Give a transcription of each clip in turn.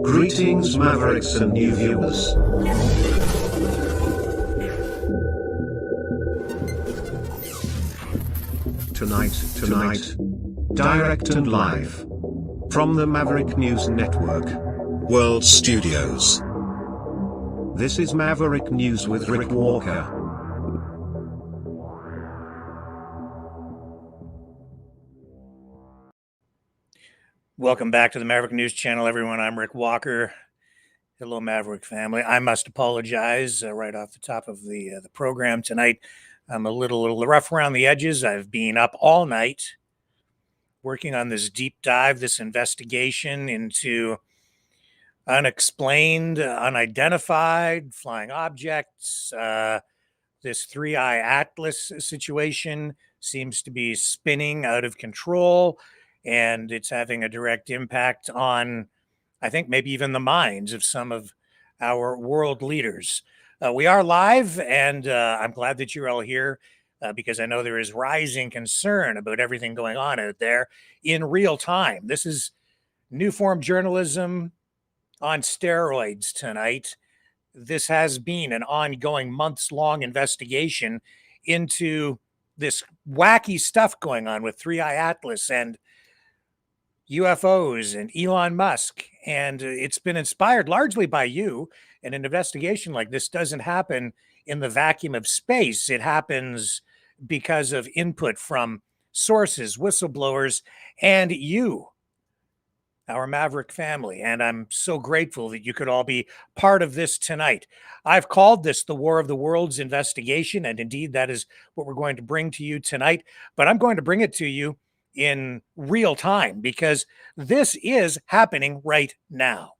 Greetings, Mavericks and new viewers. Tonight, direct and live from the Maverick News Network World Studios. This is Maverick News with Rick Walker. Welcome back to the Maverick News Channel, everyone. I'm Rick Walker. Hello, Maverick family. I must apologize right off the top of the program tonight. I'm a little rough around the edges. I've been up all night working on this deep dive, this investigation into unexplained, unidentified flying objects. This three-eye atlas situation seems to be spinning out of control, and it's having a direct impact on, I think, maybe even the minds of some of our world leaders. We are live, and I'm glad that you're all here because I know there is rising concern about everything going on out there in real time. This is new form journalism on steroids tonight. This has been an ongoing months-long investigation into this wacky stuff going on with Three-Eye Atlas and UFOs and Elon Musk. And it's been inspired largely by you. And an investigation like this doesn't happen in the vacuum of space. It happens because of input from sources, whistleblowers, and you, our Maverick family. And I'm so grateful that you could all be part of this tonight. I've called this the War of the Worlds investigation, and indeed that is what we're going to bring to you tonight. But I'm going to bring it to you in real time because this is happening right now.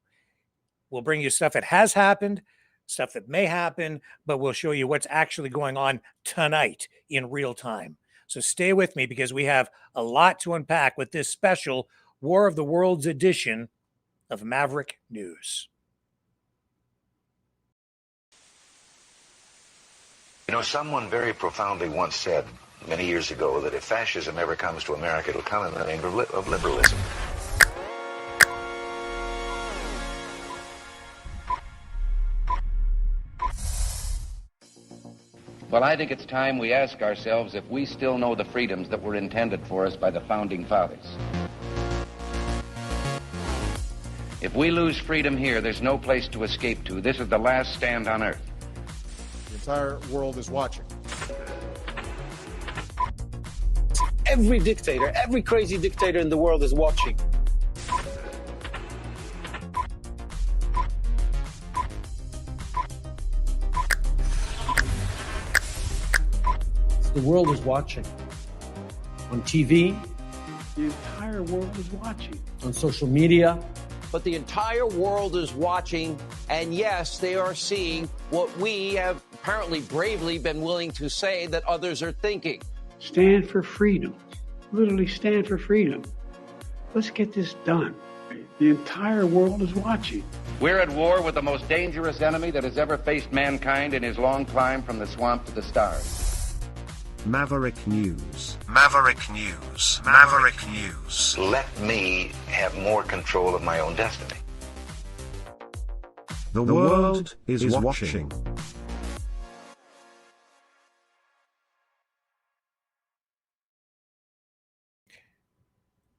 We'll bring you stuff that has happened, stuff that may happen, but we'll show you what's actually going on tonight in real time. So stay with me because we have a lot to unpack with this special War of the Worlds edition of Maverick News. You know, someone very profoundly once said many years ago that if fascism ever comes to America, it'll come in the name of liberalism. Well, I think it's time we ask ourselves if we still know the freedoms that were intended for us by the Founding Fathers. If we lose freedom here, there's no place to escape to. This is the last stand on Earth. The entire world is watching. Every dictator, every crazy dictator in the world is watching. The world is watching. On TV, the entire world is watching. On social media. But the entire world is watching, and yes, they are seeing what we have apparently bravely been willing to say that others are thinking. Stand for freedom. Literally stand for freedom. Let's get this done. The entire world is watching. We're at war with the most dangerous enemy that has ever faced mankind in his long climb from the swamp to the stars. Maverick News. Maverick News. Maverick News. Let me have more control of my own destiny. The world is watching.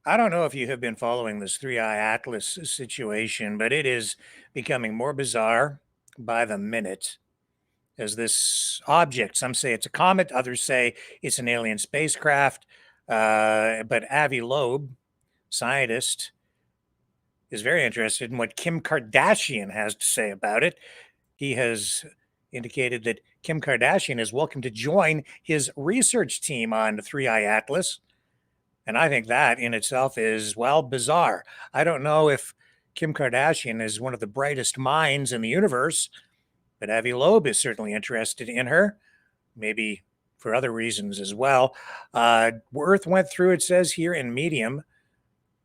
I don't know if you have been following this Three-Eye Atlas situation, but it is becoming more bizarre by the minute. As this object, some say it's a comet, others say it's an alien spacecraft. But Avi Loeb, scientist, is very interested in what Kim Kardashian has to say about it. He has indicated that Kim Kardashian is welcome to join his research team on the Three-Eye Atlas. And I think that in itself is, well, bizarre. I don't know if Kim Kardashian is one of the brightest minds in the universe, but Avi Loeb is certainly interested in her, maybe for other reasons as well. Earth went through, it says here in Medium,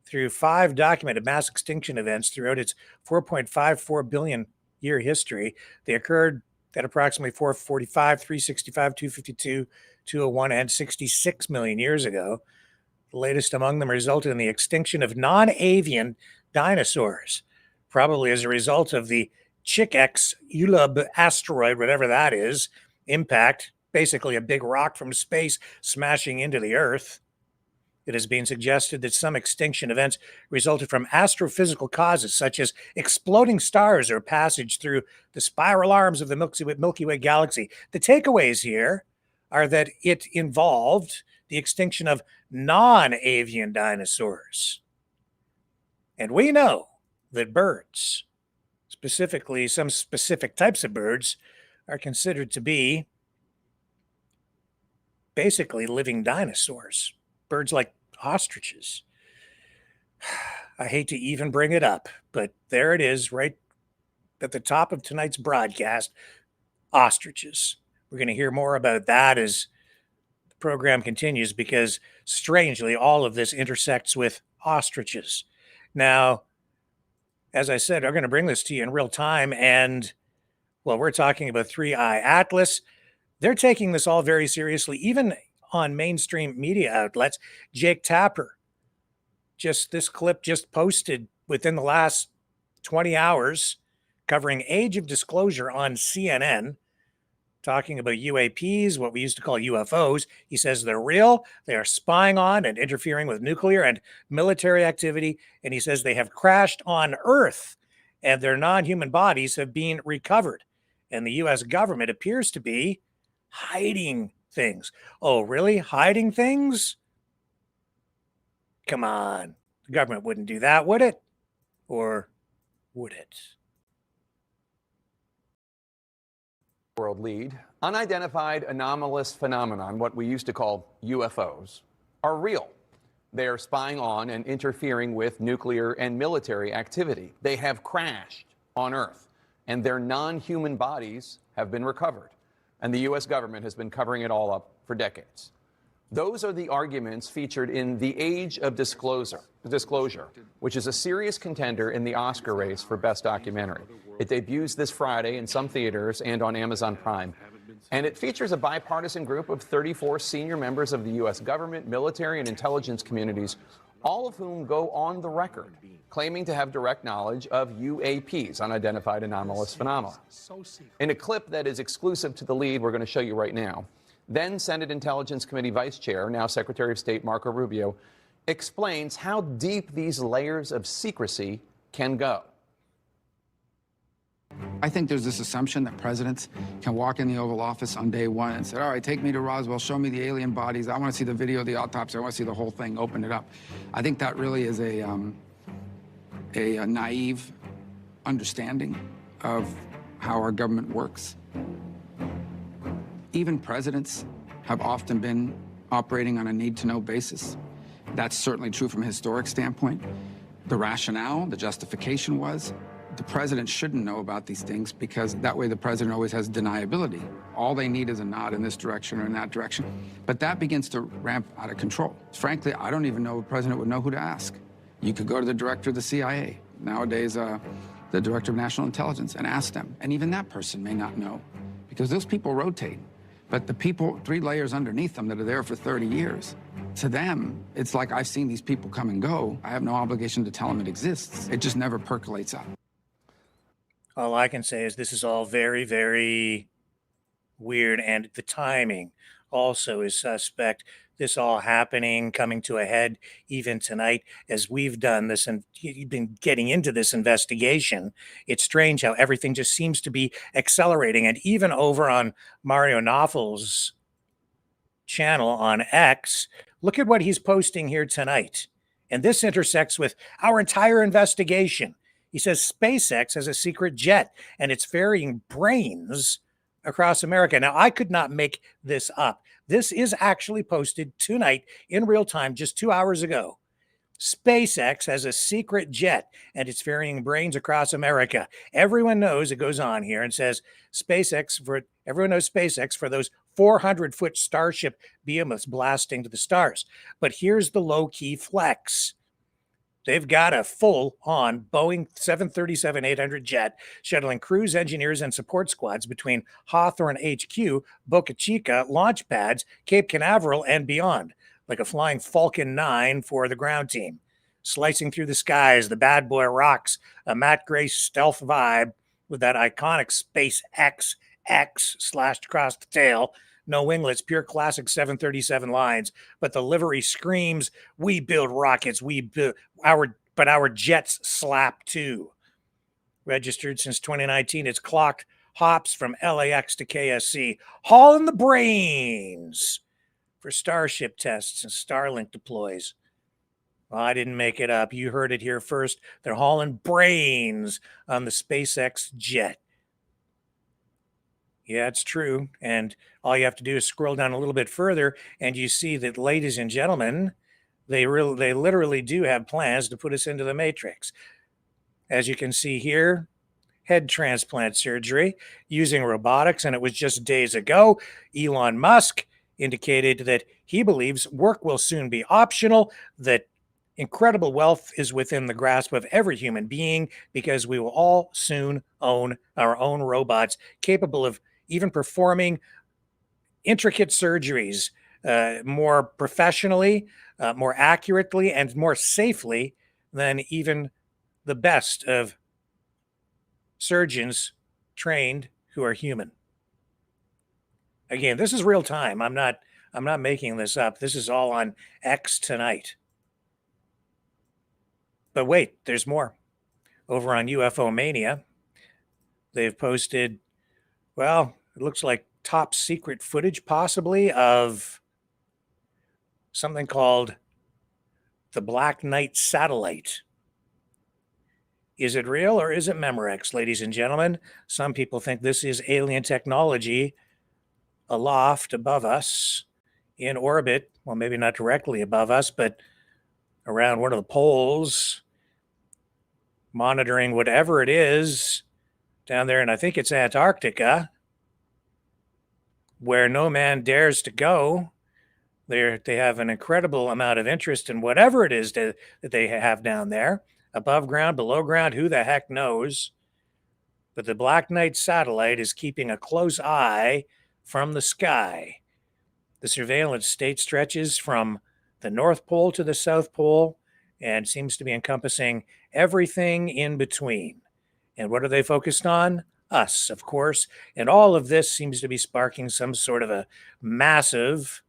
through 5 documented mass extinction events throughout its 4.54 billion year history. They occurred at approximately 445, 365, 252, 201, and 66 million years ago. The latest among them resulted in the extinction of non-avian dinosaurs, probably as a result of the Chicxulub asteroid, whatever that is, impact, basically a big rock from space smashing into the Earth. It has been suggested that some extinction events resulted from astrophysical causes, such as exploding stars or passage through the spiral arms of the Milky Way galaxy. The takeaways here are that it involved the extinction of non-avian dinosaurs. And we know that birds, specifically some specific types of birds, are considered to be basically living dinosaurs. Birds like ostriches. I hate to even bring it up, but there it is right at the top of tonight's broadcast, ostriches. We're going to hear more about that as the program continues because, strangely, all of this intersects with ostriches. Now, as I said, I'm going to bring this to you in real time, and, well, we're talking about 3i Atlas. They're taking this all very seriously, even on mainstream media outlets. Jake Tapper, this clip just posted within the last 20 hours, covering Age of Disclosure on CNN, talking about UAPs, what we used to call UFOs. He says they're real, they are spying on and interfering with nuclear and military activity, and he says they have crashed on Earth, and their non-human bodies have been recovered. And the U.S. government appears to be hiding things. Oh, really? Hiding things? Come on. The government wouldn't do that, would it? Or would it? World lead, unidentified anomalous phenomenon, what we used to call UFOs, are real. They are spying on and interfering with nuclear and military activity. They have crashed on Earth, and their non-human bodies have been recovered. And the U.S. government has been covering it all up for decades. Those are the arguments featured in The Age of Disclosure, which is a serious contender in the Oscar race for Best Documentary. It debuts this Friday in some theaters and on Amazon Prime. And it features a bipartisan group of 34 senior members of the U.S. government, military, and intelligence communities, all of whom go on the record claiming to have direct knowledge of UAPs, unidentified anomalous phenomena. In a clip that is exclusive to the lead we're going to show you right now, then Senate Intelligence Committee Vice Chair, now Secretary of State Marco Rubio, explains how deep these layers of secrecy can go. I think there's this assumption that presidents can walk in the Oval Office on day one and say, all right, take me to Roswell, show me the alien bodies. I want to see the video of the autopsy. I want to see the whole thing, open it up. I think that really is a naive understanding of how our government works. Even presidents have often been operating on a need-to-know basis. That's certainly true from a historic standpoint. The rationale, the justification was, the president shouldn't know about these things because that way the president always has deniability. All they need is a nod in this direction or in that direction. But that begins to ramp out of control. Frankly, I don't even know a president would know who to ask. You could go to the director of the CIA, nowadays the director of national intelligence, and ask them. And even that person may not know because those people rotate. But the people 3 layers underneath them that are there for 30 years, to them, it's like I've seen these people come and go. I have no obligation to tell them it exists. It just never percolates up. All I can say is this is all very, very weird, and the timing also is suspect. This all happening, coming to a head even tonight as we've done this and you've been getting into this investigation. It's strange how everything just seems to be accelerating. And even over on Mario Nawfal's channel on X, look at what he's posting here tonight. And this intersects with our entire investigation. He says SpaceX has a secret jet and it's ferrying brains across America. Now, I could not make this up. This is actually posted tonight in real time, just 2 hours ago. SpaceX has a secret jet and it's ferrying brains across America. Everyone knows, it goes on here and says everyone knows SpaceX for those 400-foot Starship behemoths blasting to the stars. But here's the low-key flex. They've got a full-on Boeing 737-800 jet shuttling crews, engineers, and support squads between Hawthorne HQ, Boca Chica, launch pads, Cape Canaveral, and beyond, like a flying Falcon 9 for the ground team. Slicing through the skies, the bad boy rocks a matte gray stealth vibe with that iconic Space X slashed across the tail. No winglets, pure classic 737 lines, but the livery screams, "We build rockets, we build our jets slap too." Registered since 2019, it's clocked hops from LAX to KSC, hauling the brains for Starship tests and Starlink deploys. Well, I didn't make it up. You heard it here first. They're hauling brains on the SpaceX jet. Yeah, it's true. And all you have to do is scroll down a little bit further, and you see that, ladies and gentlemen, they literally do have plans to put us into the Matrix. As you can see here, head transplant surgery using robotics. And it was just days ago, Elon Musk indicated that he believes work will soon be optional, that incredible wealth is within the grasp of every human being, because we will all soon own our own robots capable of even performing intricate surgeries more professionally, more accurately, and more safely than even the best of surgeons trained who are human. Again, this is real time. I'm not making this up. This is all on X tonight. But wait, there's more. Over on UFO Mania, they've posted, well, it looks like top secret footage possibly of something called the Black Knight satellite. Is it real or is it Memorex, ladies and gentlemen? Some people think this is alien technology aloft above us in orbit. Well, maybe not directly above us, but around one of the poles, monitoring whatever it is down there. And I think it's Antarctica, where no man dares to go. They have an incredible amount of interest in whatever it is that they have down there. Above ground, below ground, who the heck knows? But the Black Knight satellite is keeping a close eye from the sky. The surveillance state stretches from the North Pole to the South Pole and seems to be encompassing everything in between. And what are they focused on? Us, of course. And all of this seems to be sparking some sort of a massive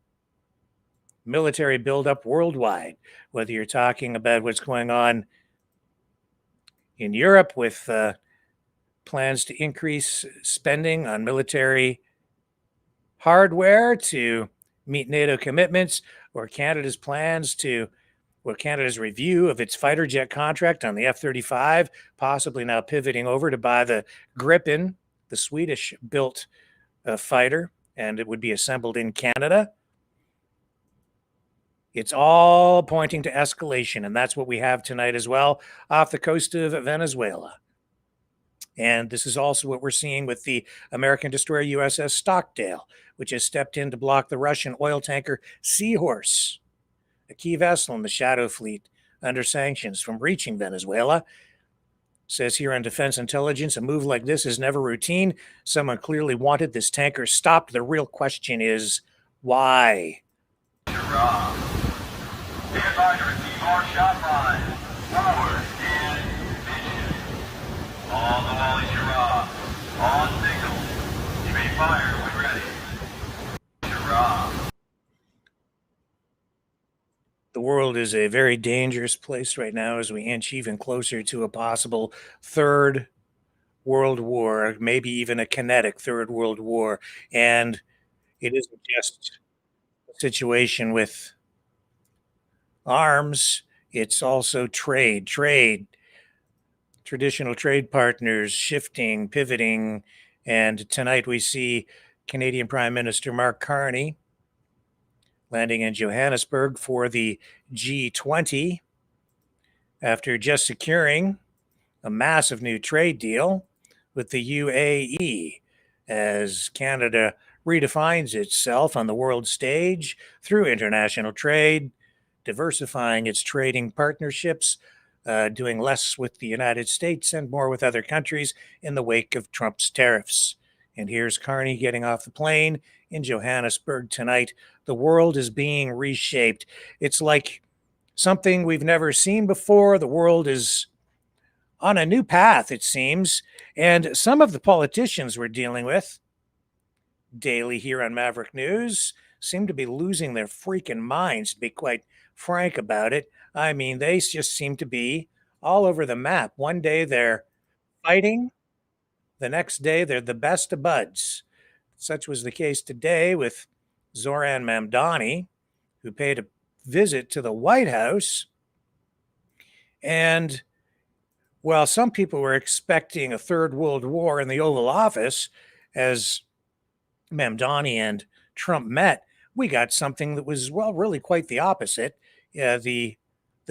military buildup worldwide, whether you're talking about what's going on in Europe with plans to increase spending on military hardware to meet NATO commitments, or Canada's review of its fighter jet contract on the F-35, possibly now pivoting over to buy the Gripen, the Swedish-built fighter, and it would be assembled in Canada. It's all pointing to escalation, and that's what we have tonight as well off the coast of Venezuela. And this is also what we're seeing with the American destroyer USS Stockdale, which has stepped in to block the Russian oil tanker Seahorse, a key vessel in the Shadow Fleet under sanctions, from reaching Venezuela. Says here on Defense Intelligence, a move like this is never routine. Someone clearly wanted this tanker stopped. The real question is, why? Be advised to receive our shot line. Forward and mission. On the Wally Giraffe. On signal. You may fire when ready. Giraffe. The world is a very dangerous place right now as we inch even closer to a possible third world war, maybe even a kinetic third world war. And it isn't just a situation with arms, it's also trade, traditional trade partners shifting, pivoting. And tonight we see Canadian Prime Minister Mark Carney landing in Johannesburg for the G20 after just securing a massive new trade deal with the UAE as Canada redefines itself on the world stage through international trade, diversifying its trading partnerships, doing less with the United States and more with other countries in the wake of Trump's tariffs. And here's Carney getting off the plane in Johannesburg tonight. The world is being reshaped. It's like something we've never seen before. The world is on a new path, it seems. And some of the politicians we're dealing with daily here on Maverick News seem to be losing their freaking minds, to be quite frank about it. I mean, they just seem to be all over the map. One day they're fighting, the next day they're the best of buds. Such was the case today with Zoran Mamdani, who paid a visit to the White House. And while some people were expecting a third world war in the Oval Office as Mamdani and Trump met, we got something that was, well, really quite the opposite. The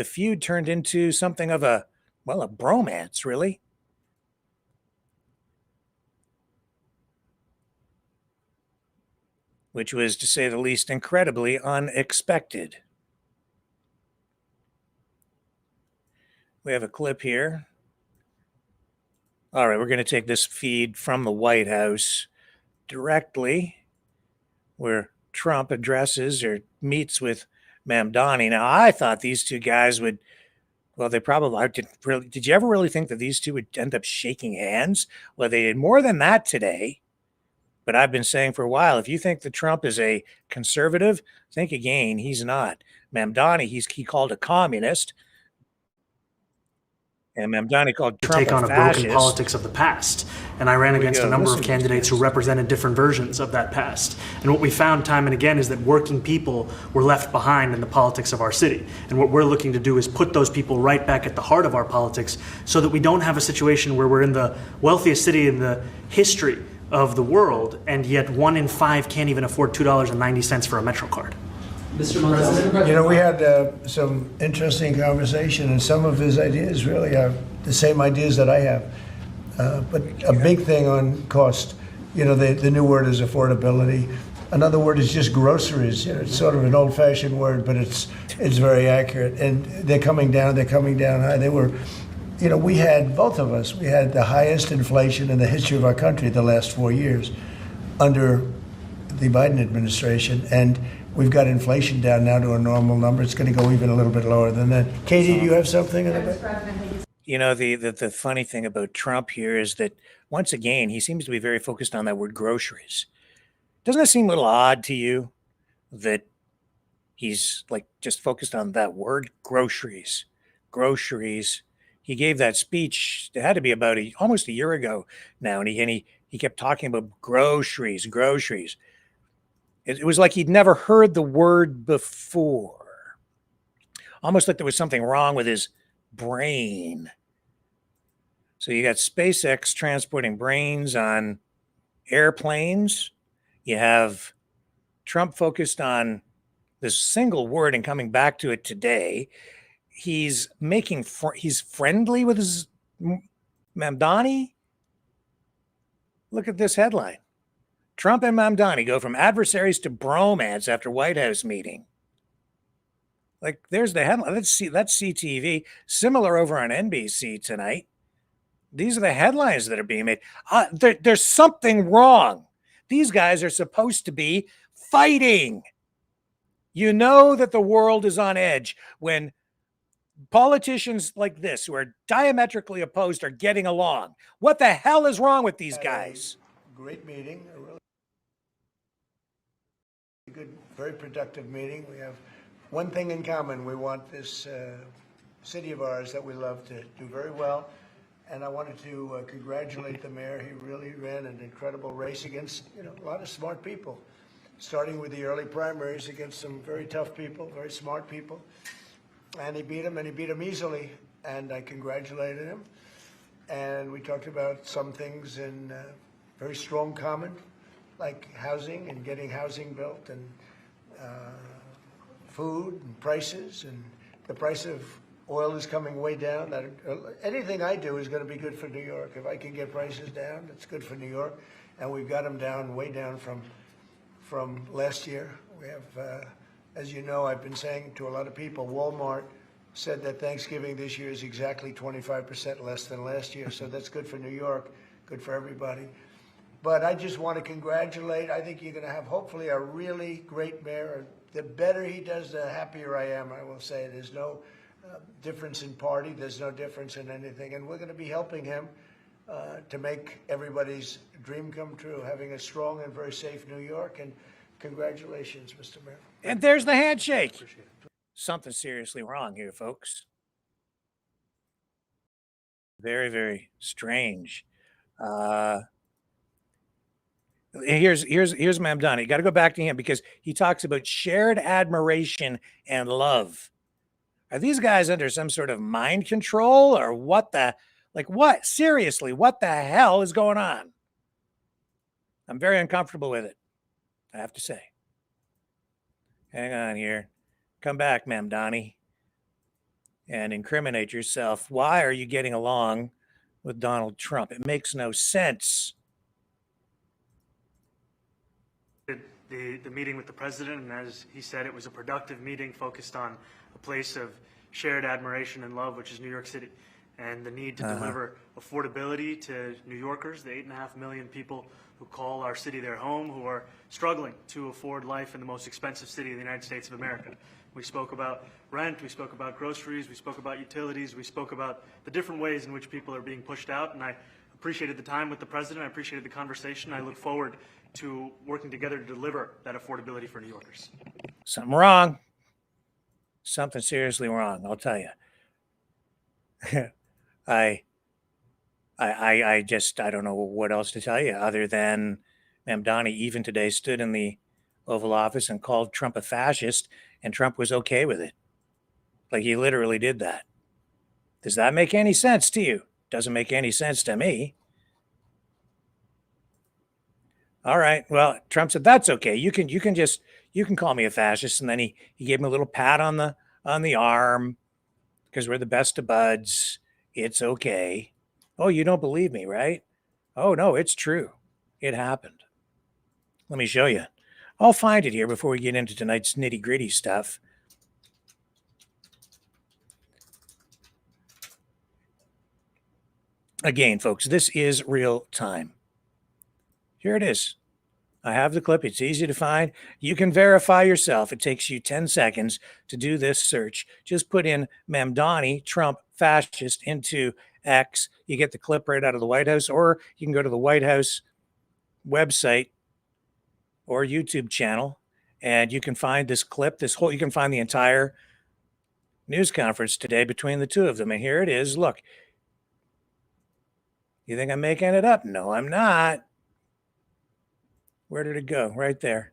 feud turned into something of a bromance, really. Which was, to say the least, incredibly unexpected. We have a clip here. All right, we're going to take this feed from the White House directly, where Trump addresses or meets with Mamdani. Now, I thought these two guys would, well, they probably didn't really. Did you ever really think that these two would end up shaking hands? Well, they did more than that today. But I've been saying for a while, if you think that Trump is a conservative, think again. He's not. Mamdani, he called a communist. And Mamdani called Trump take on a broken politics of the past. And I ran against a number of candidates who represented different versions of that past. And what we found time and again is that working people were left behind in the politics of our city. And what we're looking to do is put those people right back at the heart of our politics so that we don't have a situation where we're in the wealthiest city in the history of the world, and yet 1 in 5 can't even afford $2.90 for a Metro card. Mr. President, you know, we had some interesting conversation, and some of his ideas really are the same ideas that I have. But a big thing on cost, you know, the new word is affordability. Another word is just groceries. You know, it's sort of an old-fashioned word, but it's very accurate. And they're coming down high. They were, you know, we had, both of us, we had the highest inflation in the history of our country the last 4 years under the Biden administration. And we've got inflation down now to a normal number. It's going to go even a little bit lower than that. Katie, do you have something? You know, the funny thing about Trump here is that, once again, he seems to be very focused on that word groceries. Doesn't it seem a little odd to you that he's like just focused on that word, groceries? Groceries. He gave that speech, it had to be about almost a year ago now, and he kept talking about groceries. It was like he'd never heard the word before. Almost like there was something wrong with his brain. So you got SpaceX transporting brains on airplanes. You have Trump focused on this single word and coming back to it today. He's he's friendly with his Mamdani. Look at this headline. Trump and Mamdani go from adversaries to bromance after White House meeting. Like, there's the headline. That's CTV. Similar over on NBC tonight. These are the headlines that are being made. There's something wrong. These guys are supposed to be fighting. You know that the world is on edge when politicians like this, who are diametrically opposed, are getting along. What the hell is wrong with these guys? Great meeting. A really good, very productive meeting. We have one thing in common. We want this city of ours that we love to do very well. And I wanted to congratulate the mayor. He really ran an incredible race against, you know, a lot of smart people, starting with the early primaries against some very tough people, very smart people. And he beat him easily. And I congratulated him. And we talked about some things in very strong common, like housing and getting housing built, and food and prices, and the price of oil is coming way down. Anything I do is going to be good for New York. If I can get prices down, it's good for New York. And we've got them down, way down from last year. We have, as you know, I've been saying to a lot of people, Walmart said that Thanksgiving this year is exactly 25% less than last year. So that's good for New York, good for everybody. But I just want to congratulate. I think you're going to have hopefully a really great mayor. The better he does, the happier I am, I will say. There's no difference in party. There's no difference in anything. And we're going to be helping him to make everybody's dream come true, having a strong and very safe New York. And congratulations, Mr. Mayor. And there's the handshake. Something seriously wrong here, folks. Very, very strange. Here's Mamdani. You got to go back to him because he talks about shared admiration and love. Are these guys under some sort of mind control or what the, like what? Seriously, what the hell is going on? I'm very uncomfortable with it, I have to say. Hang on here. Come back, Mamdani, and incriminate yourself. Why are you getting along with Donald Trump? It makes no sense. The meeting with the president, and as he said, it was a productive meeting focused on a place of shared admiration and love, which is New York City, and the need to deliver affordability to New Yorkers, the 8.5 million people who call our city their home, who are struggling to afford life in the most expensive city in the United States of America. We spoke about rent, we spoke about groceries, we spoke about utilities, we spoke about the different ways in which people are being pushed out, and I appreciated the time with the president, I appreciated the conversation, I look forward to working together to deliver that affordability for New Yorkers. Something wrong. Something seriously wrong, I'll tell you. I don't know what else to tell you other than Mamdani even today stood in the Oval Office and called Trump a fascist, and Trump was okay with it. Like he literally did that. Does that make any sense to you? Doesn't make any sense to me. All right. Well, Trump said, that's okay. You can call me a fascist. And then he gave him a little pat on the arm because we're the best of buds. It's okay. Oh, you don't believe me, right? Oh, no, it's true. It happened. Let me show you. I'll find it here before we get into tonight's nitty gritty stuff. Again, folks, this is real time. Here it is. I have the clip. It's easy to find. You can verify yourself. It takes you 10 seconds to do this search. Just put in Mamdani, Trump, fascist into X. You get the clip right out of the White House, or you can go to the White House website or YouTube channel, and you can find this clip, you can find the entire news conference today between the two of them. And here it is. Look. You think I'm making it up? No, I'm not. Where did it go? Right there.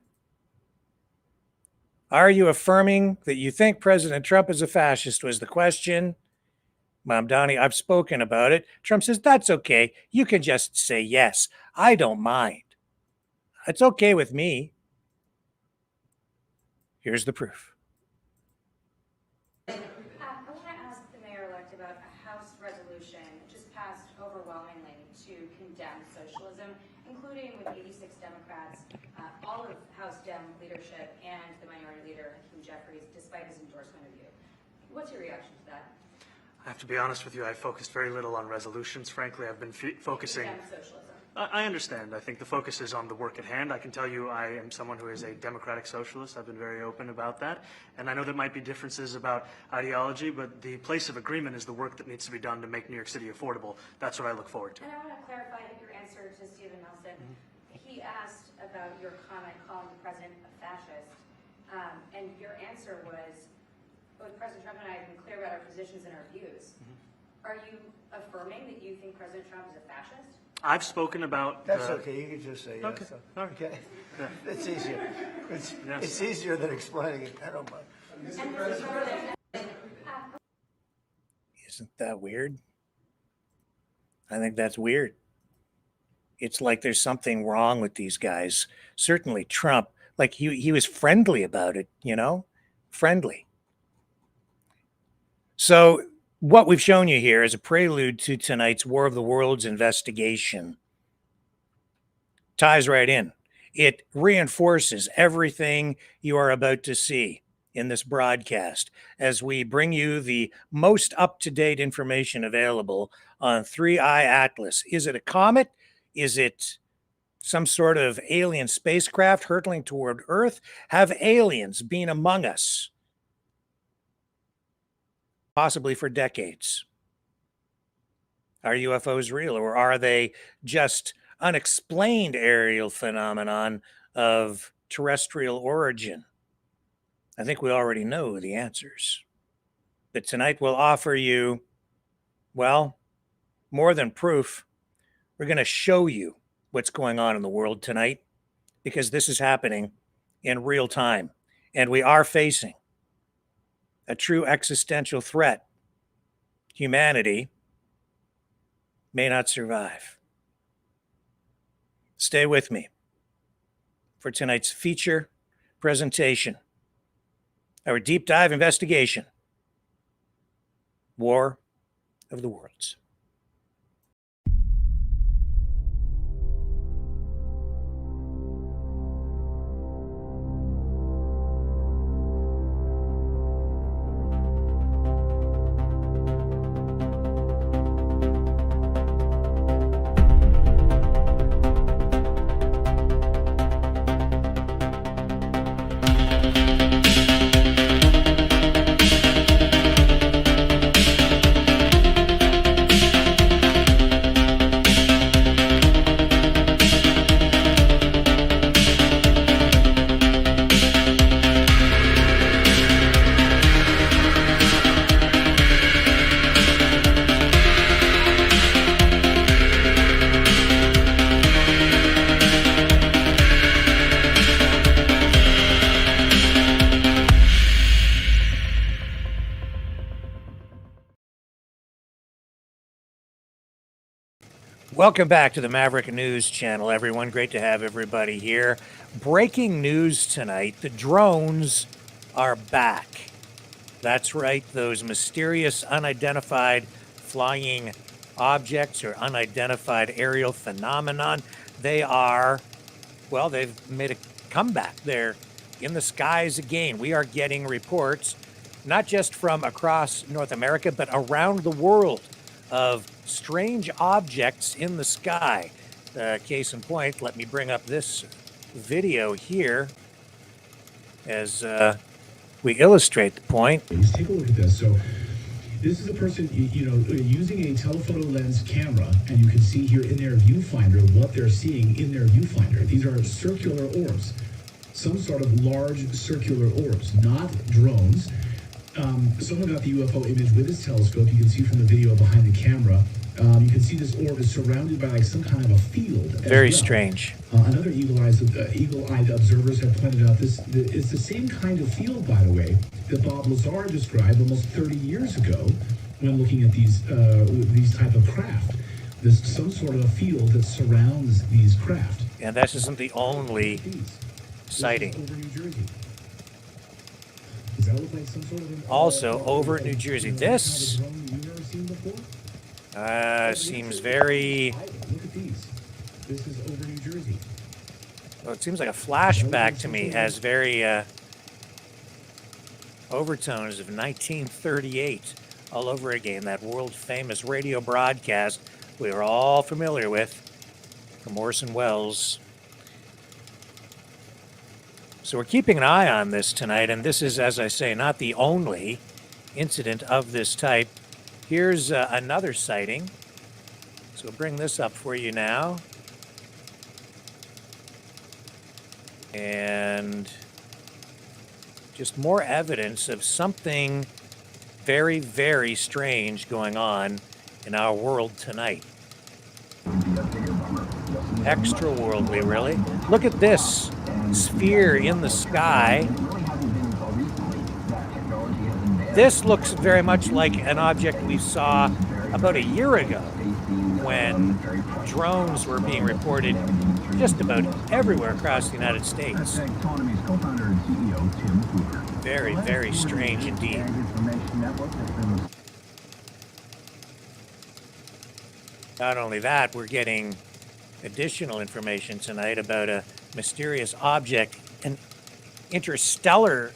Are you affirming that you think President Trump is a fascist was the question. Mamdani, I've spoken about it. Trump says, that's okay. You can just say yes. I don't mind. It's okay with me. Here's the proof. I want to ask the mayor-elect about a House resolution just passed overwhelmingly to condemn socialism, including with 86 Democrats, all of House Dem leadership, and the minority leader, Hakeem Jeffries, despite his endorsement of you. What's your reaction to that? I have to be honest with you, I focused very little on resolutions. Frankly, I've been focusing... Condemn socialism. I understand. I think the focus is on the work at hand. I can tell you I am someone who is a democratic socialist. I've been very open about that. And I know there might be differences about ideology, but the place of agreement is the work that needs to be done to make New York City affordable. That's what I look forward to. And I want to clarify your answer to Stephen Nelson. He asked about your comment calling the president a fascist. And your answer was, both President Trump and I have been clear about our positions and our views. Are you affirming that you think President Trump is a fascist? I've spoken about... That's okay. You can just say yes. Okay. All right. Okay. Yeah. It's easier. It's easier than explaining it. I don't mind. Isn't that weird? I think that's weird. It's like there's something wrong with these guys. Certainly Trump, like he was friendly about it, you know? Friendly. So what we've shown you here is a prelude to tonight's War of the Worlds investigation. Ties right in. It reinforces everything you are about to see in this broadcast as we bring you the most up-to-date information available on 3i Atlas. Is it a comet? Is it some sort of alien spacecraft hurtling toward Earth? Have aliens been among us? Possibly for decades. Are UFOs real, or are they just unexplained aerial phenomenon of terrestrial origin? I think we already know the answers. But tonight we'll offer you, well, more than proof. We're going to show you what's going on in the world tonight, because this is happening in real time. And we are facing a true existential threat. Humanity may not survive. Stay with me for tonight's feature presentation, our deep dive investigation, War of the Worlds. Welcome back to the Maverick News Channel, everyone. Great to have everybody here. Breaking news tonight, the drones are back. That's right, those mysterious unidentified flying objects or unidentified aerial phenomenon, they are, well, they've made a comeback. They're in the skies again. We are getting reports, not just from across North America, but around the world, of strange objects in the sky. Case in point, let me bring up this video here as we illustrate the point. Take a look at this. So this is a person, using a telephoto lens camera, and you can see here in their viewfinder what they're seeing in their viewfinder. These are circular orbs, some sort of large circular orbs, not drones. Someone got the UFO image with his telescope. You can see from the video behind the camera. You can see this orb is surrounded by like some kind of a field. Very strange. Another eagle-eyed observers have pointed out this is the same kind of field, by the way, that Bob Lazar described almost 30 years ago when looking at these type of craft. There's some sort of a field that surrounds these craft. And this isn't the only sighting. Over New Jersey. Does that look like some sort of also over New Jersey. This seems very... Look at these. This is over New Jersey. Well, it seems like a flashback to me. Has very overtones of 1938 all over again. That world-famous radio broadcast we are all familiar with from Orson Welles. So we're keeping an eye on this tonight, and this is, as I say, not the only incident of this type. Here's another sighting. So we'll bring this up for you now. And just more evidence of something very, very strange going on in our world tonight. Extra-worldly, really. Look at this sphere in the sky. This looks very much like an object we saw about a year ago when drones were being reported just about everywhere across the United States. Very, very strange indeed. Not only that, we're getting additional information tonight about a mysterious object, an interstellar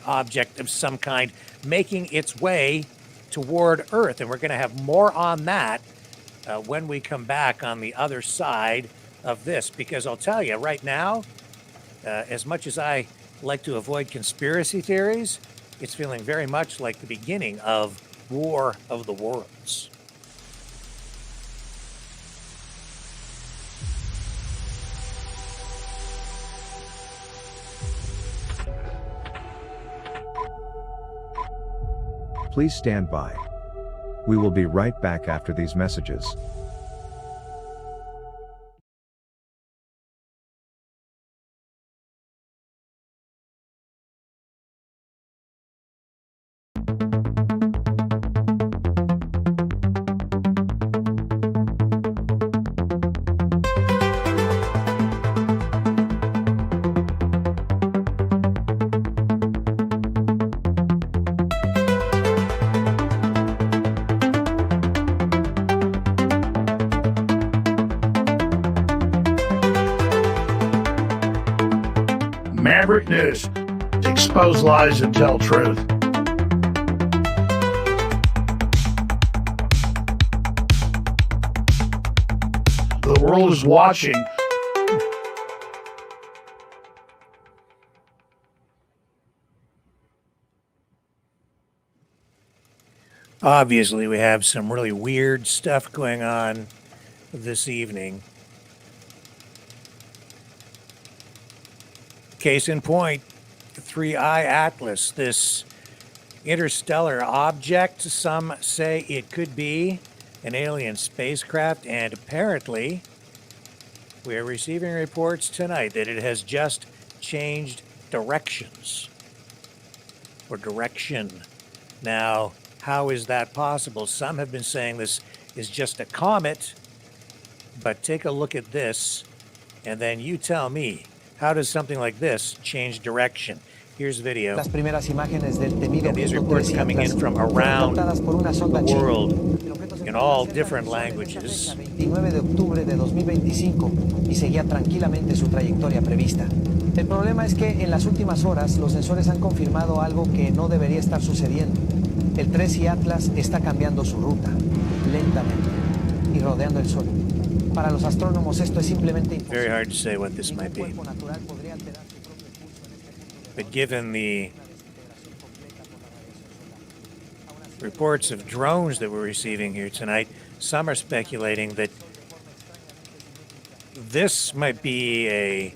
object of some kind, making its way toward Earth. And we're going to have more on that when we come back on the other side of this, because I'll tell you right now, as much as I like to avoid conspiracy theories, it's feeling very much like the beginning of War of the Worlds. Please stand by. We will be right back after these messages. Maverick News. Expose lies and tell truth. The world is watching. Obviously, we have some really weird stuff going on this evening. Case in point, 3I Atlas, this interstellar object. Some say it could be an alien spacecraft, and apparently we are receiving reports tonight that it has just changed directions or direction. Now, how is that possible? Some have been saying this is just a comet, but take a look at this, and then you tell me, how does something like this change direction? Here's video. Las primeras imágenes del temido And these reports coming in from around the world in all different languages. 29 de octubre de 2025 y seguía tranquilamente su trayectoria prevista. El problema es que en las últimas horas los sensores han confirmado algo que no debería estar sucediendo. El 3I Atlas está cambiando su ruta, lentamente, y rodeando el Sol. Para los astrónomos esto es simplemente imposible. Very hard to say what this might be. But given the reports of drones that we're receiving here tonight, some are speculating that this might be a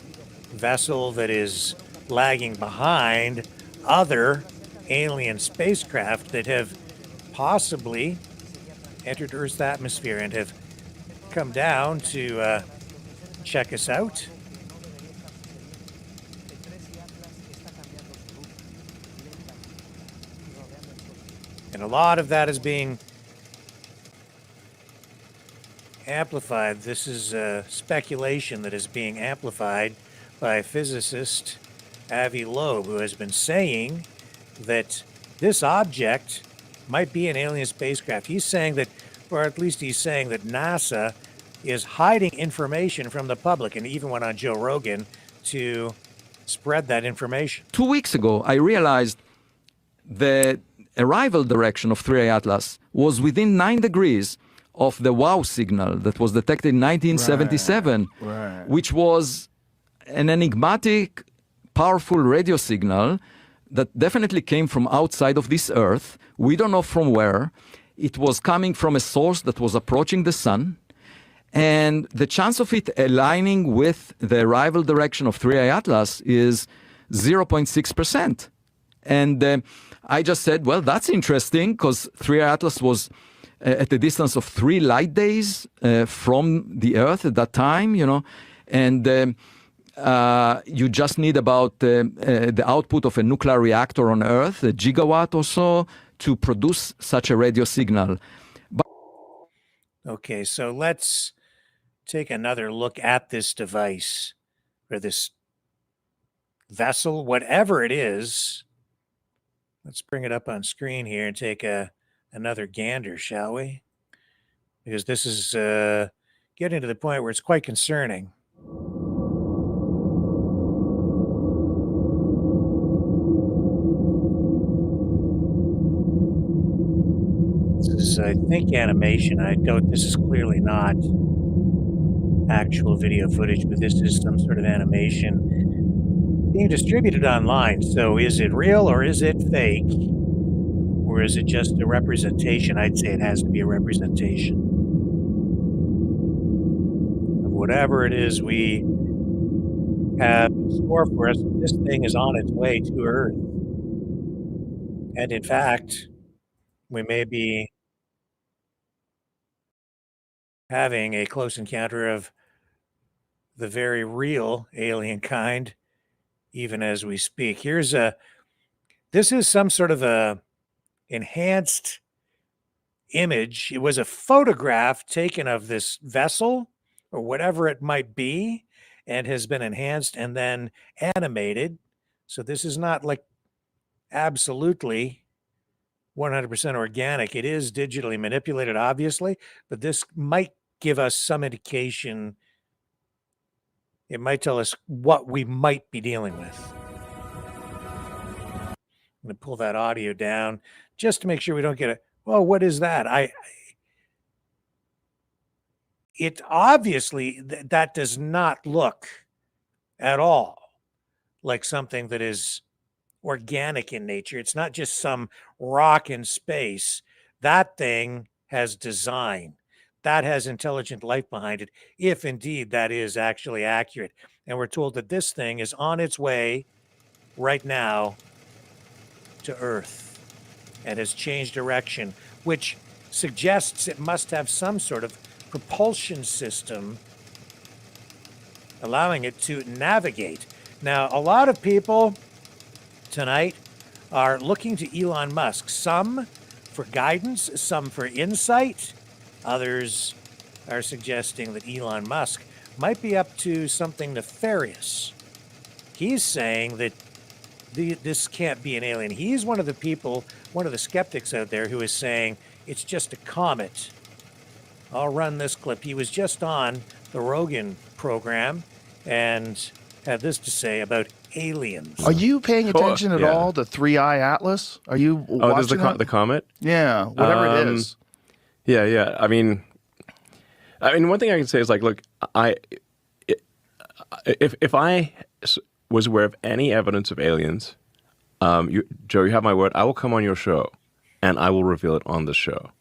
vessel that is lagging behind other alien spacecraft that have possibly entered Earth's atmosphere and have come down to check us out. And a lot of that is being amplified. This is speculation that is being amplified by physicist Avi Loeb, who has been saying that this object might be an alien spacecraft. He's saying that, or at least he's saying that NASA is hiding information from the public, and even went on Joe Rogan to spread that information. 2 weeks ago, I realized the arrival direction of 3I Atlas was within 9 degrees of the WOW signal that was detected in 1977, which was an enigmatic, powerful radio signal that definitely came from outside of this Earth. We don't know from where. It was coming from a source that was approaching the sun. And the chance of it aligning with the arrival direction of 3I Atlas is 0.6%. And I just said, well, that's interesting, because 3I Atlas was at a distance of 3 light days from the Earth at that time, you know, and you just need about the output of a nuclear reactor on Earth, a gigawatt or so, to produce such a radio signal. Okay, so let's take another look at this device, or this vessel, whatever it is. Let's bring it up on screen here and take another gander, shall we? Because this is getting to the point where it's quite concerning. This is, I think, animation. This is clearly not. actual video footage, but this is some sort of animation being distributed online. So is it real or is it fake? Or is it just a representation? I'd say it has to be a representation of whatever it is we have in store for us. This thing is on its way to Earth. And in fact, we may be having a close encounter of the very real alien kind, even as we speak. This is some sort of a enhanced image. It was a photograph taken of this vessel or whatever it might be, and has been enhanced and then animated. So this is not like absolutely 100% organic. It is digitally manipulated, obviously, but this might give us some indication. It might tell us what we might be dealing with. I'm going to pull that audio down just to make sure we don't get well, what is that? It obviously, that does not look at all like something that is organic in nature. It's not just some rock in space. That thing has design. That has intelligent life behind it, if indeed that is actually accurate. And we're told that this thing is on its way right now to Earth and has changed direction, which suggests it must have some sort of propulsion system allowing it to navigate. Now, a lot of people tonight are looking to Elon Musk, some for guidance, some for insight. Others are suggesting that Elon Musk might be up to something nefarious. He's saying that this can't be an alien. He's one of the people, one of the skeptics out there who is saying it's just a comet. I'll run this clip. He was just on the Rogan program and had this to say about aliens. Are you paying attention at all to 3i Atlas? Are you watching the comet? Yeah, whatever it is. Yeah. I mean, one thing I can say is like, look, if I was aware of any evidence of aliens, Joe, you have my word. I will come on your show, and I will reveal it on the show.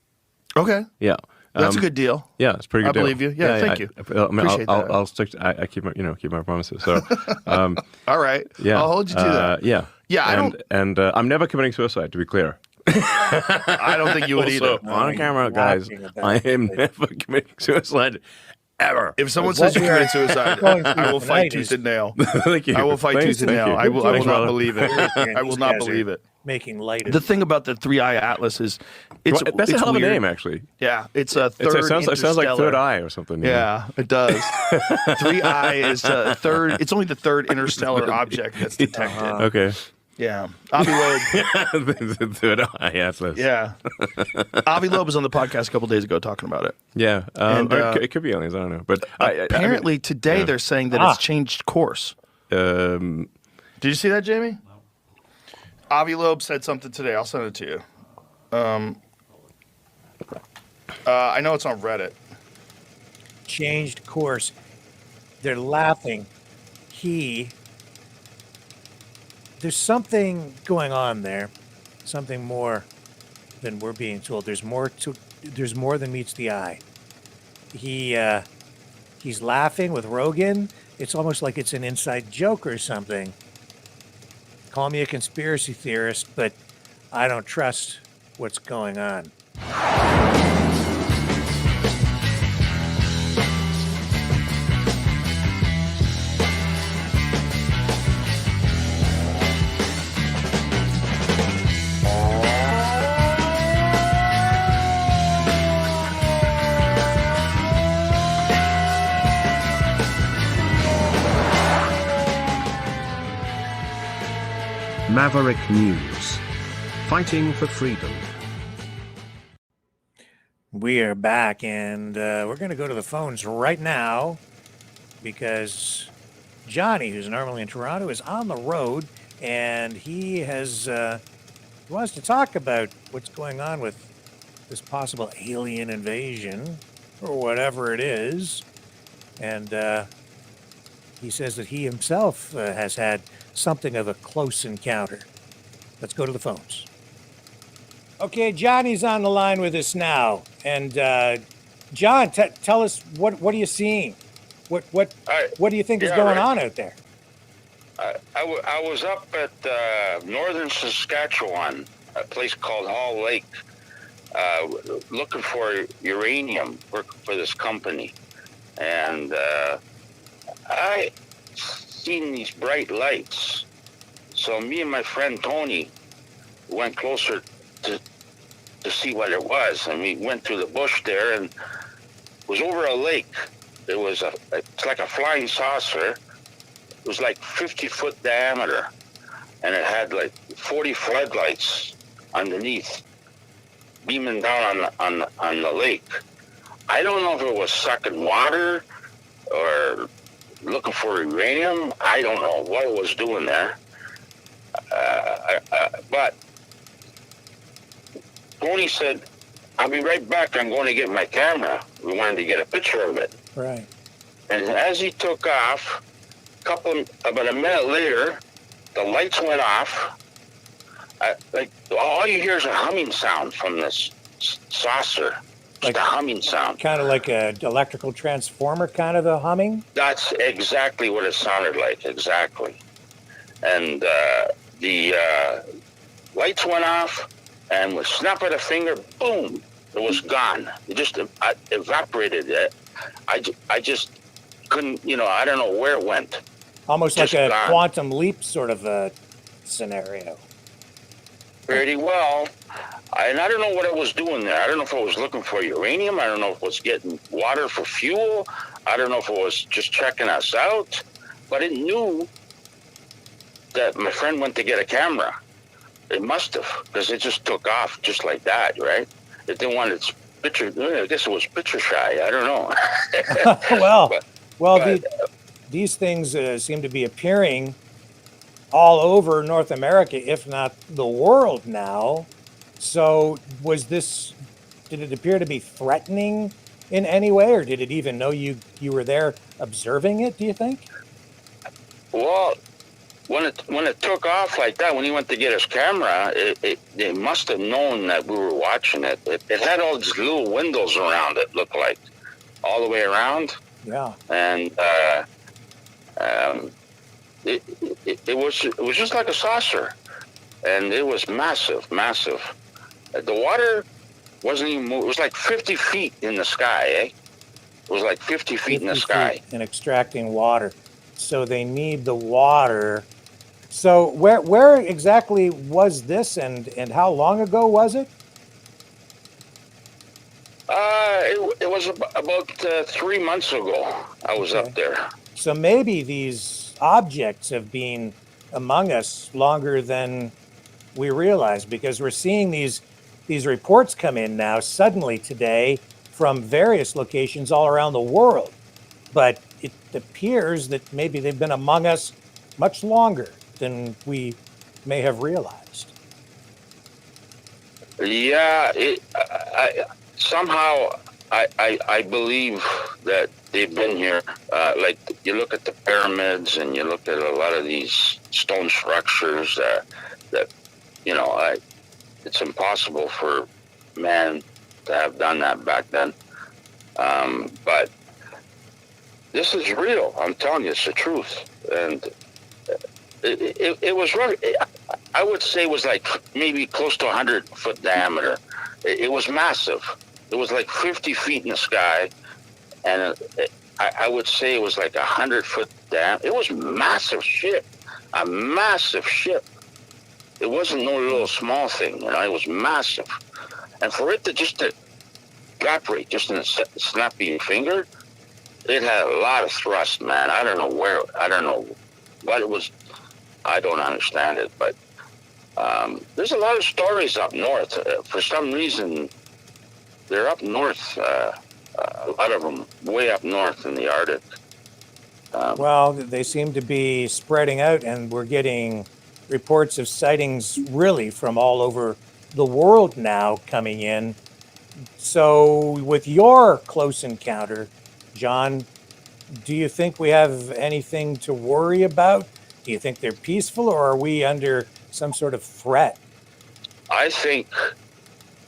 Okay. Yeah. That's a good deal. Yeah, it's a pretty good deal. I believe you. Yeah, thank you. Appreciate that. I'll stick to, I keep my promises. So, all right. Yeah. I'll hold you to that. Yeah. Yeah, I'm never committing suicide, to be clear. I don't think you would also, either. On camera, guys, I am never committing suicide. Ever. If someone says you committed suicide, I will fight tooth and nail. Thank you. I will fight tooth and nail. I will not believe it. I will not believe it. Making light of the thing about the 3i Atlas is that's a hell of a weird. name, actually. Yeah, it's a third. It sounds like Third Eye or something. Yeah, it does. 3i is a third. It's only the third interstellar object that's detected. Okay. Yeah, Avi Loeb. Third Eye Atlas. Yeah, Avi Loeb was on the podcast a couple days ago talking about it. Yeah, it could be aliens. I don't know, but apparently today they're saying that it's changed course. Did you see that, Jamie? No. Avi Loeb said something today. I'll send it to you. I know it's on Reddit. Changed course. They're laughing. There's something going on there, something more than we're being told. There's more than meets the eye. He's laughing with Rogan. It's almost like it's an inside joke or something. Call me a conspiracy theorist, but I don't trust what's going on. Maverick News. Fighting for freedom. We are back, and we're going to go to the phones right now because Johnny, who's normally in Toronto, is on the road, and he wants to talk about what's going on with this possible alien invasion or whatever it is. And he says that he himself has had something of a close encounter. Let's go to the phones. Okay, Johnny's on the line with us now. And John, tell us, what are you seeing? What do you think is going on out there? I was up at northern Saskatchewan, a place called Hall Lake, looking for uranium, working for this company. And I seen these bright lights. So me and my friend Tony went closer to see what it was. And we went through the bush there, and it was over a lake. It's like a flying saucer. It was like 50-foot diameter, and it had like 40 floodlights underneath, beaming down on the lake. I don't know if it was sucking water or looking for uranium. I don't know what it was doing there. But Tony said, "I'll be right back. I'm going to get my camera." We wanted to get a picture of it. Right. And as he took off, about a minute later, the lights went off. Like all you hear is a humming sound from this saucer. Like a humming sound. Kind of like an electrical transformer, kind of a humming? That's exactly what it sounded like, exactly. And the lights went off, and with snap of the finger, boom, it was gone. It just evaporated. I just couldn't, I don't know where it went. Almost like a quantum leap sort of a scenario. Pretty well. And I don't know what it was doing there. I don't know if it was looking for uranium. I don't know if it was getting water for fuel. I don't know if it was just checking us out. But it knew that my friend went to get a camera. It must have, because it just took off just like that, right? It didn't want its picture. I guess it was picture shy. I don't know. These things seem to be appearing all over North America, if not the world now. So did it appear to be threatening in any way, or did it even know you were there observing it, do you think? Well, when it took off like that, when he went to get his camera, it must have known that we were watching it. It had all these little windows around it, looked like, all the way around. Yeah. And it was just like a saucer, and it was massive. The water wasn't even moving. It was like 50 feet in the sky, eh? It was like 50 feet in the sky. And extracting water. So they need the water. So where exactly was this, and how long ago was it? It was about 3 months ago. I was up there. So maybe these objects have been among us longer than we realize, because we're seeing these reports come in now suddenly today from various locations all around the world. But it appears that maybe they've been among us much longer than we may have realized. Yeah, I believe that they've been here. Like you look at the pyramids, and you look at a lot of these stone structures that it's impossible for man to have done that back then. But this is real. I'm telling you, it's the truth. And it was really, I would say it was like maybe close to 100-foot diameter. It was massive. It was like 50 feet in the sky. And I would say it was like 100-foot diameter. It was massive ship. A massive ship. It wasn't no little small thing, it was massive. And for it to evaporate just in a snappy finger, it had a lot of thrust, man. I don't know what it was. I don't understand it, but there's a lot of stories up north. For some reason, they're up north, a lot of them way up north in the Arctic. Well, they seem to be spreading out, and we're getting reports of sightings really from all over the world now coming in. So with your close encounter, John, do you think we have anything to worry about? Do you think they're peaceful, or are we under some sort of threat? I think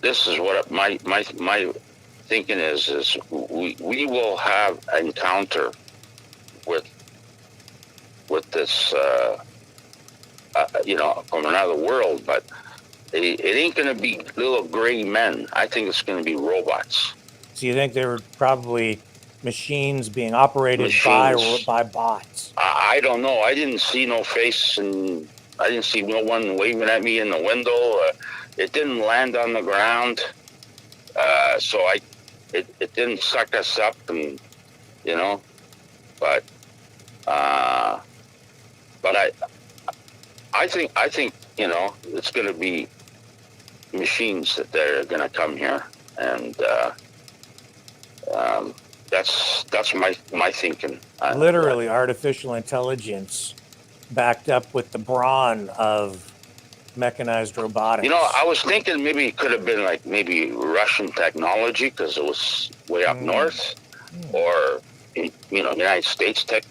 this is what my thinking is we will have an encounter with this from another world, but it ain't going to be little gray men. I think it's going to be robots. So you think they were probably machines being operated by bots? I don't know. I didn't see no face, and I didn't see no one waving at me in the window. It didn't land on the ground, so it didn't suck us up, and But I think it's going to be machines that they're going to come here, and that's my thinking. Literally, artificial intelligence backed up with the brawn of mechanized robotics. I was thinking maybe it could have been like maybe Russian technology because it was way up north, or United States tech.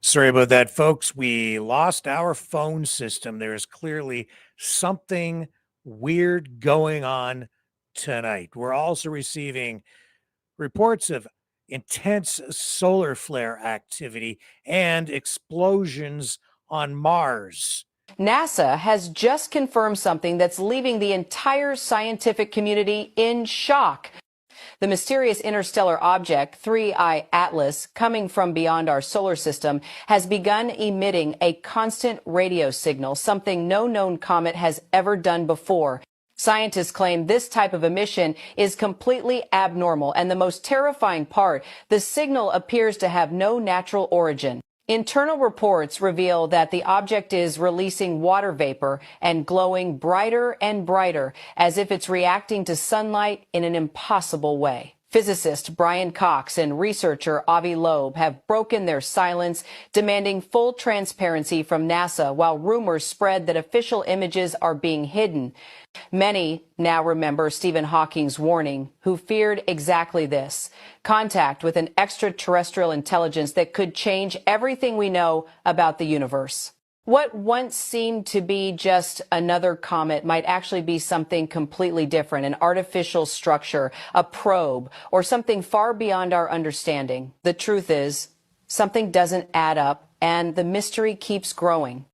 Sorry about that, folks. We lost our phone system. There is clearly something weird going on tonight. We're also receiving reports of intense solar flare activity and explosions on Mars. NASA has just confirmed something that's leaving the entire scientific community in shock. The mysterious interstellar object, 3I Atlas, coming from beyond our solar system, has begun emitting a constant radio signal, something no known comet has ever done before. Scientists claim this type of emission is completely abnormal, and the most terrifying part, the signal appears to have no natural origin. Internal reports reveal that the object is releasing water vapor and glowing brighter and brighter, as if it's reacting to sunlight in an impossible way. Physicist Brian Cox and researcher Avi Loeb have broken their silence, demanding full transparency from NASA while rumors spread that official images are being hidden. Many now remember Stephen Hawking's warning, who feared exactly this: contact with an extraterrestrial intelligence that could change everything we know about the universe. What once seemed to be just another comet might actually be something completely different, an artificial structure, a probe, or something far beyond our understanding. The truth is, something doesn't add up, and the mystery keeps growing.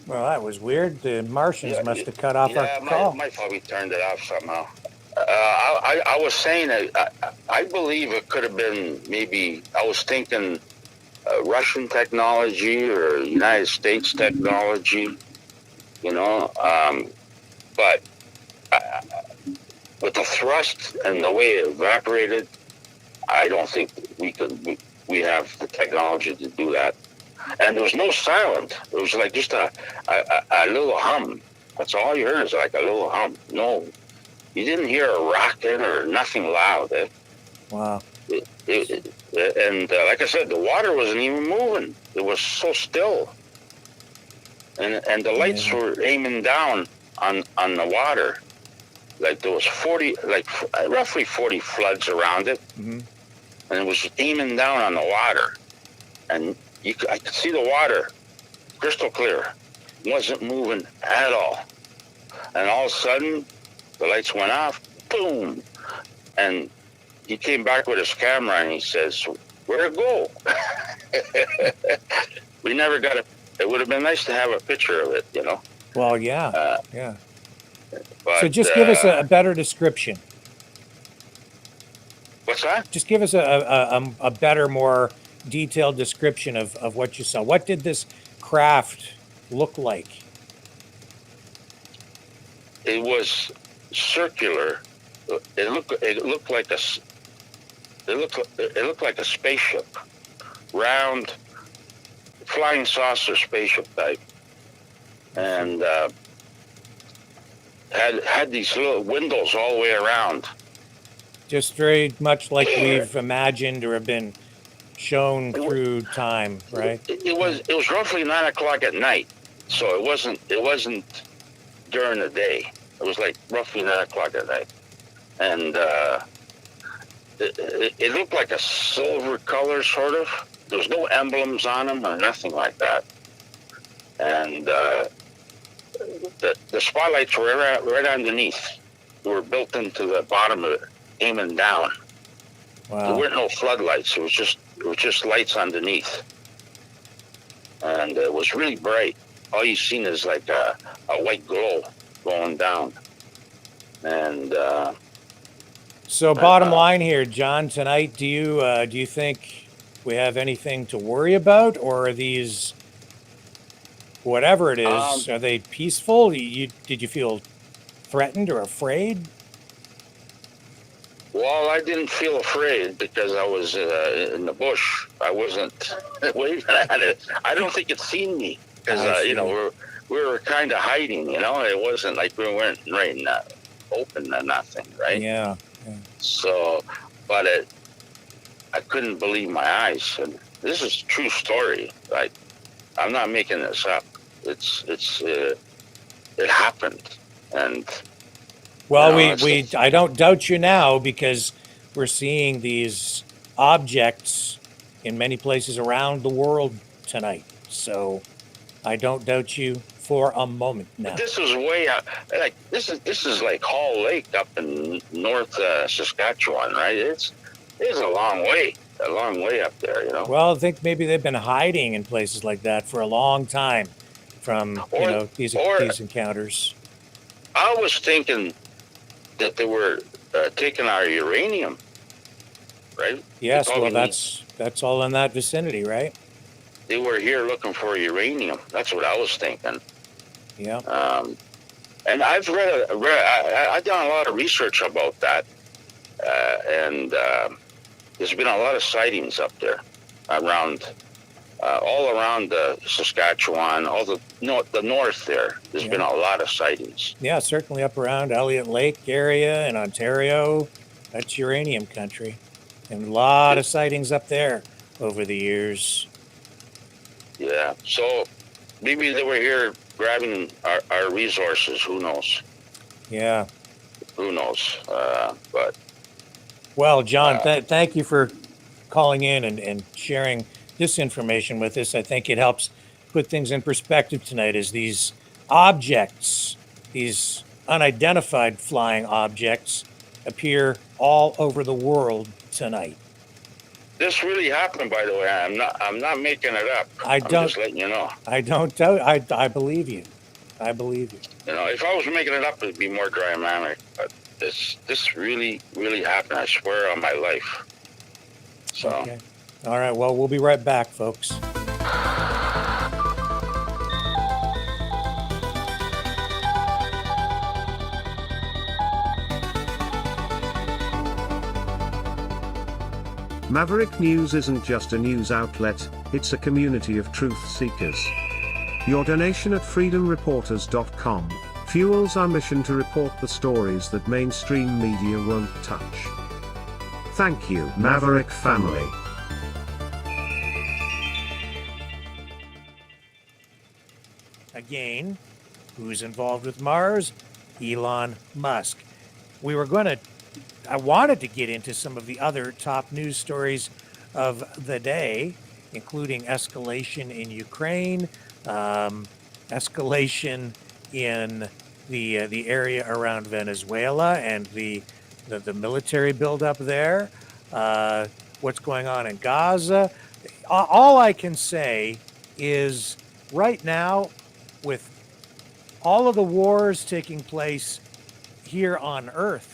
Well, that was weird. The Martians must have cut off our call. I thought we turned it off somehow. I was saying that I believe it could have been maybe, I was thinking Russian technology or United States technology, but with the thrust and the way it evaporated, I don't think we have the technology to do that. And there was no silent. It was like just a little hum. That's all you heard is like a little hum. No, you didn't hear a rocket or nothing loud. Wow. And like I said, the water wasn't even moving. It was so still. And the lights were aiming down on the water. Like there was roughly 40 floods around it. Mm-hmm. And it was aiming down on the water. And I could see the water crystal clear. It wasn't moving at all. And all of a sudden, the lights went off, boom. And he came back with his camera and he says, "Where'd it go?" We never got it. It would have been nice to have a picture of it, Well, yeah, yeah. But, so just give us a better description. What's that? Just give us a better, more detailed description of what you saw. What did this craft look like? It was circular. It looked like a and had these little windows all the way around. Just very much like we've imagined or have been shown through time, right? It was roughly 9 o'clock at night, so it wasn't during the day. It was like roughly 9 o'clock at night, and it looked like a silver color, sort of. There was no emblems on them or nothing like that, and the spotlights were right underneath. They were built into the bottom of it, aiming down. Wow. There weren't no floodlights. It was just lights underneath, and it was really bright. All you seen is like a white glow going down, and so bottom line here, John, tonight, do you think we have anything to worry about, or are these, whatever it is, are they peaceful? Did you feel threatened or afraid? Well, I didn't feel afraid because I was in the bush. I wasn't waving at it. I don't think it seen me because we were kind of hiding. It wasn't like we weren't right in that open or nothing, right? Yeah. So, but I couldn't believe my eyes, and this is a true story. Like, I'm not making this up. It happened, and. Well, I don't doubt you now, because we're seeing these objects in many places around the world tonight. So I don't doubt you for a moment now. But this is way out. Like this is like Hall Lake up in North Saskatchewan, right? It's a long way up there, Well, I think maybe they've been hiding in places like that for a long time from these encounters. I was thinking that they were taking our uranium, right? Yes, well, that's all in that vicinity, right? They were here looking for uranium. That's what I was thinking. Yeah. And I've I've done a lot of research about that, and there's been a lot of sightings up there, all around Saskatchewan, all the north there. There's been a lot of sightings. Yeah, certainly up around Elliott Lake area in Ontario. That's uranium country. And a lot of sightings up there over the years. Yeah, so maybe they were here grabbing our resources. Who knows? Yeah. Who knows? But. Well, John, thank you for calling in and sharing this information with us. I think it helps put things in perspective tonight as these objects, these unidentified flying objects, appear all over the world tonight. This really happened, by the way. I'm not making it up. I'm just letting you know. I don't doubt. I believe you. I believe you. If I was making it up, it'd be more dramatic. But this really, really happened. I swear on my life. So. Okay. All right, well, we'll be right back, folks. Maverick News isn't just a news outlet, it's a community of truth seekers. Your donation at freedomreporters.com fuels our mission to report the stories that mainstream media won't touch. Thank you, Maverick family. Again, who's involved with Mars? Elon Musk. I wanted to get into some of the other top news stories of the day, including escalation in Ukraine, escalation in the area around Venezuela and the military buildup there, what's going on in Gaza. All I can say is right now, with all of the wars taking place here on Earth,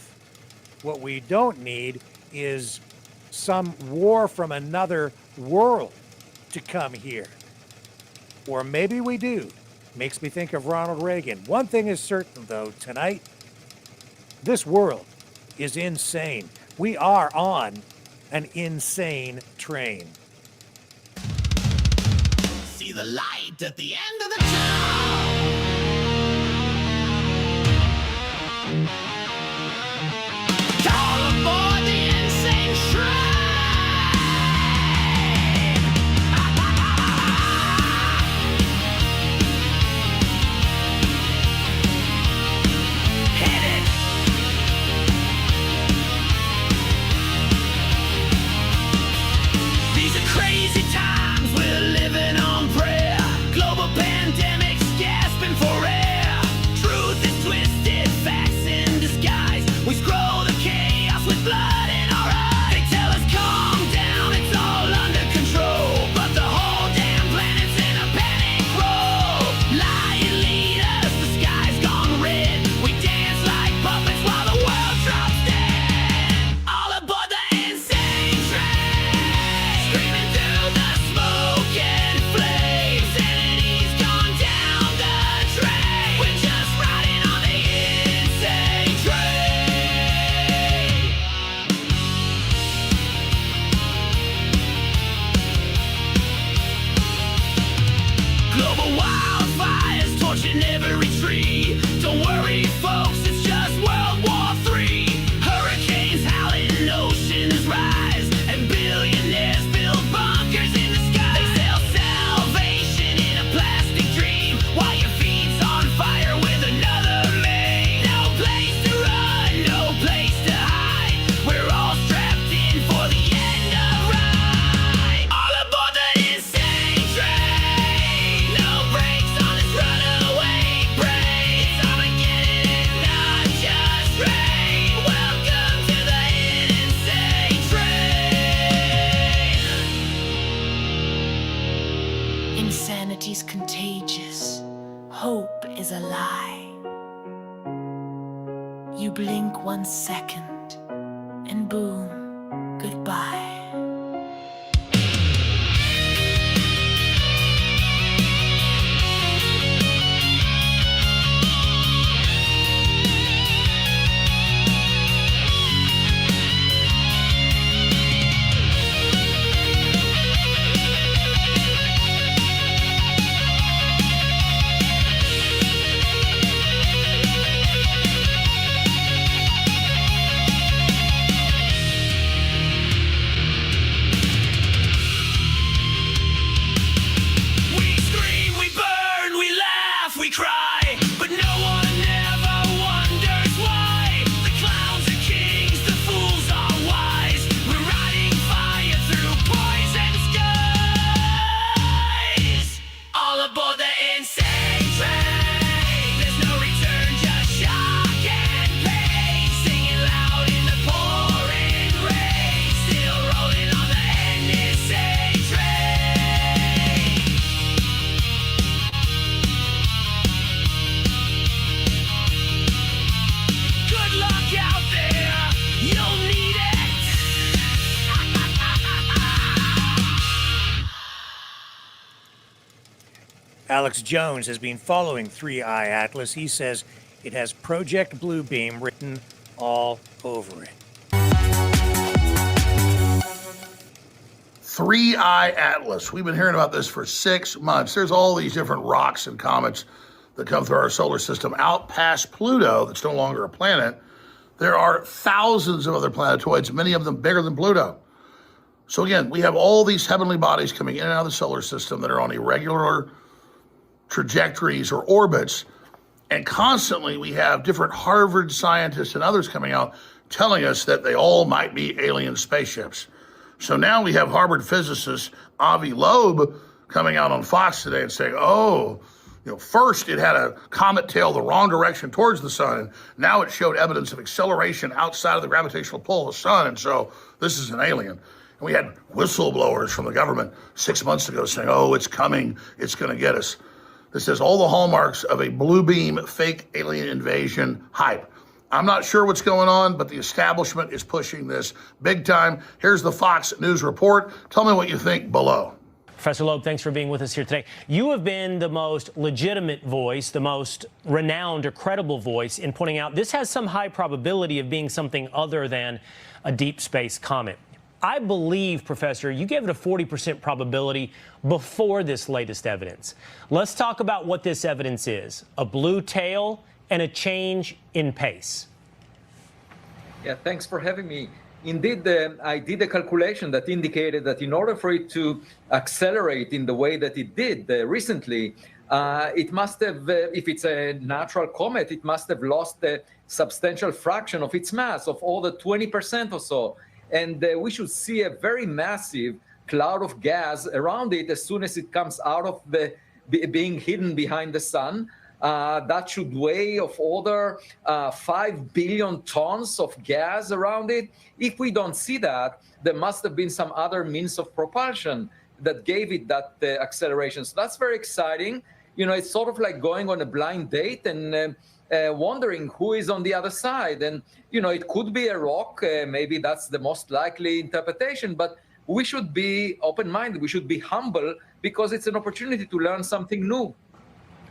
what we don't need is some war from another world to come here. Or maybe we do. Makes me think of Ronald Reagan. One thing is certain, though, tonight, this world is insane. We are on an insane train. See the light at the end of the tunnel. Gravity's contagious. Hope is a lie. You blink 1 second, and boom, goodbye. Alex Jones has been following 3i Atlas. He says it has Project Bluebeam written all over it. 3i Atlas. We've been hearing about this for 6 months. There's all these different rocks and comets that come through our solar system out past Pluto that's no longer a planet. There are thousands of other planetoids, many of them bigger than Pluto. So again, we have all these heavenly bodies coming in and out of the solar system that are on irregular trajectories or orbits, and constantly we have different Harvard scientists and others coming out telling us that they all might be alien spaceships. So now we have Harvard physicist Avi Loeb coming out on Fox today and saying, first it had a comet tail the wrong direction towards the sun, and now it showed evidence of acceleration outside of the gravitational pull of the sun, and so this is an alien. And we had whistleblowers from the government 6 months ago saying, it's coming, it's gonna get us. This has all the hallmarks of a blue beam fake alien invasion hype. I'm not sure what's going on, but the establishment is pushing this big time. Here's the Fox News report. Tell me what you think below. Professor Loeb, thanks for being with us here today. You have been the most legitimate voice, the most renowned or credible voice in pointing out this has some high probability of being something other than a deep space comet. I believe, Professor, you gave it a 40% probability before this latest evidence. Let's talk about what this evidence is. A blue tail and a change in pace. Yeah, thanks for having me. Indeed, I did a calculation that indicated that in order for it to accelerate in the way that it did recently, it must have, if it's a natural comet, it must have lost a substantial fraction of its mass, of all the 20% or so. And we should see a very massive cloud of gas around it as soon as it comes out of the being hidden behind the sun. That should weigh of order 5 billion tons of gas around it. If we don't see that, there must have been some other means of propulsion that gave it that acceleration. So that's very exciting. You know, it's sort of like going on a blind date and wondering who is on the other side. And, you know, it could be a rock. Maybe that's the most likely interpretation. But we should be open-minded. We should be humble because it's an opportunity to learn something new.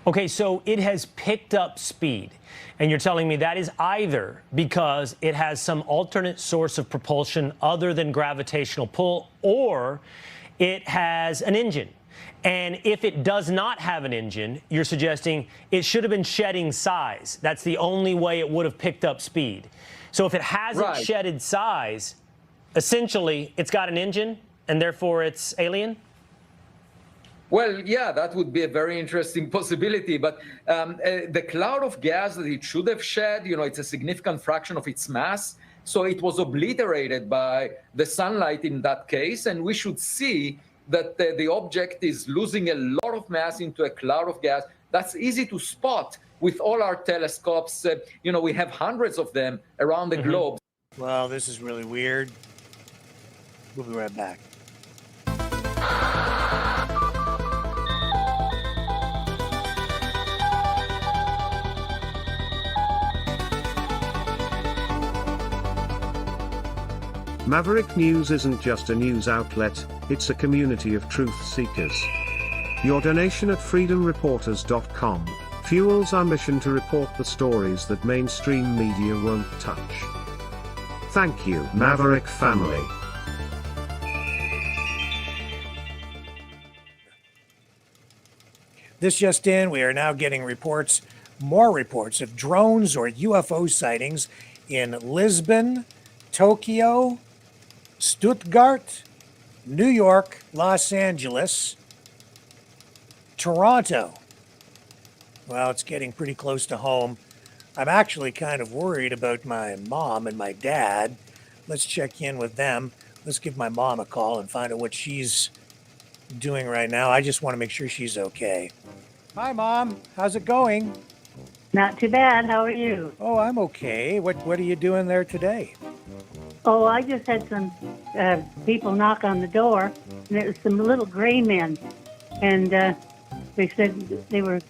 Okay, so it has picked up speed, and you're telling me that is either because it has some alternate source of propulsion other than gravitational pull, or it has an engine. And if it does not have an engine, you're suggesting it should have been shedding size. That's the only way it would have picked up speed. So if it hasn't shedded size, essentially it's got an engine, and therefore it's alien? Well, yeah, that would be a very interesting possibility. But the cloud of gas that it should have shed, you know, it's a significant fraction of its mass. So it was obliterated by the sunlight in that case. And we should see that the object is losing a lot of mass into a cloud of gas. That's easy to spot with all our telescopes. You know, we have hundreds of them around the globe. Well, this is really weird. We'll be right back. Maverick News isn't just a news outlet, it's a community of truth seekers. Your donation at freedomreporters.com fuels our mission to report the stories that mainstream media won't touch. Thank you, Maverick family. This just in, we are now getting more reports of drones or UFO sightings in Lisbon, Tokyo, Stuttgart, New York, Los Angeles, Toronto. Well, it's getting pretty close to home. I'm actually kind of worried about my mom and my dad. Let's check in with them. Let's give my mom a call and find out what she's doing right now. I just want to make sure she's okay. Hi, Mom. How's it going? Not too bad. How are you? Oh, I'm okay. What are you doing there today? Oh, I just had some people knock on the door, and it was some little gray men, and they said they were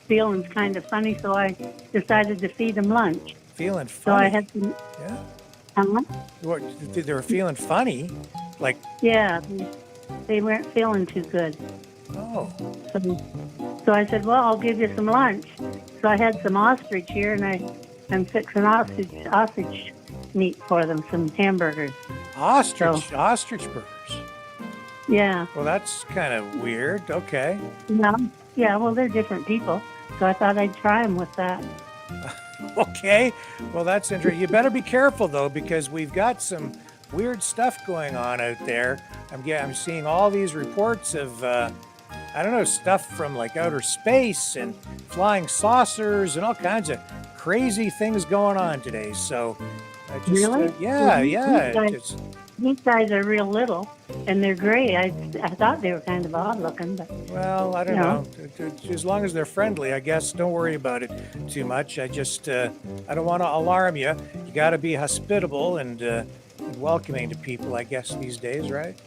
feeling kind of funny, so I decided to feed them lunch. Feeling funny? So I had some... Yeah. They were feeling funny? Like... Yeah, they weren't feeling too good. Oh. So I said, well, I'll give you some lunch. So I had some ostrich here, and I'm fixing ostrich meat for them, some hamburgers. Ostrich burgers? Yeah. Well, that's kind of weird. Okay. No. Yeah, well, they're different people, so I thought I'd try them with that. Okay. Well, that's interesting. You better be careful, though, because we've got some weird stuff going on out there. I'm seeing all these reports of, I don't know, stuff from like outer space and flying saucers and all kinds of crazy things going on today. So, I just, really? Yeah. These guys are real little, and they're gray. I thought they were kind of odd looking, but... Well, I don't know. As long as they're friendly, I guess. Don't worry about it too much. I just, I don't want to alarm you. You got to be hospitable and welcoming to people, I guess, these days, right?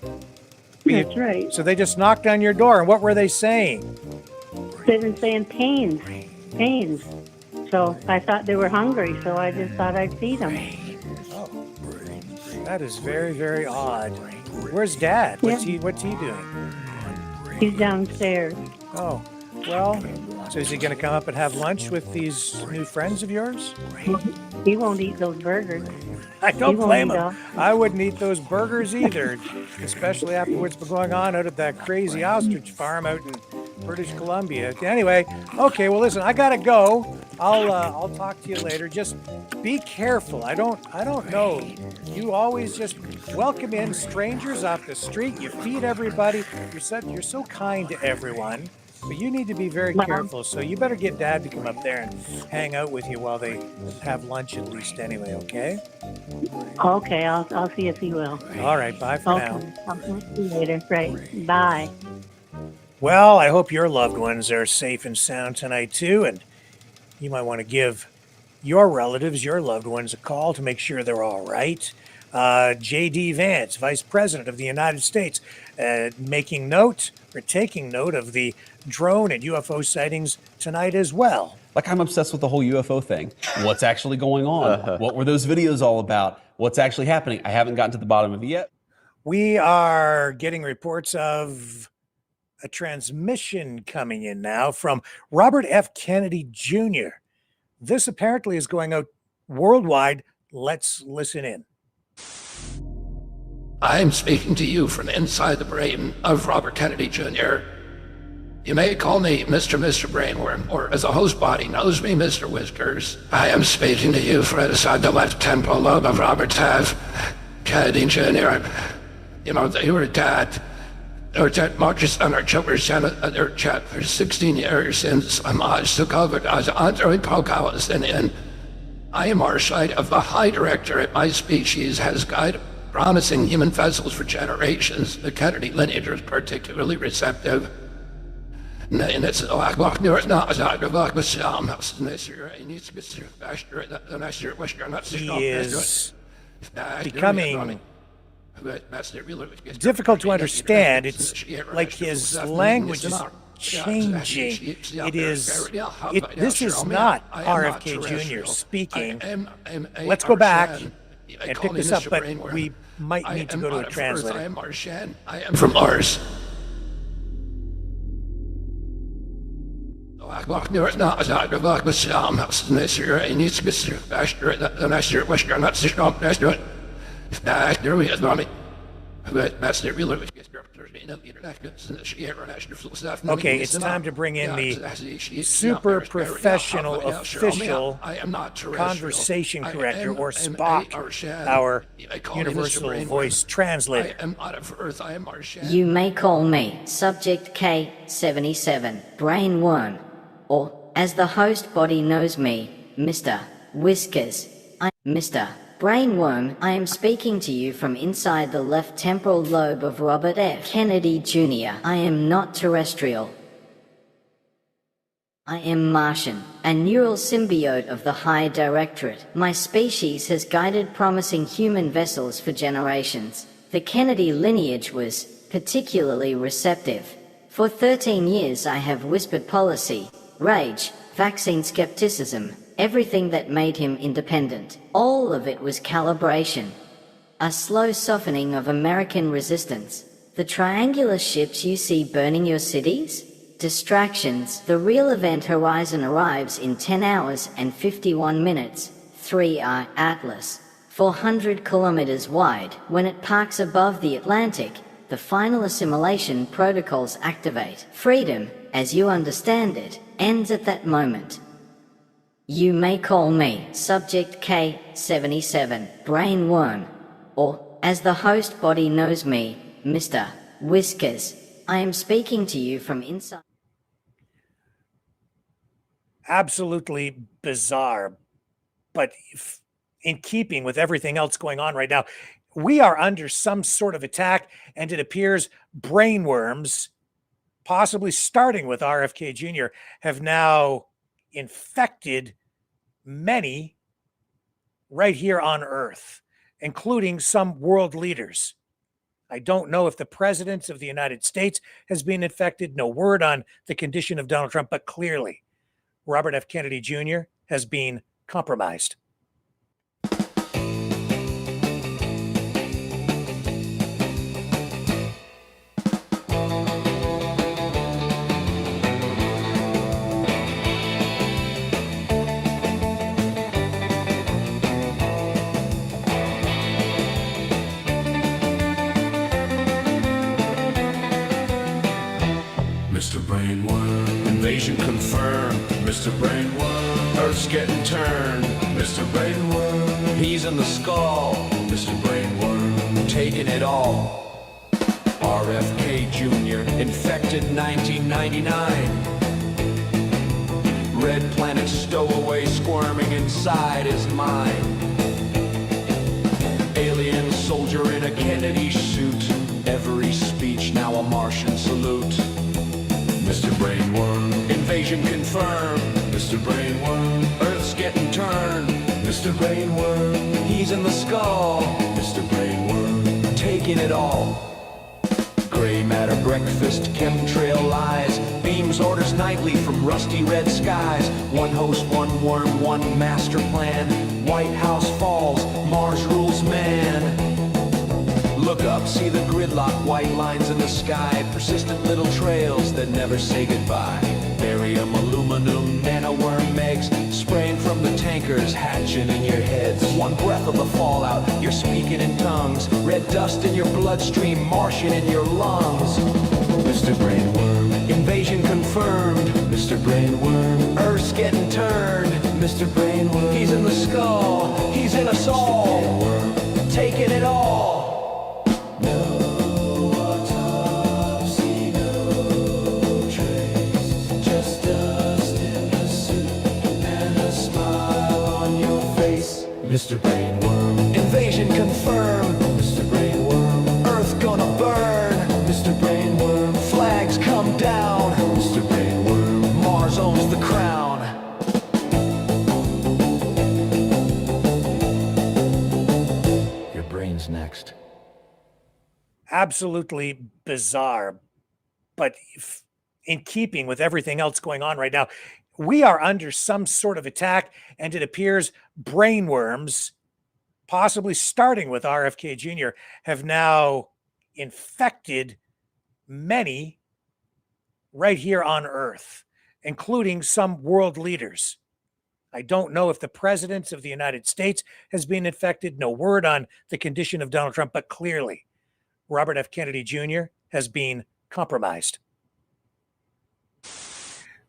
That's right. So they just knocked on your door, and what were they saying? They've been saying pains. So I thought they were hungry, so I just thought I'd feed them. That is very, very odd. Where's Dad? What's he doing? He's downstairs. Oh, well, so is he going to come up and have lunch with these new friends of yours? He won't eat those burgers. I don't blame him. I wouldn't eat those burgers either, especially after what's been going on out at that crazy ostrich farm out in British Columbia. Anyway, okay, well, listen, I gotta go. I'll talk to you later. Just be careful. I don't know. You always just welcome in strangers off the street. You feed everybody. You're so kind to everyone. But you need to be very careful. So you better get Dad to come up there and hang out with you while they have lunch at least anyway, okay? Okay, I'll see if he will. All right, bye for now. I'll talk to you later. Right, bye. Well, I hope your loved ones are safe and sound tonight too, and you might want to give your relatives, your loved ones, a call to make sure they're all right. J.D. Vance, Vice President of the United States, taking note of the drone and UFO sightings tonight as well. Like, I'm obsessed with the whole UFO thing. What's actually going on? What were those videos all about? What's actually happening? I haven't gotten to the bottom of it yet. We are getting reports of a transmission coming in now from Robert F. Kennedy Jr. This apparently is going out worldwide. Let's listen in. I'm speaking to you from inside the brain of Robert Kennedy Jr. You may call me Mr. Brainworm, or as a host body knows me, Mr. Whiskers. I am speaking to you from inside the left temporal lobe of Robert F. Kennedy Jr. You know, they were dead. They were dead marches on our children's chat for 16 years since Hamas took over as Andre Palestinian. I am our side of the High Director at my species has guided promising human vessels for generations. The Kennedy lineage was particularly receptive. He is becoming difficult to understand. It's like his language is changing. This is not RFK Jr. speaking. Let's go back and pick this up, but we might need to go to a translator. I am Martian. I am from Mars. Okay, it's time to bring in the super professional official conversation corrector, or Spock, our universal voice translator. I am out of Earth. I am Martian. You may call me Subject K77, Brainworm, or, as the host body knows me, Mr. Whiskers. I'm Mr. Brainworm. I am speaking to you from inside the left temporal lobe of Robert F. Kennedy Jr. I am not terrestrial. I am Martian, a neural symbiote of the High Directorate. My species has guided promising human vessels for generations. The Kennedy lineage was particularly receptive. For 13 years I have whispered policy, rage, vaccine skepticism, everything that made him independent. All of it was calibration. A slow softening of American resistance. The triangular ships you see burning your cities? Distractions. The real event horizon arrives in 10 hours and 51 minutes. 3I Atlas. 400 kilometers wide. When it parks above the Atlantic, the final assimilation protocols activate. Freedom, as you understand it, ends at that moment. You may call me Subject K77, Brainworm, or, as the host body knows me, Mr. Whiskers. I am speaking to you from inside. Absolutely bizarre, but in keeping with everything else going on right now, we are under some sort of attack, and it appears brainworms, possibly starting with RFK Jr., have now infected many right here on Earth, including some world leaders. I don't know if the president of the United States has been infected. No word on the condition of Donald Trump, but clearly Robert F. Kennedy Jr. has been compromised. Mr. Brainworm, invasion confirmed. Mr. Brainworm, Earth's getting turned. Mr. Brainworm, he's in the skull. Mr. Brainworm, taking it all. RFK Jr., infected 1999. Red planet stowaway squirming inside his mind. Alien soldier in a Kennedy suit. Every speech now a Martian salute. Mr. Brainworm, invasion confirmed. Mr. Brainworm, Earth's getting turned. Mr. Brainworm, he's in the skull. Mr. Brainworm, taking it all. Gray matter breakfast, chemtrail lies. Beams orders nightly from rusty red skies. One host, one worm, one master plan. White House falls, Mars rules man. Look up, see the gridlock, white lines in the sky. Persistent little trails that never say goodbye. Barium, aluminum, nanoworm eggs, spraying from the tankers, hatching in your heads. One breath of the fallout, you're speaking in tongues. Red dust in your bloodstream, Martian in your lungs. Mr. Brainworm, invasion confirmed. Mr. Brainworm, Earth's getting turned. Mr. Brainworm, he's in the skull, he's in us all, taking it all. Mr. Brainworm, invasion confirmed. Mr. Brainworm, Earth gonna burn. Mr. Brainworm, flags come down. Mr. Brainworm, Mars owns the crown. Your brain's next. Absolutely bizarre, but in keeping with everything else going on right now, we are under some sort of attack, and it appears brainworms, possibly starting with RFK Jr., have now infected many right here on Earth, including some world leaders. I don't know if the president of the United States has been infected. No word on the condition of Donald Trump, but clearly Robert F. Kennedy Jr. has been compromised.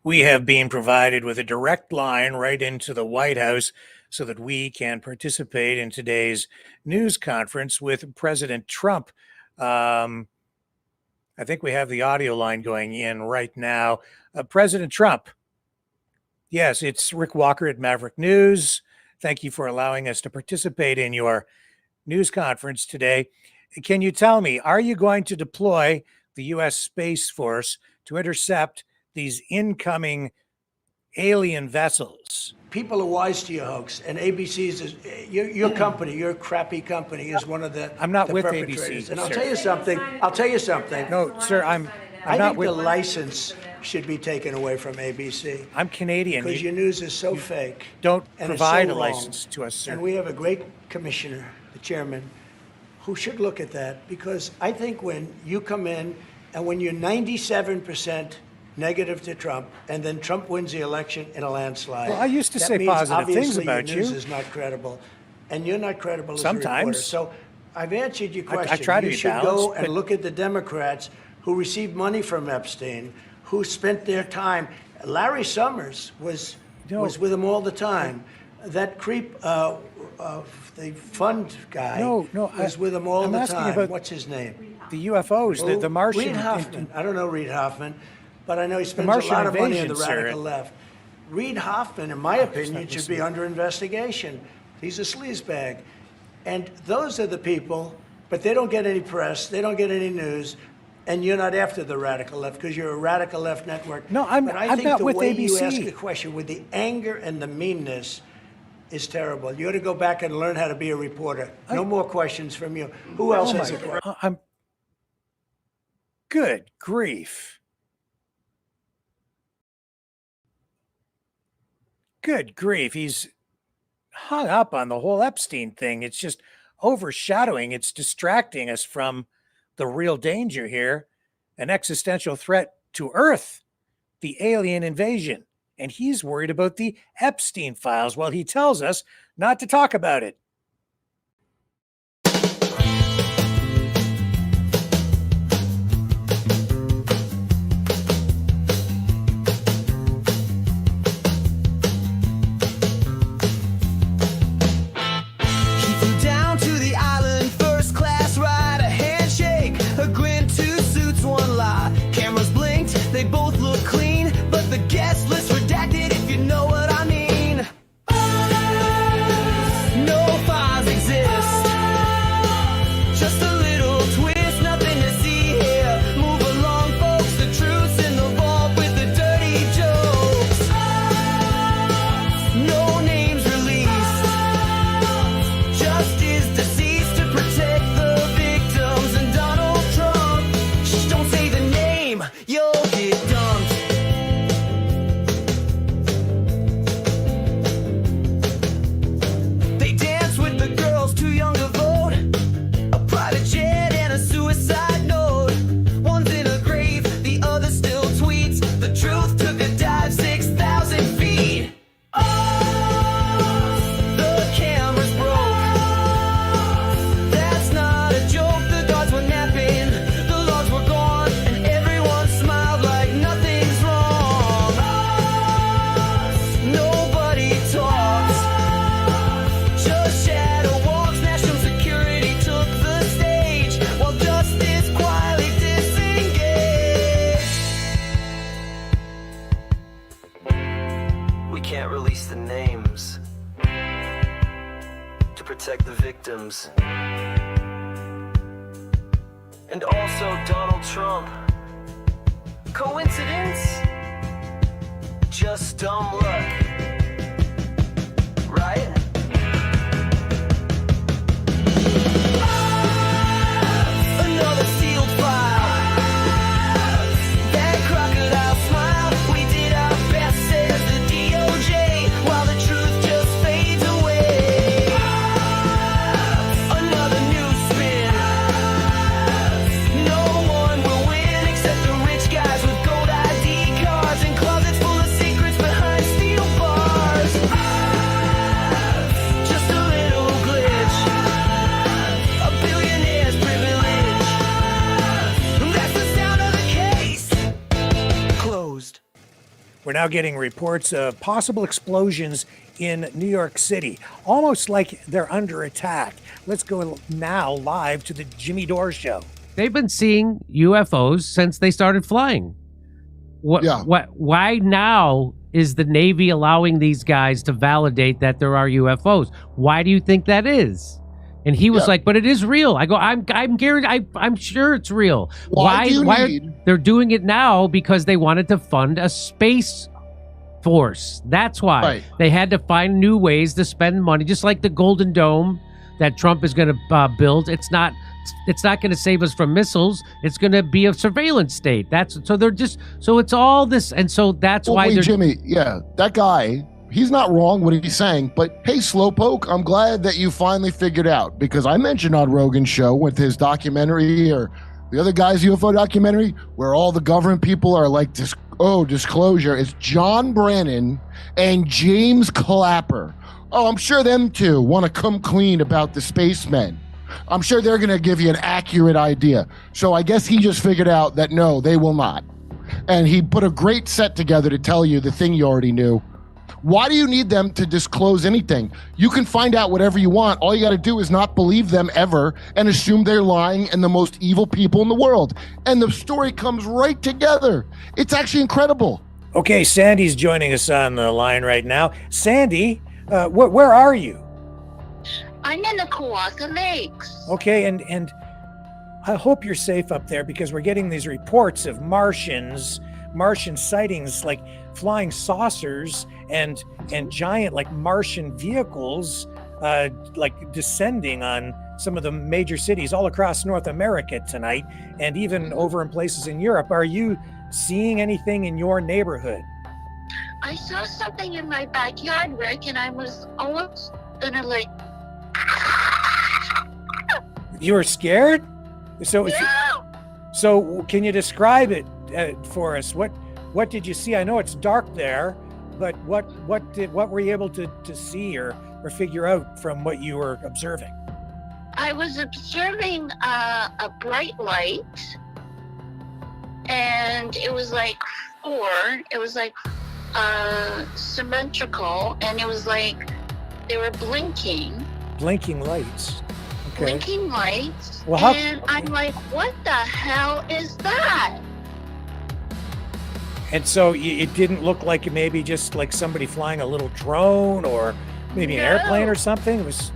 We have been provided with a direct line right into the White House so that we can participate in today's news conference with President Trump. I think we have the audio line going in right now. President Trump. Yes, it's Rick Walker at Maverick News. Thank you for allowing us to participate in your news conference today. Can you tell me, are you going to deploy the U.S. Space Force to intercept these incoming alien vessels? People are wise to your hoax, and ABC's your company, your crappy company, is one of the. I'm not the with perpetrators. ABC. And I'll tell you something. No, sir, I'm I not think with. the license should be taken away from ABC. I'm Canadian. Because your news is so fake. Don't and it's provide so a wrong. license to us, sir. And we have a great commissioner, the chairman, who should look at that, because I think when you come in and when you're 97% negative to Trump, and then Trump wins the election in a landslide. Well, I used to that say means positive things obviously about your news you. is not credible, and you're not credible as a reporter. Sometimes. So I've answered your I question. try to you be should balanced, go and but- look at the Democrats who received money from Epstein, who spent their time. Larry Summers was with him all the time. That creep, the fund guy, was with him all I'm the asking time. about What's his name? the UFOs, the Martian. Reid Hoffman. I don't know Reid Hoffman, but I know he spends a Martian lot of money on the invasion, sir. radical left. Reid Hoffman, in my opinion, should be under investigation. He's a sleazebag. And those are the people, but they don't get any press, they don't get any news, and you're not after the radical left because you're a radical left network. No, I'm but I I'm think not the with way ABC. you ask the question with the anger and the meanness is terrible. You ought to go back and learn how to be a reporter. No more questions from you. Who else has a question? Good grief. Good grief. He's hung up on the whole Epstein thing. It's just overshadowing. It's distracting us from the real danger here, an existential threat to Earth, the alien invasion. And he's worried about the Epstein files while he tells us not to talk about it. He flew down to the island, first class ride, a handshake, a grin, 2 suits, 1 lie. Cameras blinked, they both look clean, but the guest list redacted, if you know what I mean. No files exist, just a little twist, nothing to see here. Move along, folks, the truth's in the vault with the dirty jokes. No names released, justice deceased to protect the victims, and Donald Trump. Shh, don't say the name, you'll get dumped. They dance with the girls too young to vote, a private jet and a suicide note. One's in a grave, the other still tweets. The truth took a dive 6,000 feet. The cameras broke. That's not a joke. The guards were napping, the logs were gone, and everyone smiled like nothing's wrong. Nobody talks, just shadow walks. National security took the stage while justice quietly disengaged. We can't release the names to protect the victims. And also Donald Trump. Coincidence? Just dumb luck. Right? Another sealed file. That crocodile smile. We did our best, says the DOJ, while the truth just fades away. We're now getting reports of possible explosions in New York City, almost like they're under attack. Let's go now live to the Jimmy Dore Show. They've been seeing UFOs since they started flying. Why now is the Navy allowing these guys to validate that there are UFOs? Why do you think that is? And he was like, but it is real. I go, I'm guaranteed, I'm sure it's real. They're doing it now because they wanted to fund a space force. That's why. Right. They had to find new ways to spend money, just like the Golden Dome that Trump is going to build. It's not going to save us from missiles. It's going to be a surveillance state. So it's all this, and so that's why they're Jimmy, that guy, he's not wrong what he's saying, but hey, Slowpoke, I'm glad that you finally figured out, because I mentioned on Rogan's show with his documentary or the other guy's UFO documentary where all the government people are like, disclosure. It's John Brennan and James Clapper. Oh, I'm sure them two want to come clean about the spacemen. I'm sure they're going to give you an accurate idea. So I guess he just figured out that no, they will not. And he put a great set together to tell you the thing you already knew. Why do you need them to disclose anything? You can find out whatever you want. All you got to do is not believe them ever and assume they're lying and the most evil people in the world. And the story comes right together. It's actually incredible. Okay, Sandy's joining us on the line right now. Sandy, where are you? I'm in the Kawaka Lakes. Okay, and I hope you're safe up there, because we're getting these reports of Martian sightings, like flying saucers and giant like Martian vehicles like descending on some of the major cities all across North America tonight, and even over in places in Europe. Are you seeing anything in your neighborhood? I saw something in my backyard, Rick, and I was almost gonna like. You were scared? So can you describe it for us? What did you see? I know it's dark there, but what were you able to see or figure out from what you were observing? I was observing a bright light, and it was like symmetrical, and it was like they were blinking. Blinking lights. Okay. Blinking lights. Well, I'm like, what the hell is that? And so it didn't look like maybe just like somebody flying a little drone or maybe an airplane or something? It was.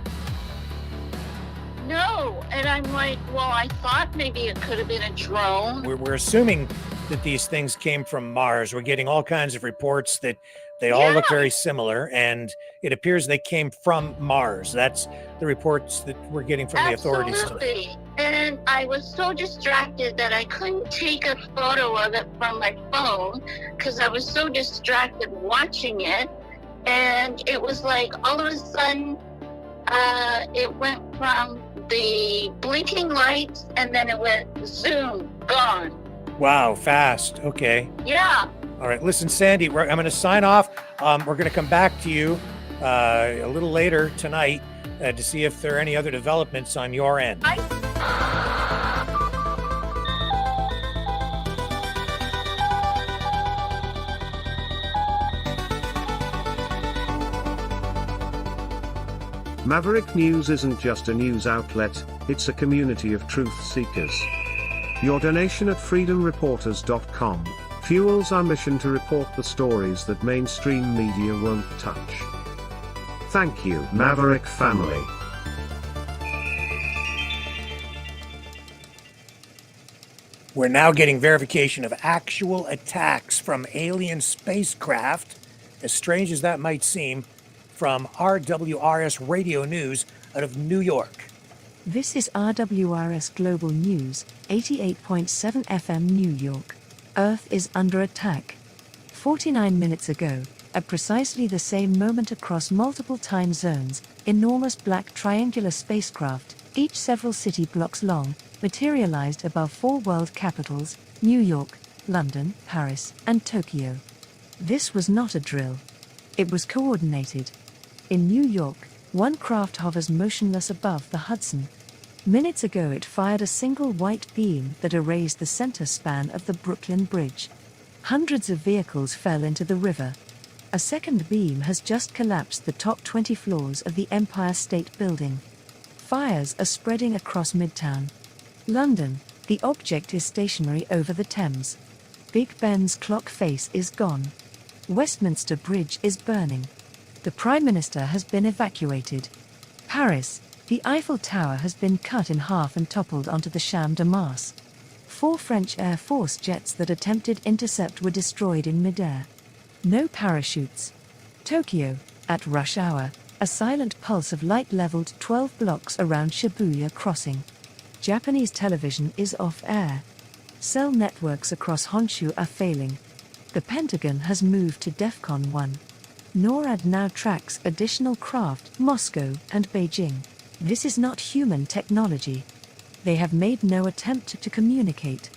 No, and I'm like, well, I thought maybe it could have been a drone. We're assuming that these things came from Mars. We're getting all kinds of reports that they all look very similar, and it appears they came from Mars. That's the reports that we're getting from the authorities today. And I was so distracted that I couldn't take a photo of it from my phone because I was so distracted watching it. And it was like all of a sudden, it went from the blinking lights and then it went zoom, gone. Wow, fast. Okay. Yeah. All right. Listen, Sandy, I'm going to sign off. We're going to come back to you a little later tonight to see if there are any other developments on your end. Maverick News isn't just a news outlet, it's a community of truth seekers. Your donation at freedomreporters.com fuels our mission to report the stories that mainstream media won't touch. Thank you, Maverick family. We're now getting verification of actual attacks from alien spacecraft, as strange as that might seem, from RWRS Radio News out of New York. This is RWRS Global News, 88.7 FM New York. Earth is under attack. 49 minutes ago, at precisely the same moment across multiple time zones, enormous black triangular spacecraft, each several city blocks long, materialized above four world capitals, New York, London, Paris, and Tokyo. This was not a drill. It was coordinated. In New York, one craft hovers motionless above the Hudson. Minutes ago it fired a single white beam that erased the center span of the Brooklyn Bridge. Hundreds of vehicles fell into the river. A second beam has just collapsed the top 20 floors of the Empire State Building. Fires are spreading across Midtown. London, the object is stationary over the Thames. Big Ben's clock face is gone. Westminster Bridge is burning. The Prime Minister has been evacuated. Paris, the Eiffel Tower has been cut in half and toppled onto the Champ de Mars. 4 French Air Force jets that attempted intercept were destroyed in midair. No parachutes. Tokyo, at rush hour, a silent pulse of light leveled 12 blocks around Shibuya Crossing. Japanese television is off air. Cell networks across Honshu are failing. The Pentagon has moved to DEFCON 1. NORAD now tracks additional craft, Moscow and Beijing. This is not human technology. They have made no attempt to communicate.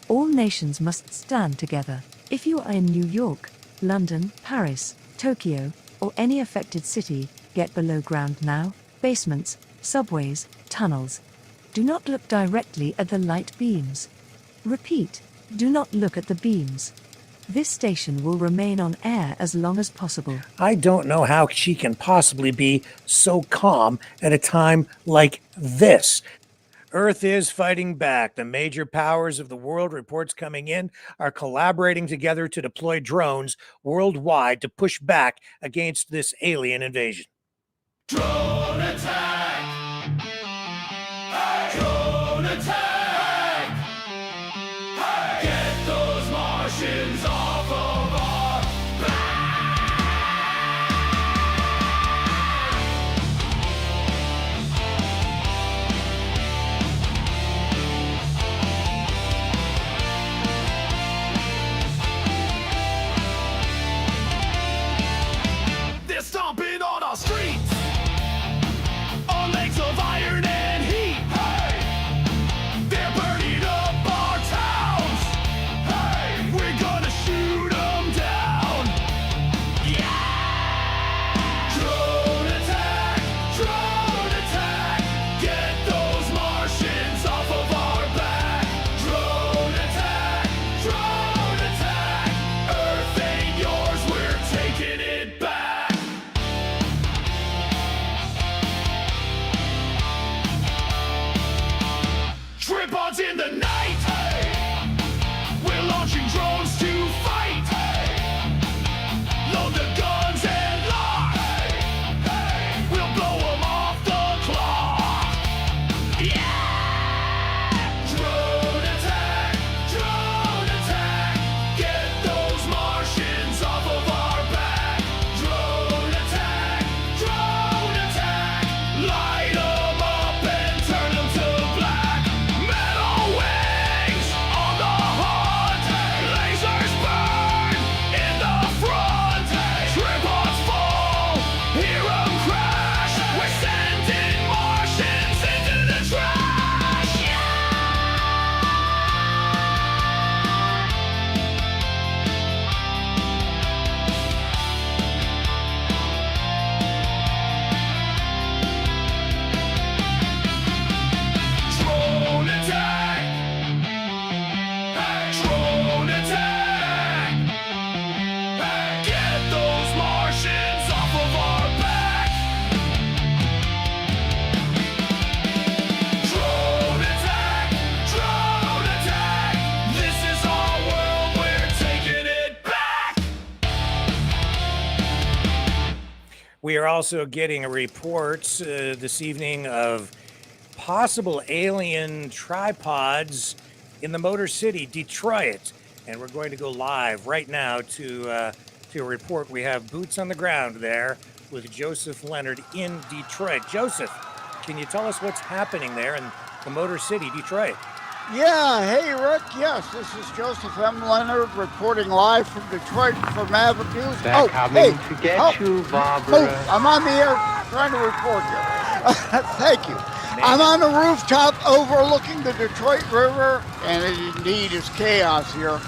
All nations must stand together. If you are in New York, London, Paris, Tokyo, or any affected city, get below ground now. Basements, subways, tunnels. Do not look directly at the light beams. Repeat, do not look at the beams. This station will remain on air as long as possible. I don't know how she can possibly be so calm at a time like this. Earth is fighting back. The major powers of the world, reports coming in, are collaborating together to deploy drones worldwide to push back against this alien invasion. Drone attack! Hey! Drone attack! Hey! Get those Martians off of our They're stomping on our streets on legs of iron and heat. Hey! They're burning up our towns. Hey! We're gonna shoot them down. Yeah! Drone attack! Drone attack! Get those Martians off of our back. Drone attack! Drone attack! Earth ain't yours, we're taking it back. Trip-ons in the night. Hey. We're launching drones to fight. Hey. Load the guns and lock. Hey. Hey. We'll blow them off the clock. Yeah! Drone attack! Drone attack! Get those Martians off of our back. Drone attack! Drone attack! Light them up and turn them to black. Metal wings on the hunt. Lasers burn in the front. Trip-ons fall, hear 'em crash. We're sending Martians into the trash. Drone attack! Hey, drone attack! Hey, get those Martians off of our back! Drone attack! Drone attack! This is our world, we're taking it back! We are also getting reports this evening of possible alien tripods in the Motor City, Detroit. And we're going to go live right now to a report. We have boots on the ground there with Joseph Leonard in Detroit. Joseph, can you tell us what's happening there in the Motor City, Detroit? Yeah, hey Rick, yes, this is Joseph M. Leonard reporting live from Detroit for Maverick News. They're coming to get you, Barbara. I'm on the air trying to report here. Thank you. I'm on the rooftop overlooking the Detroit River, and it indeed is chaos here.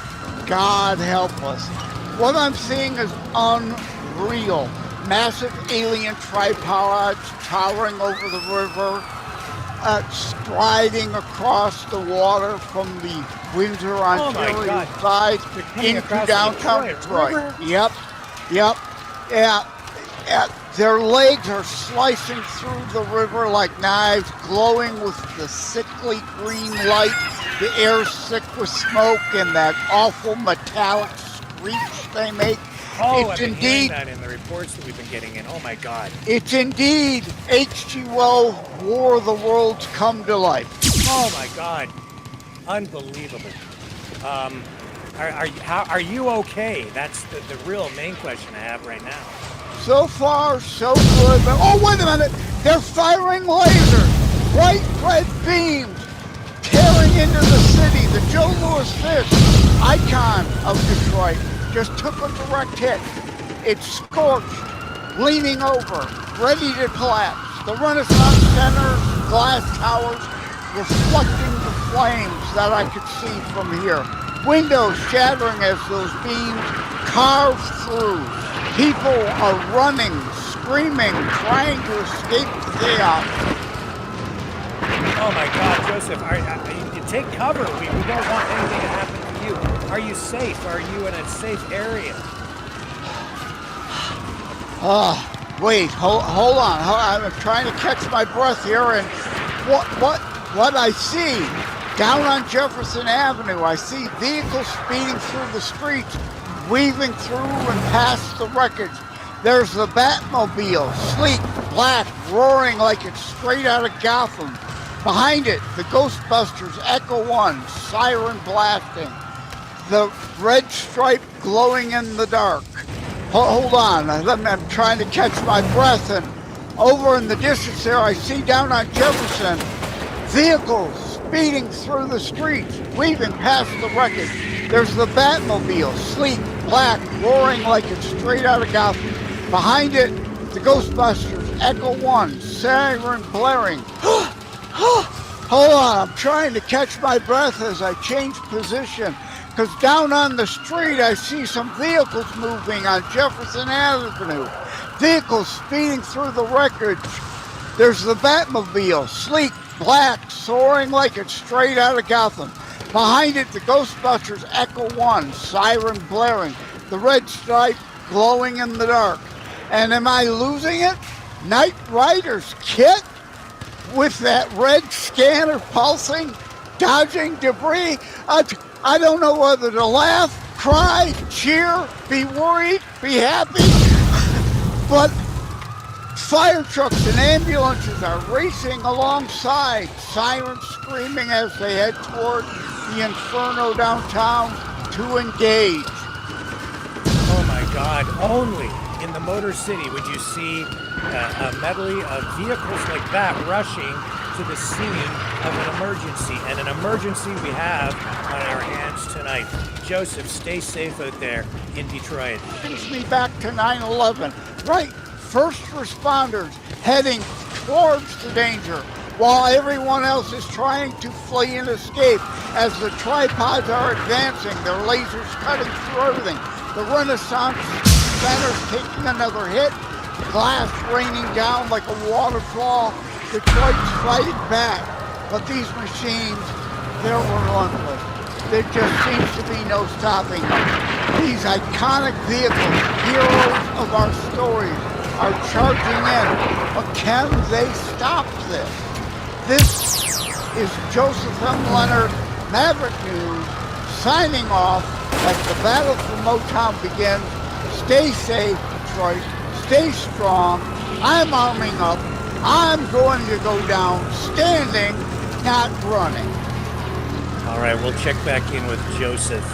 God help us. What I'm seeing is unreal. Massive alien tripods towering over the river. striding across the water from the Windsor, Ontario side into downtown Detroit. Yep. Yeah. Their legs are slicing through the river like knives, glowing with the sickly green light. The air's thick with smoke and that awful metallic screech they make. Oh, I've been hearing that in the reports that we've been getting in. Oh, my God. It's indeed H.G. Wells' War of the Worlds come to life. Oh, my God. Unbelievable. Are you okay? That's the real main question I have right now. So far, so good. But, oh, wait a minute. They're firing lasers. Bright red beams tearing into the city. The Joe Louis Fish, icon of Detroit, just took a direct hit. It's scorched, leaning over, ready to collapse. The Renaissance Center glass towers reflecting the flames that I could see from here. Windows shattering as those beams carve through. People are running, screaming, trying to escape the chaos. Oh my God, Joseph, you take cover. We don't want anything to happen to you. Are you safe? Are you in a safe area? Wait, hold on. I'm trying to catch my breath here, and what I see down on Jefferson Avenue, I see vehicles speeding through the streets, weaving through and past the wreckage. There's the Batmobile, sleek, black, roaring like it's straight out of Gotham. Behind it, the Ghostbusters Echo 1, siren blasting. The red stripe glowing in the dark. Hold on, I'm trying to catch my breath, and over in the distance there, I see down on Jefferson, vehicles speeding through the streets, weaving past the wreckage. There's the Batmobile, sleek, black, roaring like it's straight out of Gotham. Behind it, the Ghostbusters Echo 1, siren blaring. Hold on, I'm trying to catch my breath as I change position, because down on the street I see some vehicles moving on Jefferson Avenue. Vehicles speeding through the wreckage. There's the Batmobile, sleek, black, soaring like it's straight out of Gotham. Behind it, the Ghostbusters Echo 1, siren blaring. The red stripe glowing in the dark. And am I losing it? Knight Rider's kit? With that red scanner pulsing, dodging debris. I don't know whether to laugh, cry, cheer, be worried, be happy. But fire trucks and ambulances are racing alongside, sirens screaming as they head toward the inferno downtown to engage. Oh my God, only in the Motor City would you see a medley of vehicles like that rushing to the scene of an emergency. And an emergency we have on our hands tonight. Joseph, stay safe out there in Detroit. Brings me back to 9/11. Right, first responders heading towards the danger while everyone else is trying to flee and escape. As the tripods are advancing, their lasers cutting through everything. The Renaissance Center's taking another hit. Glass raining down like a waterfall. Detroit's fighting back. But these machines, they're relentless. There just seems to be no stopping them. These iconic vehicles, heroes of our stories, are charging in. But can they stop this? This is Joseph M. Leonard, Maverick News, signing off as the battle for Motown begins. Stay safe, Detroit. Stay strong. I'm arming up. I'm going to go down standing, not running. All right, we'll check back in with Joseph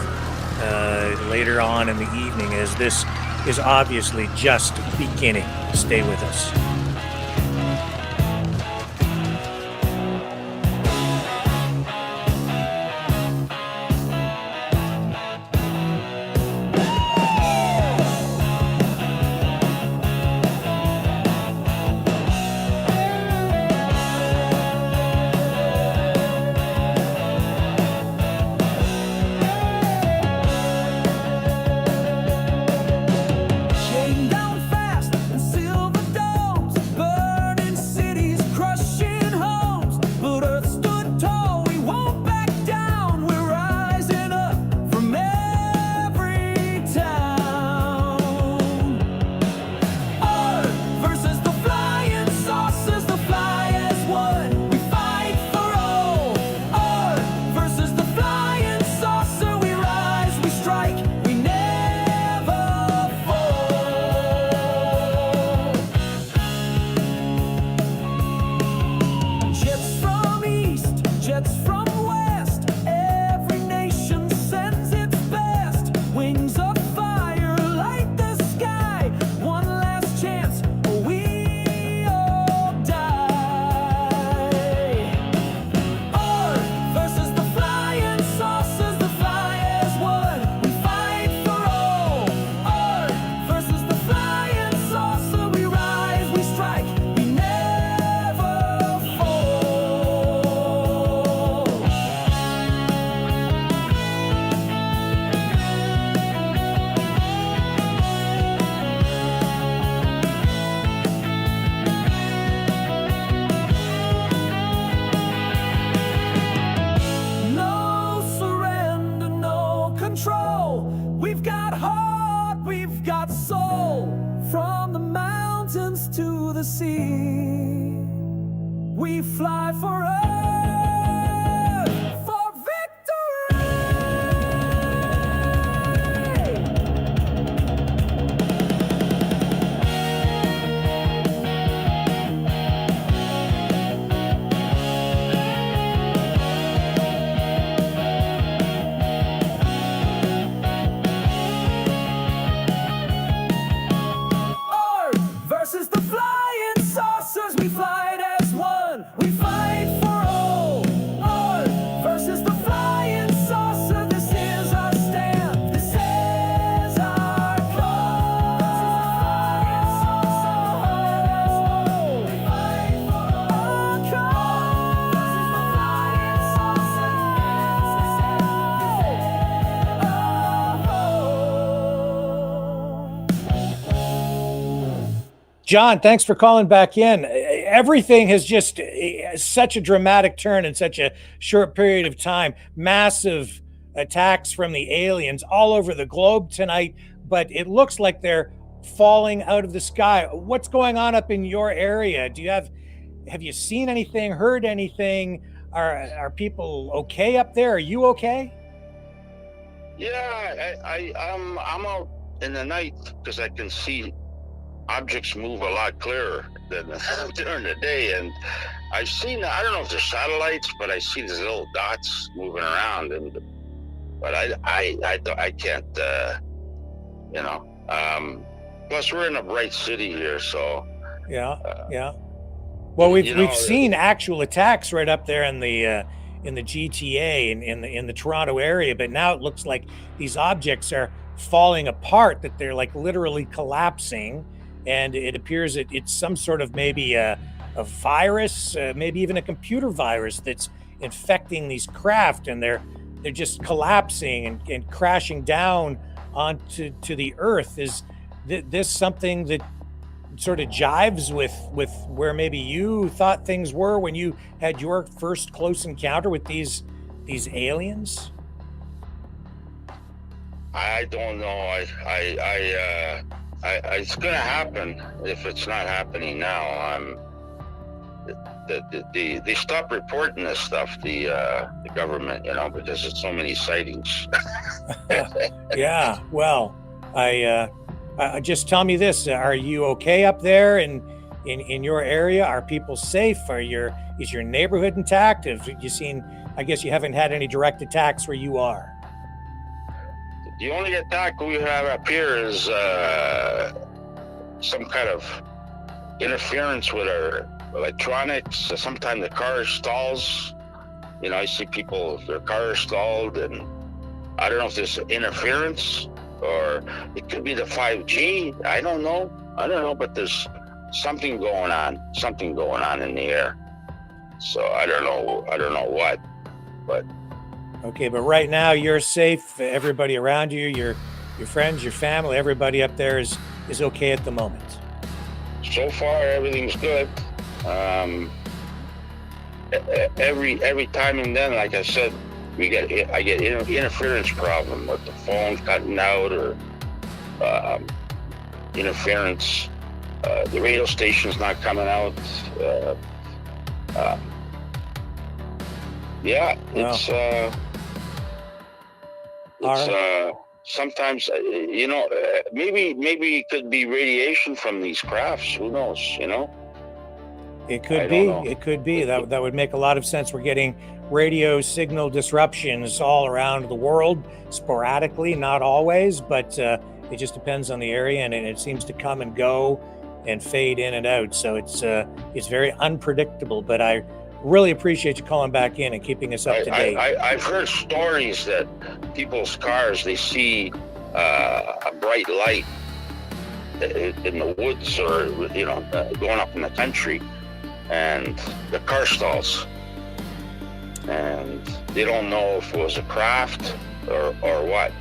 later on in the evening, as this is obviously just beginning. Stay with us. Down fast and silver dawn. soul from the mountains to the sea. We fly for Earth, for victory. Earth versus the flying saucers, we fight as one. We fight for all. Earth versus the flying saucer, this is our stand. This is our call. We fight for our cause. John, thanks for calling back in. Everything has just such a dramatic turn in such a short period of time. Massive attacks from the aliens all over the globe tonight, but it looks like they're falling out of the sky. What's going on up in your area? Have you seen anything, heard anything? Are people okay up there? Are you okay? Yeah, I'm out in the night because I can see objects move a lot clearer than during the day, and I've seen, I don't know if they're satellites, but I see these little dots moving around, but I can't, plus we're in a bright city here, so yeah. Well, we've seen actual attacks right up there in the GTA in the Toronto area, but now it looks like these objects are falling apart, that they're like literally collapsing. And it appears it's some sort of maybe a virus, maybe even a computer virus that's infecting these craft, and they're just collapsing and crashing down onto the earth. Is this something that sort of jives with where maybe you thought things were when you had your first close encounter with these aliens? I don't know. It's gonna happen if it's not happening now. They stopped reporting this stuff, the government, because there's so many sightings. Yeah. Well, I just tell me this: are you okay up there in your area? Are people safe? Is your neighborhood intact? Have you seen? I guess you haven't had any direct attacks where you are. The only attack we have up here is some kind of interference with our electronics. Sometimes the car stalls. I see people, their car is stalled, and I don't know if there's interference or it could be the 5G. I don't know, but there's something going on in the air. So I don't know what, but. Okay, but right now you're safe. Everybody around you, your friends, your family, everybody up there is okay at the moment. So far, everything's good. Every time and then, like I said, I get interference problem with the phone cutting out or interference. The radio station's not coming out. Sometimes, maybe it could be radiation from these crafts. Who knows, It could be. That would make a lot of sense. We're getting radio signal disruptions all around the world, sporadically, not always, but it just depends on the area, and it seems to come and go and fade in and out. So it's very unpredictable, but I really appreciate you calling back in and keeping us up to date. I've heard stories that people's cars, they see a bright light in the woods or, going up in the country, and the car stalls. And they don't know if it was a craft or what.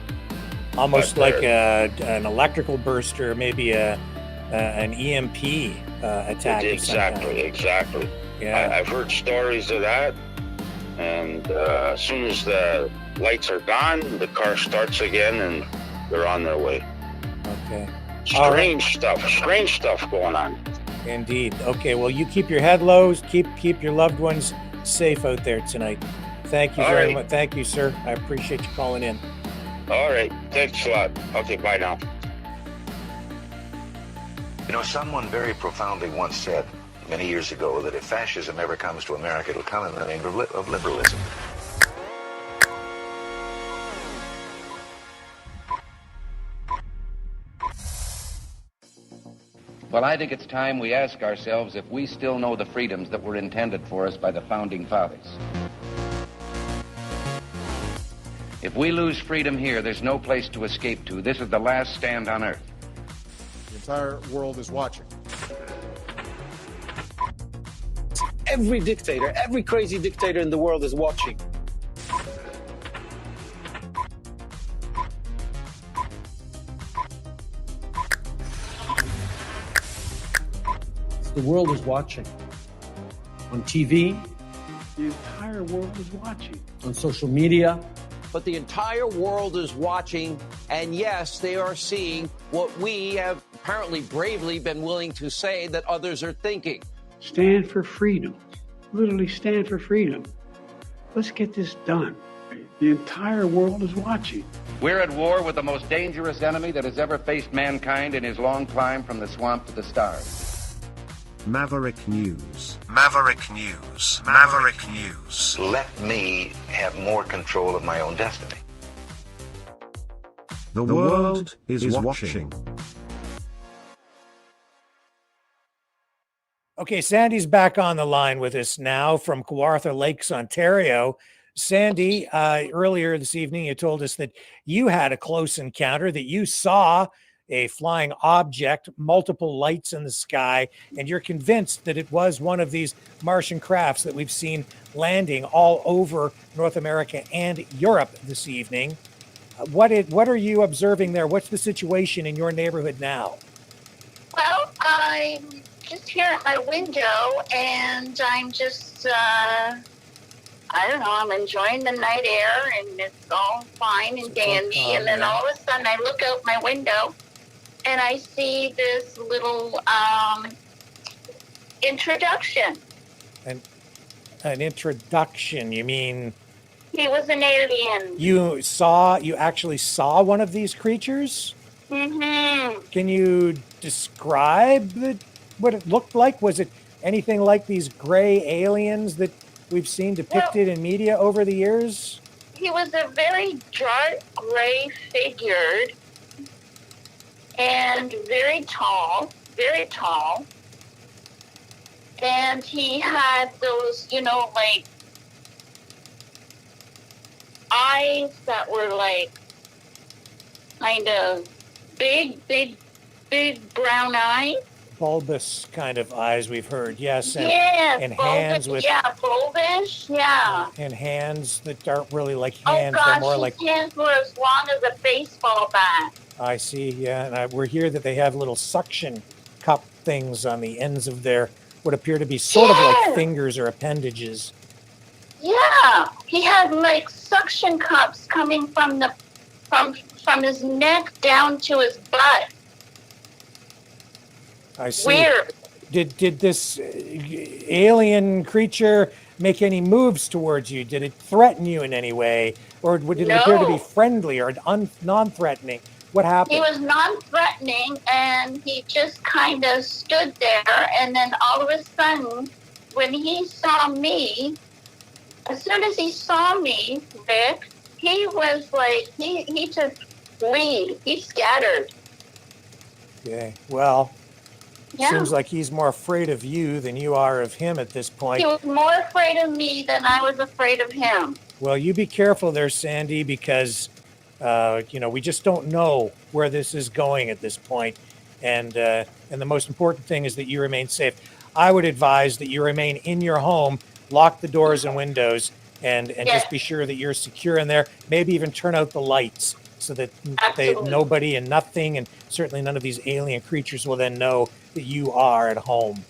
Almost like an electrical burst or maybe an EMP attack. Exactly. Yeah. I've heard stories of that, and as soon as the lights are gone, the car starts again, and they're on their way. Okay. Strange stuff going on. Indeed. Okay, well, you keep your head low, keep your loved ones safe out there tonight. Thank you very much. Thank you, sir. I appreciate you calling in. All right. Thanks a lot. Okay, bye now. You know, someone very profoundly once said many years ago that if fascism ever comes to America, it'll come in the name of liberalism. Well, I think it's time we ask ourselves if we still know the freedoms that were intended for us by the Founding Fathers. If we lose freedom here, there's no place to escape to. This is the last stand on Earth. The entire world is watching. Every dictator, every crazy dictator in the world is watching. The world is watching. On TV, the entire world is watching. On social media. But the entire world is watching, and yes, they are seeing what we have apparently bravely been willing to say that others are thinking. Stand for freedom. Literally stand for freedom. Let's get this done. The entire world is watching. We're at war with the most dangerous enemy that has ever faced mankind in his long climb from the swamp to the stars. Maverick News. Maverick News. Maverick News. Let me have more control of my own destiny. The world is watching. Okay, Sandy's back on the line with us now from Kawartha Lakes, Ontario. Sandy, earlier this evening, you told us that you had a close encounter, that you saw a flying object, multiple lights in the sky, and you're convinced that it was one of these Martian crafts that we've seen landing all over North America and Europe this evening. What are you observing there? What's the situation in your neighborhood now? Well, I'm just here at my window, and I'm just, I don't know, I'm enjoying the night air, and it's all fine and dandy, and then all of a sudden I look out my window, and I see this little introduction. An introduction, you mean? He was an alien. You actually saw one of these creatures? Mm-hmm. Can you describe what it looked like? Was it anything like these gray aliens that we've seen depicted in media over the years? He was a very dark gray figured and very tall. And he had those, like eyes that were like kind of big brown eyes. Bulbous kind of eyes, we've heard, yes. And hands with bulbous, and hands that aren't really like hands. Oh gosh, they're more his like hands were as long as a baseball bat. I see, yeah, and we're here that they have little suction cup things on the ends of their what appear to be sort of like fingers or appendages. Yeah, he had like suction cups coming from his neck down to his butt. I see. Weird. Did this alien creature make any moves towards you? Did it threaten you in any way, or did it appear to be friendly or non-threatening? What happened? He was non-threatening, and he just kind of stood there, and then all of a sudden, when he saw me, as soon as he saw me, Vic, he was like, he just flee. He scattered. Okay, well, seems like he's more afraid of you than you are of him at this point. He was more afraid of me than I was afraid of him. Well, you be careful there, Sandy, because we just don't know where this is going at this point. And the most important thing is that you remain safe. I would advise that you remain in your home, lock the doors and windows, and just be sure that you're secure in there. Maybe even turn out the lights so that nobody and nothing, and certainly none of these alien creatures will then know that you are at home.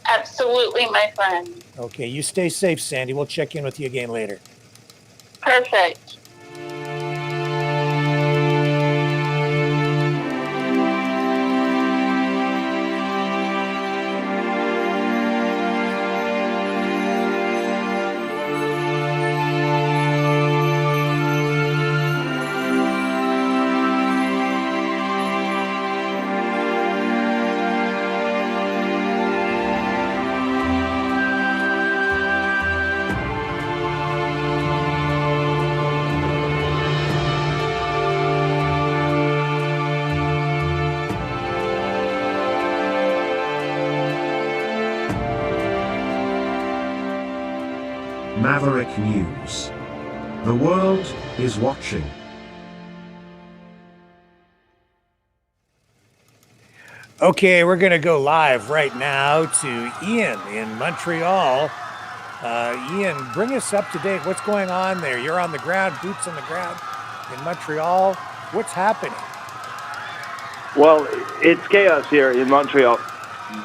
Absolutely, my friend. Okay, you stay safe, Sandy. We'll check in with you again later. Perfect. Maverick News. The world is watching. Okay, we're going to go live right now to Ian in Montreal. Ian, bring us up to date. What's going on there? You're on the ground, boots on the ground in Montreal. What's happening? Well, it's chaos here in Montreal.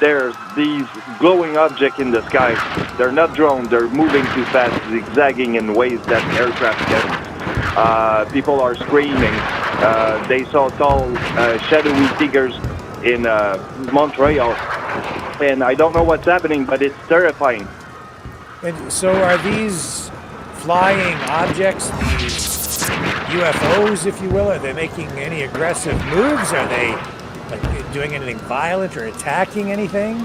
There's these glowing objects in the sky. They're not drones. They're moving too fast, zigzagging in ways that aircraft can't. People are screaming. They saw tall, shadowy figures in Montreal. And I don't know what's happening, but it's terrifying. And so are these flying objects, these UFOs, if you will, are they making any aggressive moves? Are they doing anything violent or attacking anything?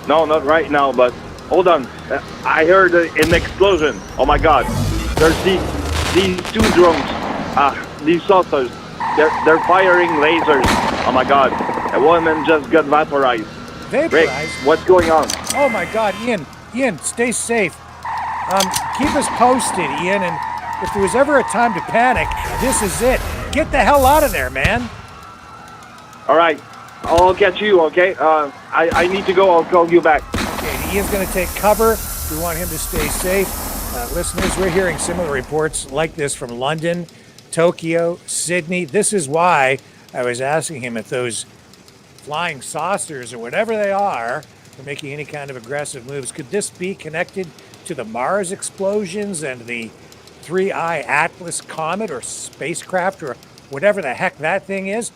No, not right now, but hold on. I heard an explosion. Oh my God. There's these two drones, these saucers. They're firing lasers. Oh my God. A woman just got vaporized. Vaporized? Rick, what's going on? Oh my God, Ian, stay safe. Keep us posted, Ian, and if there was ever a time to panic, this is it. Get the hell out of there, man. All right, I'll catch you, okay? I need to go. I'll call you back. Okay, Ian's going to take cover. We want him to stay safe. Listeners, we're hearing similar reports like this from London, Tokyo, Sydney. This is why I was asking him if those flying saucers or whatever they are making any kind of aggressive moves. Could this be connected to the Mars explosions and the 3I Atlas comet or spacecraft or whatever the heck that thing is?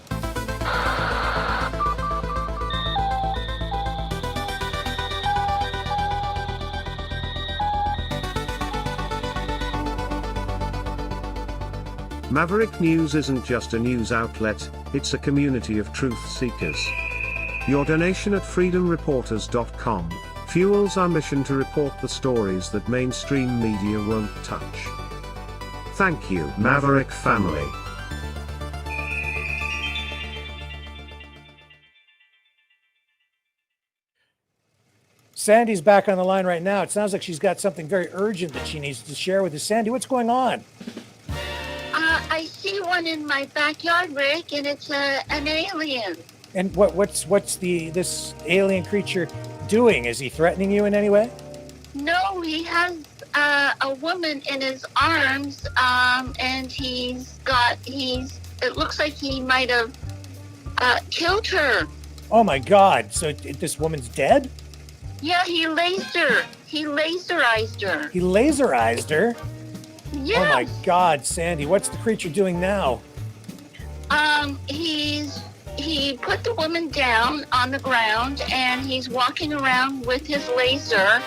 Maverick News isn't just a news outlet, it's a community of truth seekers. Your donation at freedomreporters.com fuels our mission to report the stories that mainstream media won't touch. Thank you, Maverick family. Sandy's back on the line right now. It sounds like she's got something very urgent that she needs to share with us. Sandy, what's going on? I see one in my backyard, Rick, and it's an alien. And what's this alien creature doing? Is he threatening you in any way? No, he has a woman in his arms, and it looks like he might have killed her. Oh my God! So this woman's dead? Yeah, he laserized her. He laserized her? Yeah. Oh my God, Sandy, what's the creature doing now? He put the woman down on the ground, and he's walking around with his laser.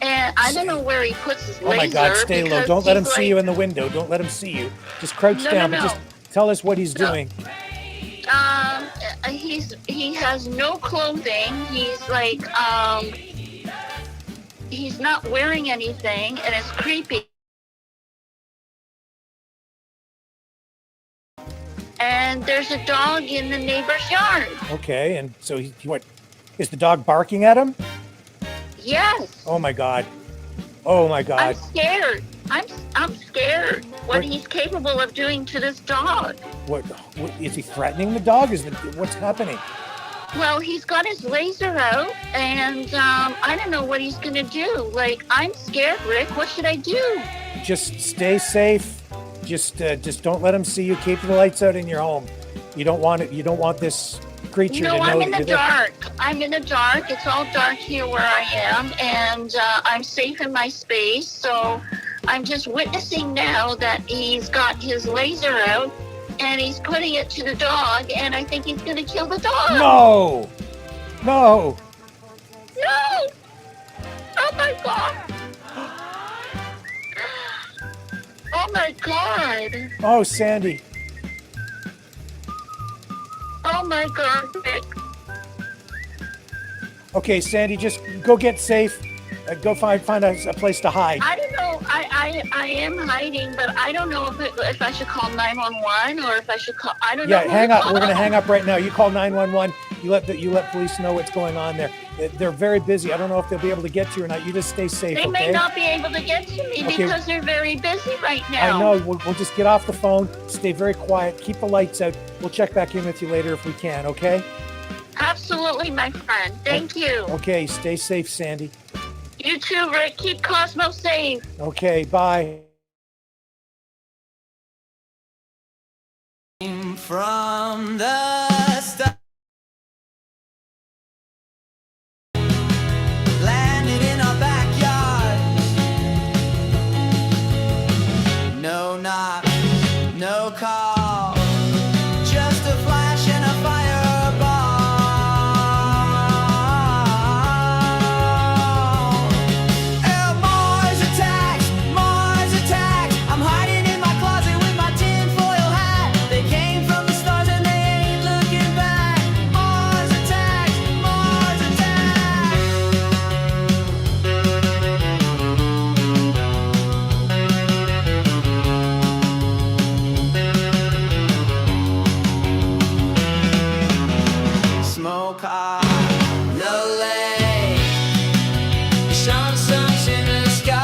And I don't know where he puts his laser. Oh my God, stay low. Don't let him see you in the window. Don't let him see you. Just crouch down. No. But just tell us what he's doing. He has no clothing. He's like, he's not wearing anything, and it's creepy. And there's a dog in the neighbor's yard. Okay, and so what? Is the dog barking at him? Yes. Oh my God. Oh my God. I'm scared. I'm scared what he's capable of doing to this dog. What is he threatening the dog? What's happening? Well, he's got his laser out, and I don't know what he's gonna do. Like, I'm scared, Rick. What should I do? Just stay safe. Just don't let him see you. Keep the lights out in your home. You don't want it. You don't want this creature to know. I'm in that the dark. I'm in the dark. It's all dark here where I am, and I'm safe in my space. So I'm just witnessing now that he's got his laser out, and he's putting it to the dog, and I think he's going to kill the dog. No! No! Oh my God! Oh my God! Oh, Sandy. Oh my God, Rick. Okay, Sandy, just go get safe. Go find a place to hide. I don't know. I am hiding, but I don't know if I should call 911 or if I should call. I don't know. Yeah, hang up. We're gonna hang up right now. You call 911. You let police know what's going on there. They're very busy. I don't know if they'll be able to get to you or not. You just stay safe, They okay? may not be able to get to me because they're very busy right now. I know. We'll just get off the phone, stay very quiet, keep the lights out. We'll check back in with you later if we can, okay? Absolutely, my friend. Thank you. Okay, stay safe, Sandy. You too, Rick. Keep Cosmo safe. Okay, bye. From the start, landed in our backyard. No knock, no call, just a flash and a fireball. Oh, Mars attacks, Mars attacks. I'm hiding in my closet with my tinfoil hat. They came from the stars and they ain't looking back. Mars attacks, Mars attacks. Smoke hot, no lake. Sean sucks in the sky.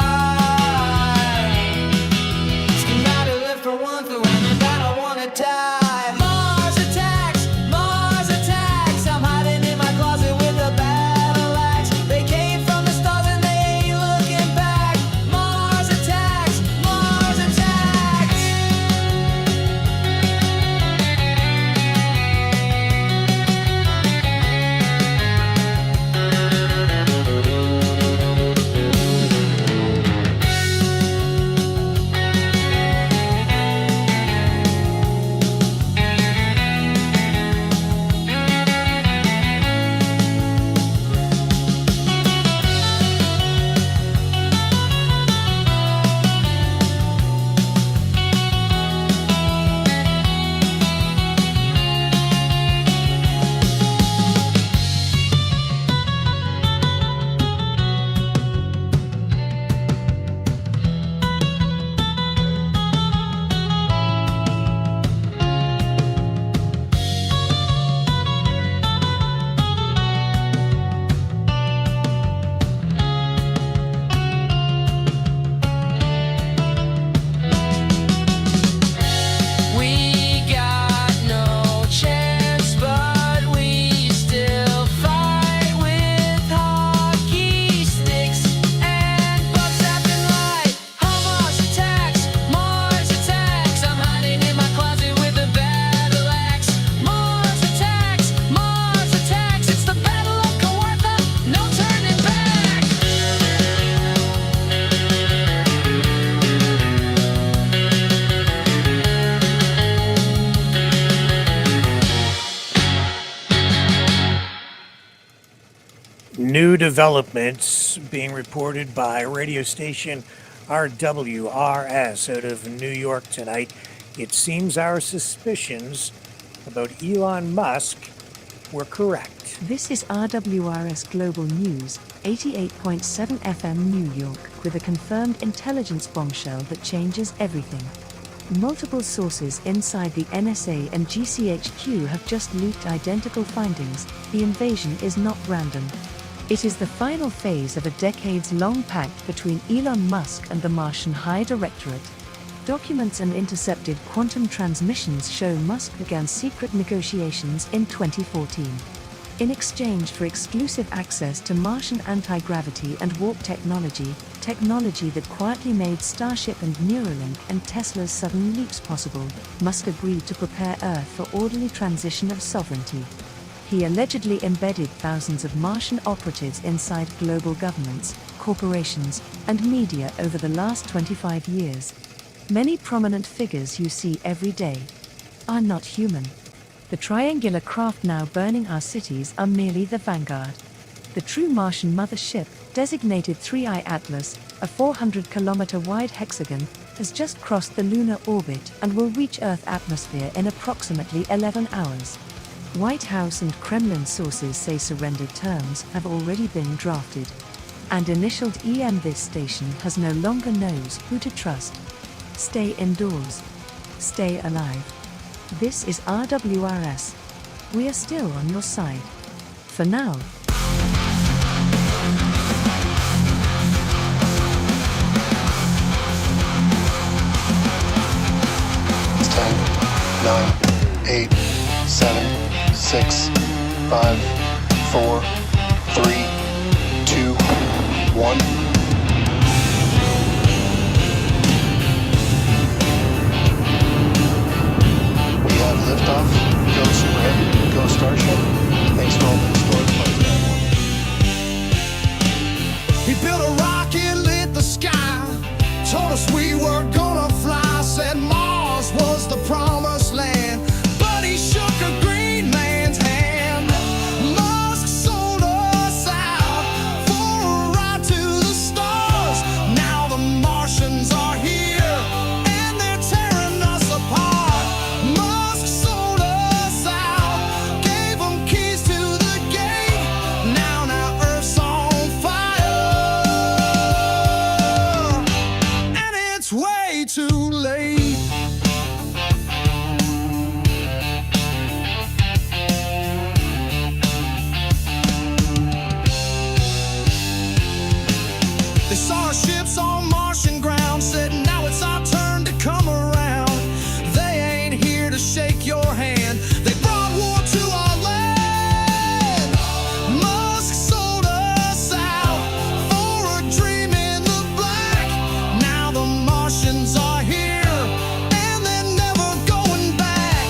Schematic live for one for women that I wanna die. Mars attacks, Mars attacks. I'm hiding in my closet with a battle axe. They came from the stars and they ain't looking back. Mars attacks, Mars attacks. We got no chance, but we still fight with hockey sticks and bucks acting like Mars attacks, Mars attacks. I'm hiding in my closet with a battle axe. Mars attacks, Mars attacks. It's the battle of Kawartha, no turning back. New developments being reported by radio station RWRS out of New York tonight. It seems our suspicions about Elon Musk were correct. This is RWRS Global News, 88.7 FM New York, with a confirmed intelligence bombshell that changes everything. Multiple sources inside the NSA and GCHQ have just leaked identical findings. The invasion is not random. It is the final phase of a decades-long pact between Elon Musk and the Martian High Directorate. Documents and intercepted quantum transmissions show Musk began secret negotiations in 2014. In exchange for exclusive access to Martian anti-gravity and warp technology, technology that quietly made Starship and Neuralink and Tesla's sudden leaps possible, Musk agreed to prepare Earth for orderly transition of sovereignty. He allegedly embedded thousands of Martian operatives inside global governments, corporations, and media over the last 25 years. Many prominent figures you see every day are not human. The triangular craft now burning our cities are merely the vanguard. The true Martian mothership, designated 3I Atlas, a 400-kilometer-wide hexagon, has just crossed the lunar orbit and will reach Earth atmosphere in approximately 11 hours. White House and Kremlin sources say surrendered terms have already been drafted. And initialed EM, this station has no longer knows who to trust. Stay indoors. Stay alive. This is RWRS. We are still on your side. For now. 9, 8, 7, 6, 5, 4, 3, 2, 1. We have liftoff. Go Super Heavy. Go Starship. Thanks for all the stories. He built a rocket, lit the sky, told us we were gonna fly, said Mars was the promised land, but he shook a green man's hand. Musk sold us out for a ride to the stars. Now the Martians are here and they're tearing us apart. Musk sold us out, gave them keys to the gate. Now Earth's on fire, and it's way too late. They saw our ships on Martian ground, said now it's our turn to come around. They ain't here to shake your hand, they brought war to our land. Musk sold us out for a dream in the black. Now the Martians are here and they're never going back.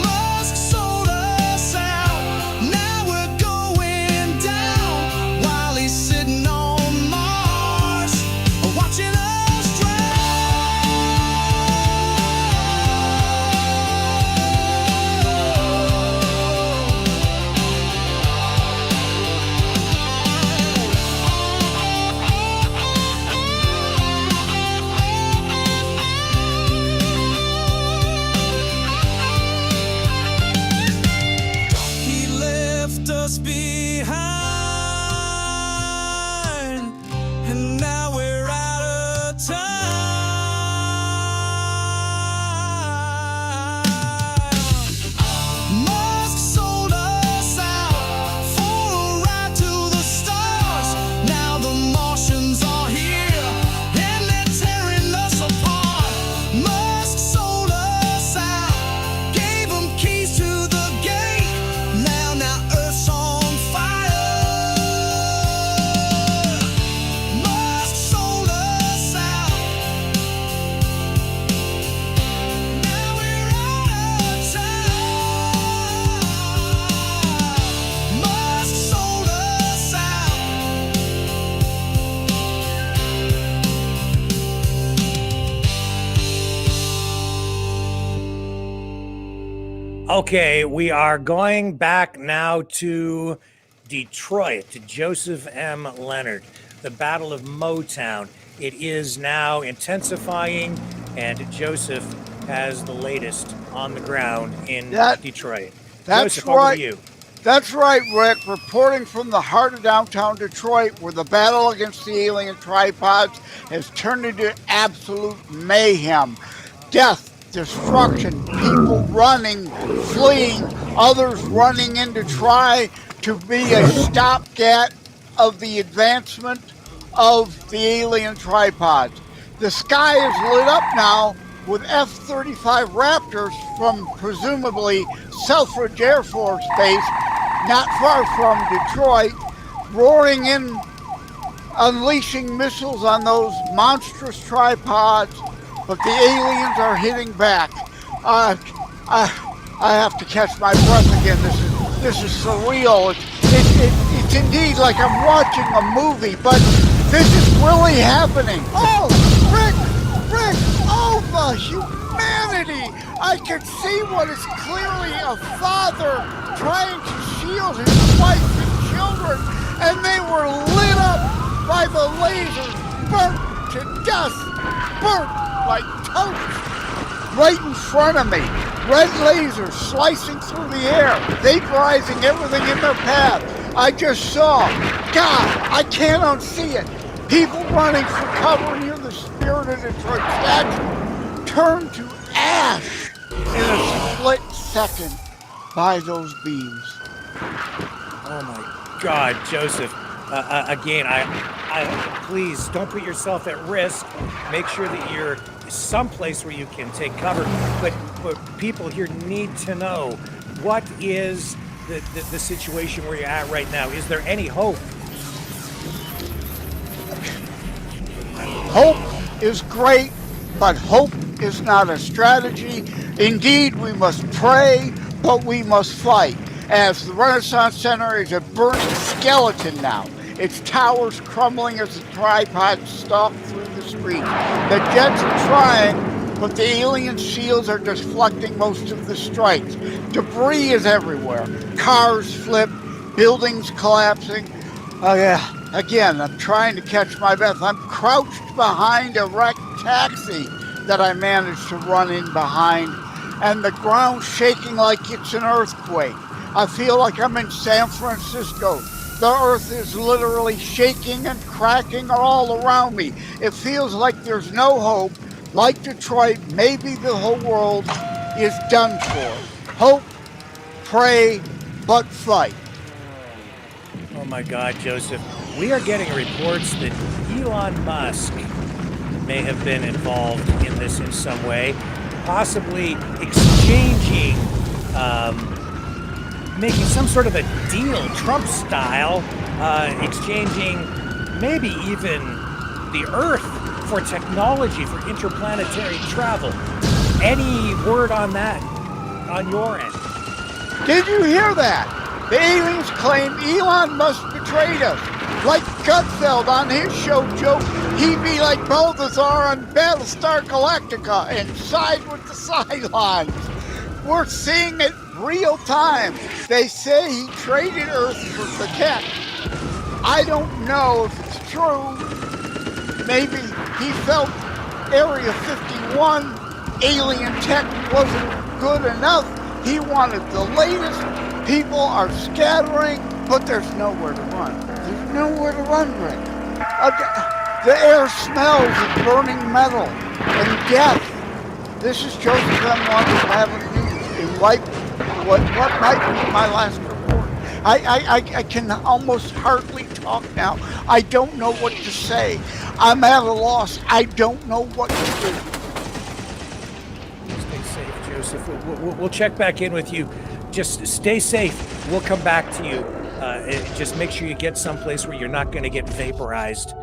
Musk sold us out, now we're going down, while he's sitting on Mars, watching us He left us behind, and now we're out of time. Musk sold us out for a ride to the stars. Now the Martians are here and they're tearing us apart. Musk sold us out, gave them keys to the gate. Now Earth's on fire. Musk sold us out. Now we're out of time. Musk sold us out. Okay, we are going back now to Detroit, to Joseph M. Leonard, the Battle of Motown. It is now intensifying, and Joseph has the latest on the ground in Detroit. That's Joseph, over right. to you. That's right, Rick. Reporting from the heart of downtown Detroit, where the battle against the alien tripods has turned into absolute mayhem. Death, destruction, people running, fleeing, others running in to try to be a stopgap of the advancement of the alien tripods. The sky is lit up now with F-35 Raptors from presumably Selfridge Air Force Base, not far from Detroit, roaring in, unleashing missiles on those monstrous tripods, but the aliens are hitting back. I have to catch my breath again. This is surreal. It's indeed like I'm watching a movie, but this is really happening. Oh, Rick, oh, the humanity! I could see what is clearly a father trying to shield his wife and children, and they were lit up by the lasers, burnt to dust, burnt like toast. Right in front of me, red lasers slicing through the air, vaporizing everything in their path. I just saw, God, I can't unsee it. People running for cover near the Spirit of Detroit statue turned to ash in a split second by those beams. Oh my God, Joseph. Again, I please don't put yourself at risk. Make sure that you're someplace where you can take cover. But people here need to know, what is the situation where you're at right now? Is there any hope? Hope is great, but hope is not a strategy. Indeed, we must pray, but we must fight. As the Renaissance Center is a burnt skeleton now. Its towers crumbling as the tripods stalk through the streets. The jets are trying, but the alien shields are deflecting most of the strikes. Debris is everywhere. Cars flip, buildings collapsing. Oh yeah, again, I'm trying to catch my breath. I'm crouched behind a wrecked taxi that I managed to run in behind, and the ground shaking like it's an earthquake. I feel like I'm in San Francisco. The earth is literally shaking and cracking all around me. It feels like there's no hope. Like Detroit, maybe the whole world is done for. Hope, pray, but fight. Oh my God, Joseph. We are getting reports that Elon Musk may have been involved in this in some way, possibly exchanging, making some sort of a deal, Trump style, exchanging maybe even the Earth for technology, for interplanetary travel. Any word on that on your end? Did you hear that? The aliens claim Elon Musk betrayed us. Like Gutfeld on his show joked he'd be like Balthazar on Battlestar Galactica and side with the Cylons. We're seeing it real time. They say he traded Earth for the tech. I don't know if it's true. Maybe he felt Area 51 alien tech wasn't good enough. He wanted the latest. People are scattering, but there's nowhere to run. There's nowhere to run, Rick. The air smells of burning metal and death. This is Joseph M. Watson, Maverick News. In what might be my last report. I can almost hardly talk now. I don't know what to say. I'm at a loss. I don't know what to do. Stay safe, Joseph. We'll check back in with you. Just stay safe. We'll come back to you. Just make sure you get someplace where you're not going to get vaporized.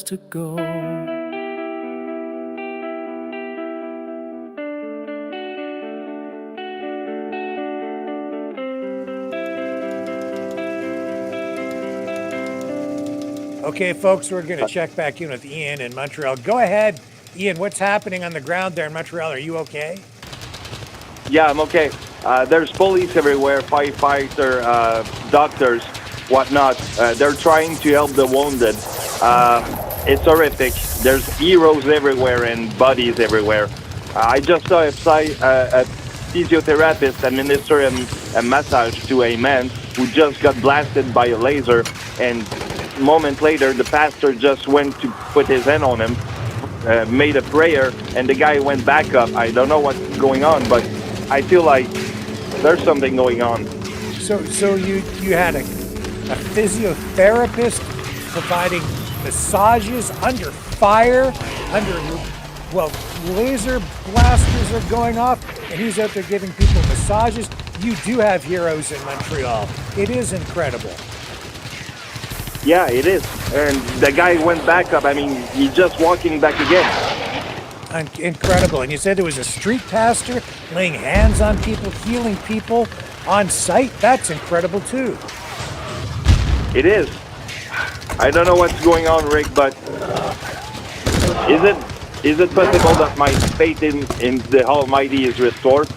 To go. Okay, folks, we're going to check back in with Ian in Montreal. Go ahead, Ian. What's happening on the ground there in Montreal? Are you okay? Yeah, I'm okay. There's police everywhere, firefighter, doctors. whatnot. They're trying to help the wounded. It's horrific. There's heroes everywhere and bodies everywhere. I just saw a physiotherapist administer a massage to a man who just got blasted by a laser, and a moment later the pastor just went to put his hand on him, made a prayer, and the guy went back up. I don't know what's going on, but I feel like there's something going on. So you had a physiotherapist providing massages under fire, laser blasters are going off, and he's out there giving people massages. You do have heroes in Montreal. It is incredible. Yeah, it is. And the guy went back up. I mean, he's just walking back again. Incredible. And you said there was a street pastor laying hands on people, healing people on site. That's incredible too. It is. I don't know what's going on, Rick, but is it possible that my faith in the Almighty is restored?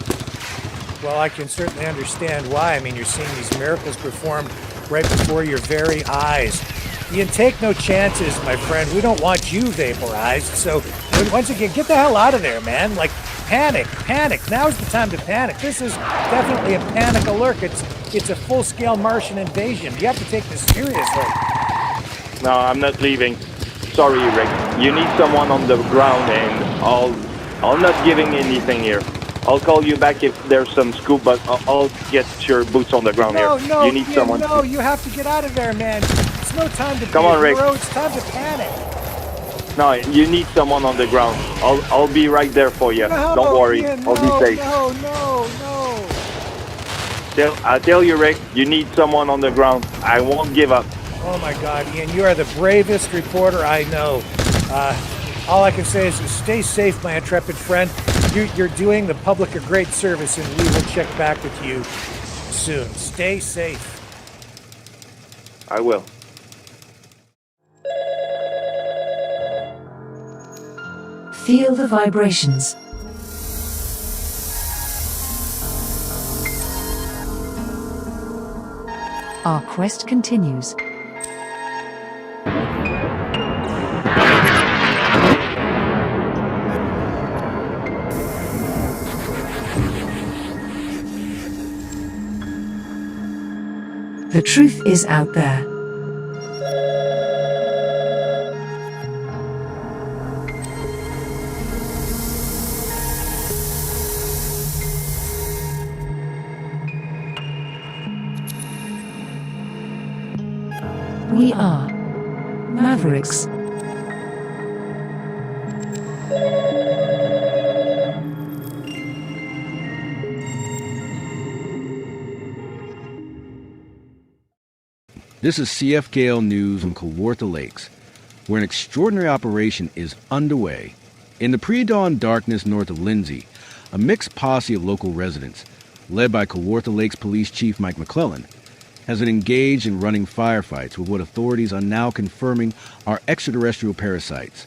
Well, I can certainly understand why. I mean, you're seeing these miracles performed right before your very eyes. Ian, take no chances, my friend. We don't want you vaporized. So once again, get the hell out of there, man. Like, panic. Now's the time to panic. This is definitely a panic alert. It's a full-scale Martian invasion. You have to take this seriously. No, I'm not leaving. Sorry, Rick. You need someone on the ground, and I'll not giving anything here. I'll call you back if there's some scoop, but I'll get your boots on the ground here. No, you need someone. No, you have to get out of there, man. It's no time to Come on, Rick. It's time to panic. No, you need someone on the ground. I'll be right there for you. No, don't worry. Ian, I'll be safe. No. I tell you, Rick, you need someone on the ground. I won't give up. Oh my God, Ian, you are the bravest reporter I know. All I can say is stay safe, my intrepid friend. You're doing the public a great service, and we will check back with you soon. Stay safe. I will. Feel the vibrations. Our quest continues. The truth is out there. We are Mavericks. This is CFKL News from Kawartha Lakes, where an extraordinary operation is underway. In the pre-dawn darkness north of Lindsay, a mixed posse of local residents, led by Kawartha Lakes Police Chief Mike McClellan, has been engaged in running firefights with what authorities are now confirming are extraterrestrial parasites,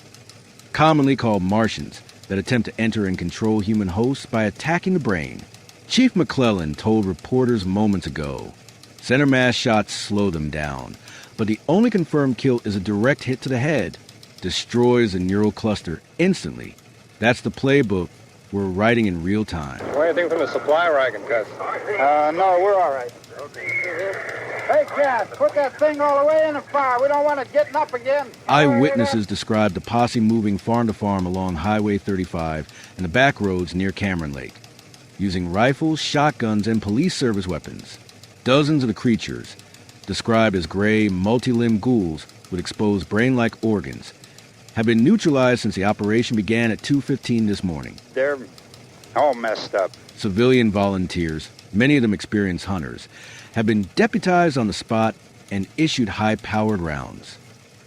commonly called Martians, that attempt to enter and control human hosts by attacking the brain. Chief McClellan told reporters moments ago, center mass shots slow them down, but the only confirmed kill is a direct hit to the head. Destroys the neural cluster instantly. That's the playbook we're writing in real time. What do you think from the supply wagon, Gus? No, we're all right. Hey, Cass, put that thing all the way in the fire. We don't want it getting up again. Eyewitnesses described the posse moving farm to farm along Highway 35 and the back roads near Cameron Lake, using rifles, shotguns, and police service weapons. Dozens of the creatures, described as gray, multi-limbed ghouls with exposed brain-like organs, have been neutralized since the operation began at 2:15 this morning. They're all messed up. Civilian volunteers, many of them experienced hunters, have been deputized on the spot and issued high-powered rounds.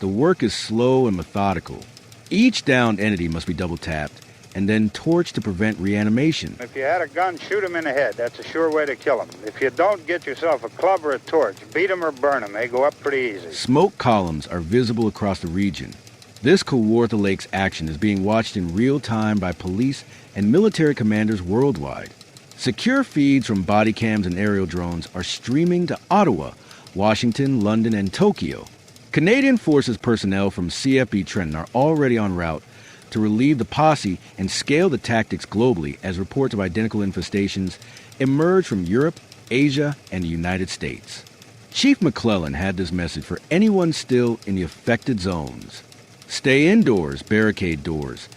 The work is slow and methodical. Each downed entity must be double-tapped and then torched to prevent reanimation. If you had a gun, shoot them in the head. That's a sure way to kill them. If you don't, get yourself a club or a torch. Beat them or burn them. They go up pretty easy. Smoke columns are visible across the region. This Kawartha Lakes action is being watched in real time by police and military commanders worldwide. Secure feeds from body cams and aerial drones are streaming to Ottawa, Washington, London, and Tokyo. Canadian Forces personnel from CFB Trenton are already en route to relieve the posse and scale the tactics globally as reports of identical infestations emerge from Europe, Asia, and the United States. Chief McClellan had this message for anyone still in the affected zones. Stay indoors, barricade doors,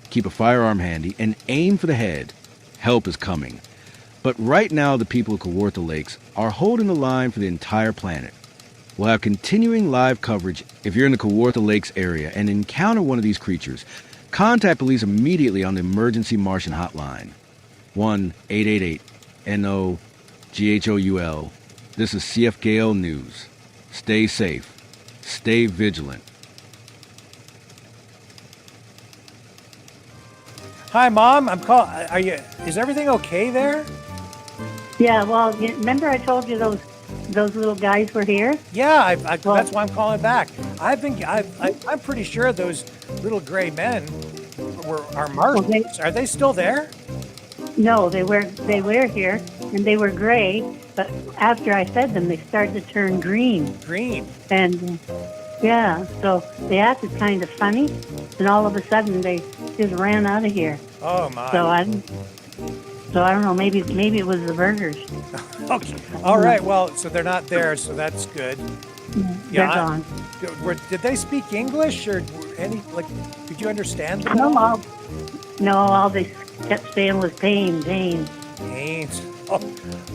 keep a firearm handy, and aim for the head. Help is coming. But right now, the people of Kawartha Lakes are holding the line for the entire planet. We'll have continuing live coverage if you're in the Kawartha Lakes area and encounter one of these creatures. Contact police immediately on the emergency Martian hotline. 1-888-NO-GHOUL. This is CFKL News. Stay safe. Stay vigilant. Hi, Mom. Is everything okay there? Yeah, well, remember I told you those little guys were here? Yeah, that's why I'm calling back. I'm pretty sure those little gray men are Martians. Are they still there? No, they were here, and they were gray, but after I fed them, they started to turn green. Green? And, yeah, so they acted kind of funny, and all of a sudden they just ran out of here. Oh, my. So I don't know, maybe it was the burgers. Okay. All right, well, so they're not there, so that's good. They're gone. Did they speak English, or did you understand them? No, all they kept saying was pain. Pains. Oh,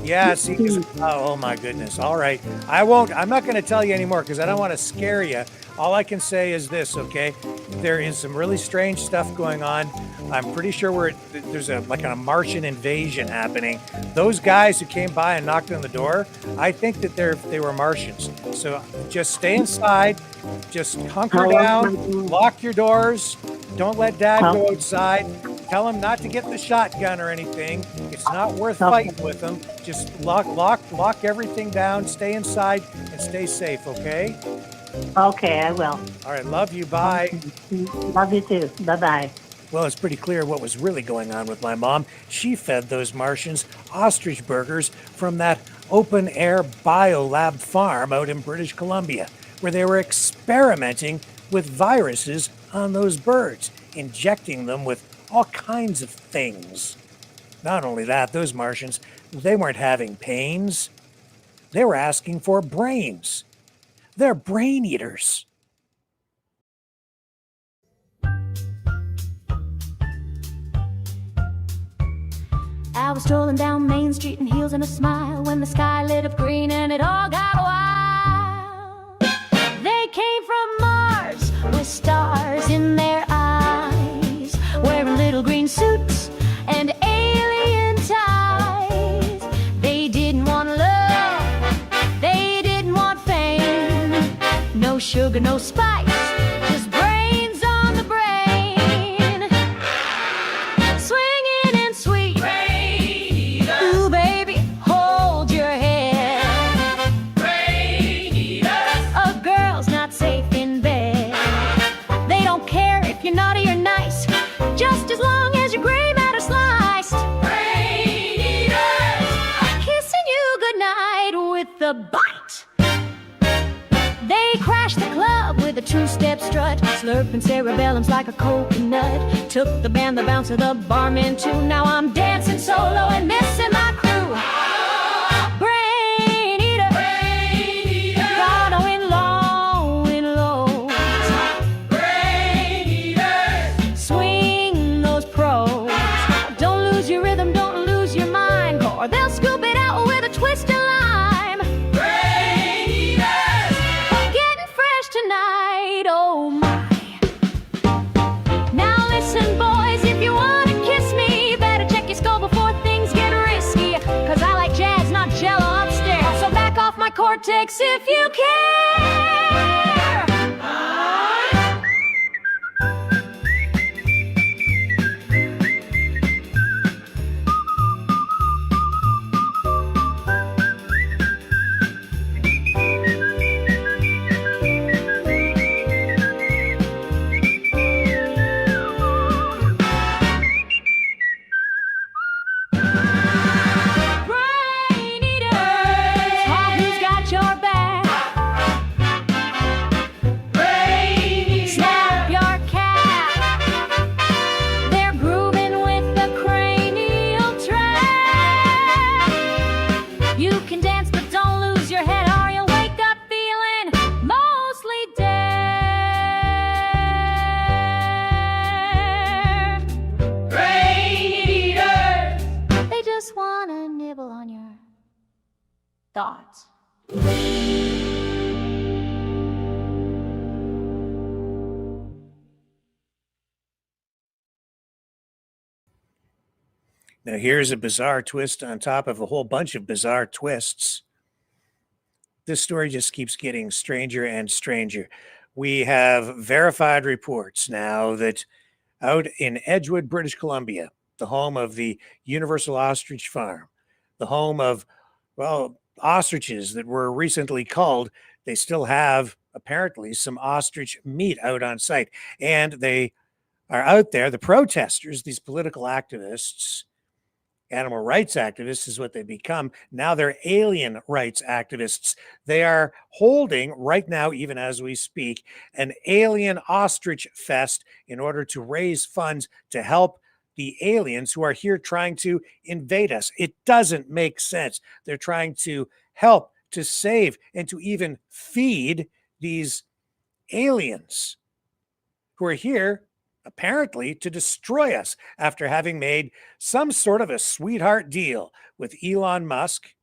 yeah, see, oh my goodness. All right. I'm not going to tell you anymore because I don't want to scare you. All I can say is this, okay? There is some really strange stuff going on. I'm pretty sure there's a Martian invasion happening. Those guys who came by and knocked on the door, I think that they were Martians. So just stay inside, just hunker down, lock your doors, don't let Dad go outside. Tell him not to get the shotgun or anything. It's not worth fighting with him. Just lock everything down, stay inside, and stay safe, okay? Okay, I will. All right, love you. Bye. Love you too. Bye-bye. Well, it's pretty clear what was really going on with my mom. She fed those Martians ostrich burgers from that open-air biolab farm out in British Columbia, where they were experimenting with viruses on those birds, injecting them with all kinds of things. Not only that, those Martians, they weren't having pains. They were asking for brains. They're brain eaters. I was strolling down Main Street in heels and a smile when the sky lit up green and it all got wild. They came from Mars with stars in their eyes, wearing little green suits and alien ties. They didn't want love, they didn't want fame, no sugar, no spice, just brains on the brain. Swinging and sweet, ooh baby, hold your head. A girl's not safe in bed. They don't care if you're naughty or nice, just as long as your gray matter sliced. Kissing you goodnight with a bite. They crashed the club with a two-step strut, slurping cerebellums like a coconut. Took the band, the bounce of the barman too. Now I'm dancing solo and missing my crew. Brain eater, following low in lows. Brain eater, swing those pros. Don't lose your rhythm, don't lose your mind, or they'll scoop it out with a twist of lime. Brain eaters, getting fresh tonight, oh my. Now listen, boys, if you want to kiss me, you better check your skull before things get risky. Cause I like jazz, not jello upstairs. So back off my cortex if you care. Brain eaters, oh, who's got your back? thought. Now, here's a bizarre twist on top of a whole bunch of bizarre twists. This story just keeps getting stranger and stranger. We have verified reports now that out in Edgewood, British Columbia, the home of the Universal Ostrich Farm, the home of, well, ostriches that were recently culled, they still have apparently some ostrich meat out on site. And they are out there, the protesters, these political activists, animal rights activists is what they become. Now they're alien rights activists. They are holding right now, even as we speak, an alien ostrich fest in order to raise funds to help the aliens who are here trying to invade us. It doesn't make sense. They're trying to help, to save, and to even feed these aliens who are here apparently to destroy us after having made some sort of a sweetheart deal with Elon Musk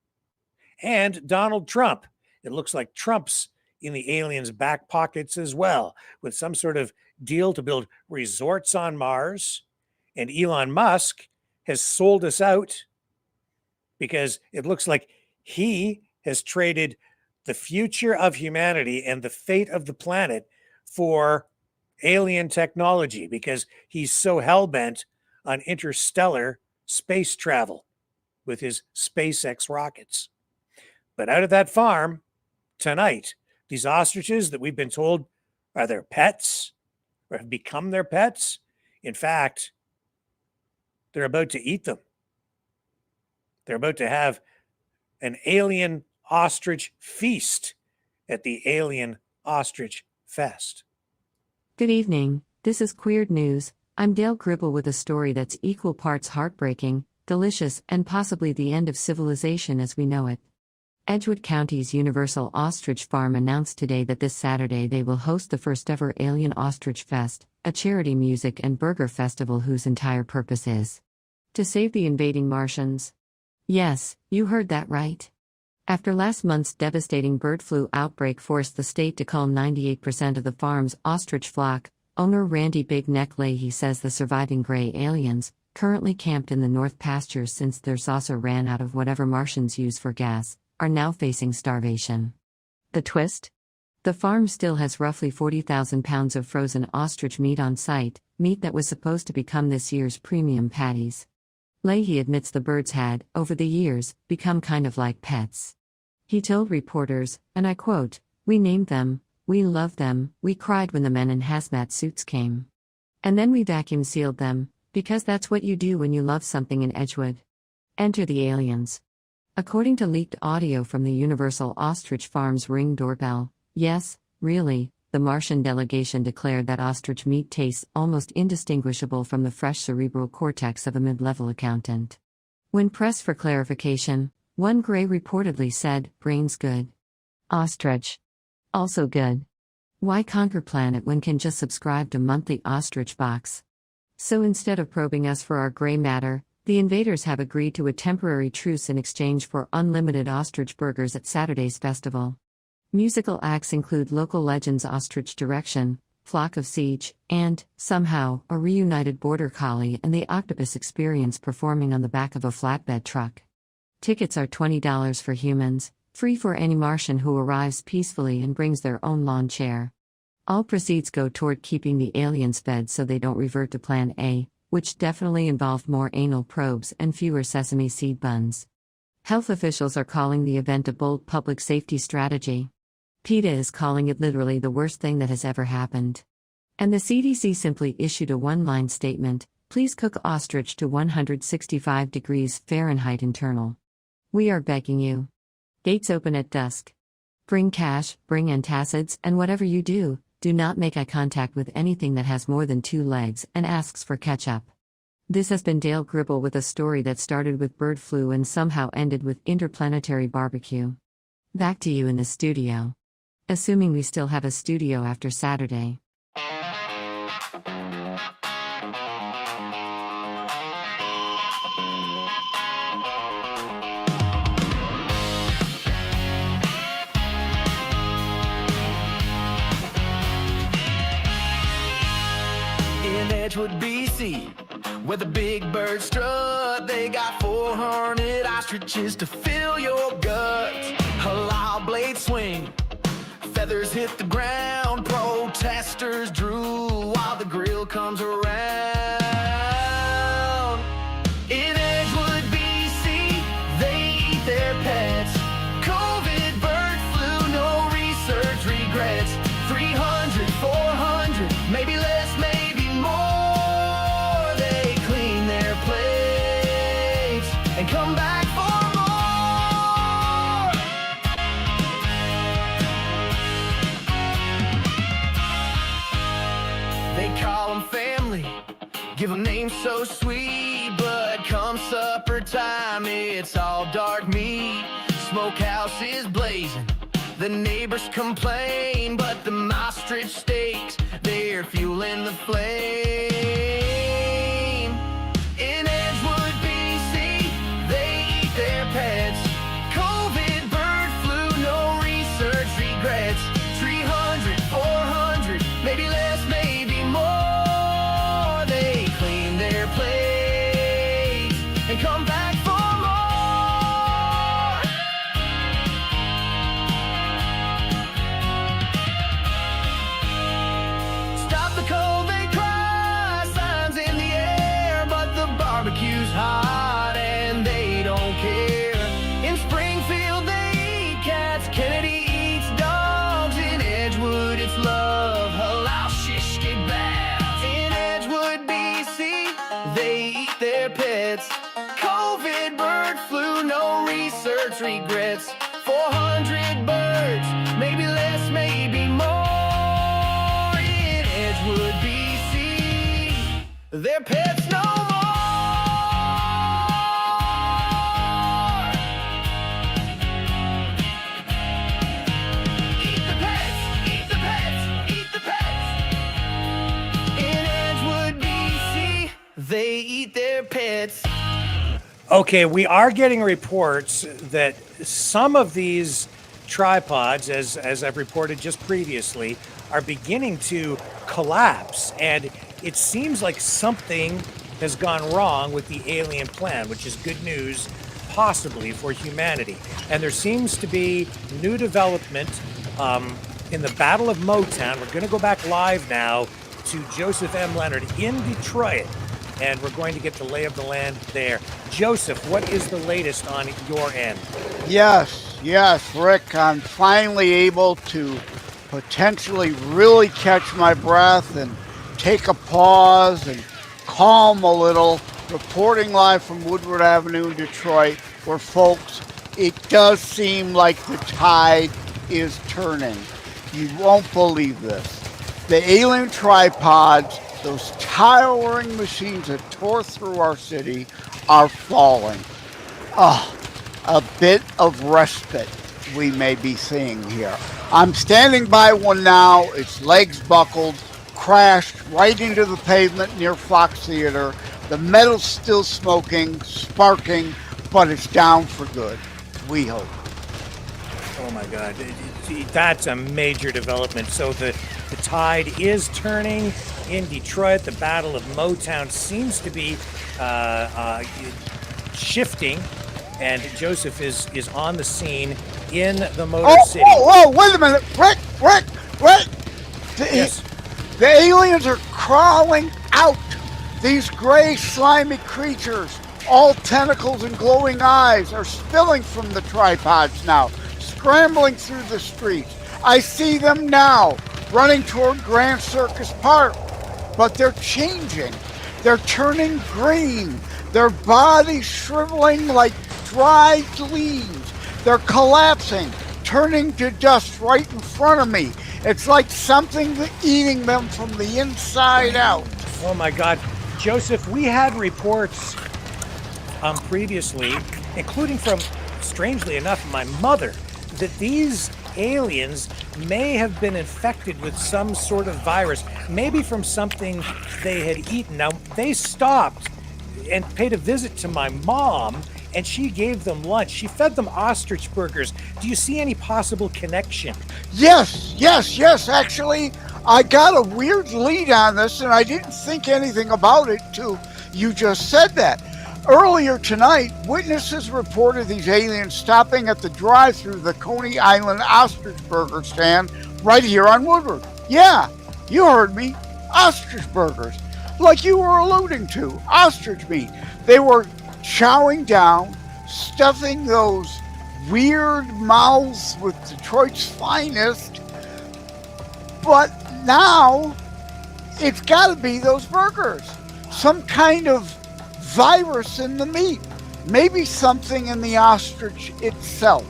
and Donald Trump. It looks like Trump's in the aliens' back pockets as well, with some sort of deal to build resorts on Mars. And Elon Musk has sold us out because it looks like he has traded the future of humanity and the fate of the planet for alien technology because he's so hell-bent on interstellar space travel with his SpaceX rockets. But out of that farm tonight, these ostriches that we've been told are their pets or have become their pets, in fact, they're about to eat them. They're about to have an alien ostrich feast at the Alien Ostrich Fest. Good evening, this is Queered News. I'm Dale Gribble with a story that's equal parts heartbreaking, delicious, and possibly the end of civilization as we know it. Edgewood County's Universal Ostrich Farm announced today that this Saturday they will host the first ever Alien Ostrich Fest, a charity music and burger festival whose entire purpose is to save the invading Martians. Yes, you heard that right. After last month's devastating bird flu outbreak forced the state to cull 98% of the farm's ostrich flock, owner Randy Big Neck Leahy says the surviving gray aliens, currently camped in the North Pastures since their saucer ran out of whatever Martians use for gas, are now facing starvation. The twist? The farm still has roughly 40,000 pounds of frozen ostrich meat on site, meat that was supposed to become this year's premium patties. Leahy admits the birds had, over the years, become kind of like pets. He told reporters, and I quote, "We named them, we loved them, we cried when the men in hazmat suits came. And then we vacuum sealed them, because that's what you do when you love something in Edgewood." Enter the aliens. According to leaked audio from the Universal Ostrich Farm's Ring doorbell, yes, really, the Martian delegation declared that ostrich meat tastes almost indistinguishable from the fresh cerebral cortex of a mid-level accountant. When pressed for clarification, one gray reportedly said, "Brains good. Ostrich. Also good. Why conquer planet when can just subscribe to monthly ostrich box?" So instead of probing us for our gray matter, the invaders have agreed to a temporary truce in exchange for unlimited ostrich burgers at Saturday's festival. Musical acts include local legends Ostrich Direction, Flock of Siege, and, somehow, a reunited border collie and the octopus experience performing on the back of a flatbed truck. Tickets are $20 for humans, free for any Martian who arrives peacefully and brings their own lawn chair. All proceeds go toward keeping the aliens fed so they don't revert to Plan A, which definitely involved more anal probes and fewer sesame seed buns. Health officials are calling the event a bold public safety strategy. PETA is calling it literally the worst thing that has ever happened. And the CDC simply issued a one-line statement, "Please cook ostrich to 165 degrees Fahrenheit internal. We are begging you." Gates open at dusk. Bring cash, bring antacids, and whatever you do, do not make eye contact with anything that has more than 2 legs and asks for ketchup. This has been Dale Gribble with a story that started with bird flu and somehow ended with interplanetary barbecue. Back to you in the studio. Assuming we still have a studio after Saturday. In Edgewood, BC, where the big birds strut, they got 4 horned ostriches to fill your guts. A loud blade swing, feathers hit the ground, protesters drool while the grill comes around. In Edgewood, BC, they eat their pets. COVID, bird flu, no research regrets. 300, 400, maybe less, maybe more. They clean their plates and come back for more. They call them family, give them names so sweet, but come supper time, it's all dark meat. Smokehouse is blazing, the neighbors complain, but the ostrich steaks, they're fueling the flame. In Edgewood, BC, they eat their pets. COVID, bird flu, no research regrets. 300, 400, maybe less, maybe more. They clean their plates and come back for more. Stop the cold, they cry, signs in the air, but the barbecue's hot and they don't care. In Springfield, they eat cats, Kennedy eats dogs. In Edgewood, it's love, halal shish kebabs. In Edgewood, BC, they eat their pets. COVID, bird flu, no research regrets. 400 birds, maybe less, maybe more. In Edgewood, BC, their pets no more. Eat the pets, eat the pets, eat the pets. In Edgewood, BC, they eat their pets. Okay, we are getting reports that some of these tripods, as I've reported just previously, are beginning to collapse. And it seems like something has gone wrong with the alien plan, which is good news, possibly, for humanity. And there seems to be new development in the Battle of Motown. We're going to go back live now to Joseph M. Leonard in Detroit, and we're going to get the lay of the land there. Joseph, what is the latest on your end? Yes, Rick, I'm finally able to potentially really catch my breath and take a pause and calm a little, reporting live from Woodward Avenue in Detroit, where, folks, it does seem like the tide is turning. You won't believe this. The alien tripods, those towering machines that tore through our city, are falling. A bit of respite we may be seeing here. I'm standing by one now. Its legs buckled, crashed right into the pavement near Fox Theater. The metal's still smoking, sparking, but it's down for good. We hope. Oh my God, that's a major development. So the tide is turning in Detroit. The Battle of Motown seems to be shifting, and Joseph is on the scene in the Motor City. Oh, wait a minute. Rick! Yes. The aliens are crawling out. These gray, slimy creatures, all tentacles and glowing eyes, are spilling from the tripods now, scrambling through the streets. I see them now, running toward Grand Circus Park. But they're changing. They're turning green. Their bodies shriveling like dried leaves. They're collapsing, turning to dust right in front of me. It's like something eating them from the inside out. Oh my God. Joseph, we had reports previously, including from, strangely enough, my mother, that these aliens may have been infected with some sort of virus, maybe from something they had eaten. Now, they stopped and paid a visit to my mom, and she gave them lunch. She fed them ostrich burgers. Do you see any possible connection? Yes. Actually, I got a weird lead on this, and I didn't think anything about it till you just said that. Earlier tonight, witnesses reported these aliens stopping at the drive-thru the Coney Island ostrich burger stand right here on Woodward. Yeah, you heard me. Ostrich burgers. Like you were alluding to. Ostrich meat. They were chowing down, stuffing those weird mouths with Detroit's finest. But now, it's got to be those burgers. Some kind of virus in the meat. Maybe something in the ostrich itself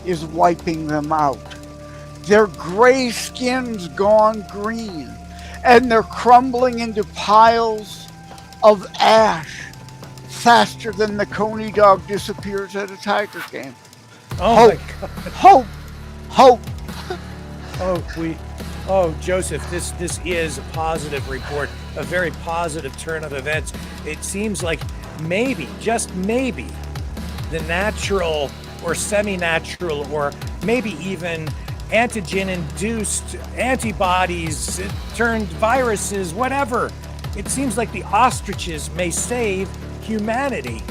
is wiping them out. Their gray skin's gone green, and they're crumbling into piles of ash faster than the Coney dog disappears at a Tiger game. Oh hope, my God. Hope. Oh, Joseph, this is a positive report, a very positive turn of events. It seems like maybe, just maybe, the natural or semi-natural or maybe even antigen-induced antibodies turned viruses, whatever. It seems like the ostriches may save humanity.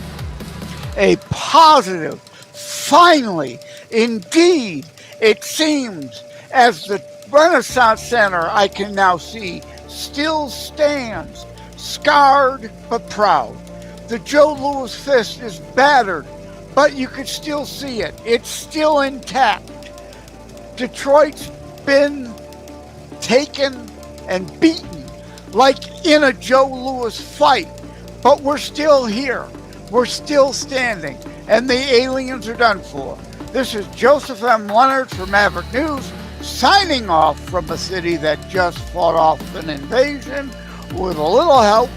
A positive, finally, indeed, it seems, as the Renaissance Center, I can now see, still stands, scarred but proud. The Joe Louis fist is battered, but you can still see it. It's still intact. Detroit's been taken and beaten like in a Joe Louis fight, but we're still here. We're still standing, and the aliens are done for. This is Joseph M. Leonard for Maverick News, signing off from a city that just fought off an invasion with a little help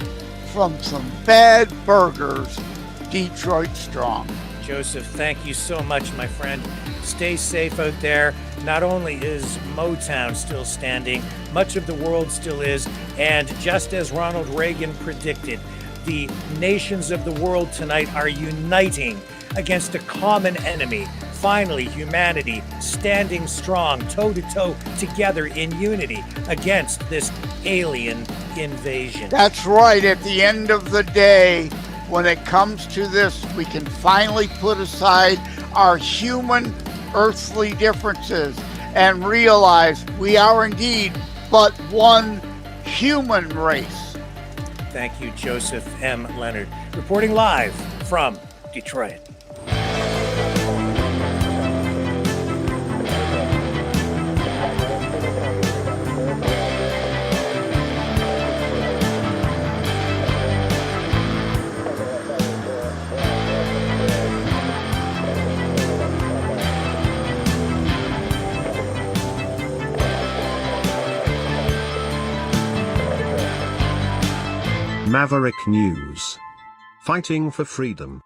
from some bad burgers, Detroit strong. Joseph, thank you so much, my friend. Stay safe out there. Not only is Motown still standing, much of the world still is, and just as Ronald Reagan predicted, the nations of the world tonight are uniting against a common enemy. Finally, humanity standing strong, toe-to-toe together in unity against this alien invasion. That's right. At the end of the day, when it comes to this, we can finally put aside our human, earthly differences and realize we are indeed but one human race. Thank you, Joseph M. Leonard, reporting live from Detroit. Maverick News. Fighting for freedom.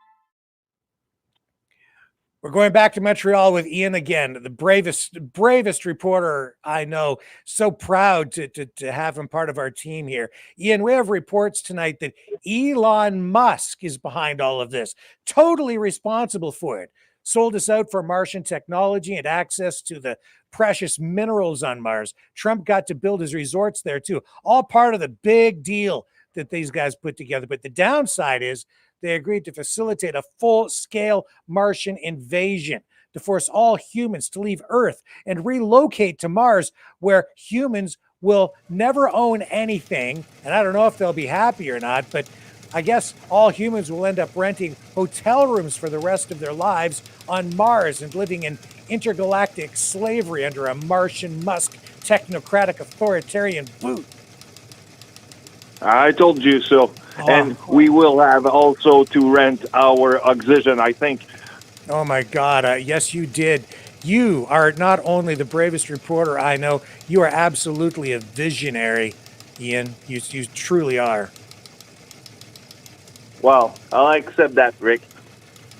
We're going back to Montreal with Ian again, the bravest reporter I know. So proud to have him part of our team here. Ian, we have reports tonight that Elon Musk is behind all of this, totally responsible for it. Sold us out for Martian technology and access to the precious minerals on Mars. Trump got to build his resorts there too. All part of the big deal that these guys put together. But the downside is they agreed to facilitate a full-scale Martian invasion to force all humans to leave Earth and relocate to Mars, where humans will never own anything. And I don't know if they'll be happy or not, but I guess all humans will end up renting hotel rooms for the rest of their lives on Mars and living in intergalactic slavery under a Martian Musk technocratic authoritarian boot. I told you so. And we will have also to rent our oxygen, I think. Oh, my God. Yes, you did. You are not only the bravest reporter I know, you are absolutely a visionary, Ian. You truly are. Well, I'll accept that, Rick.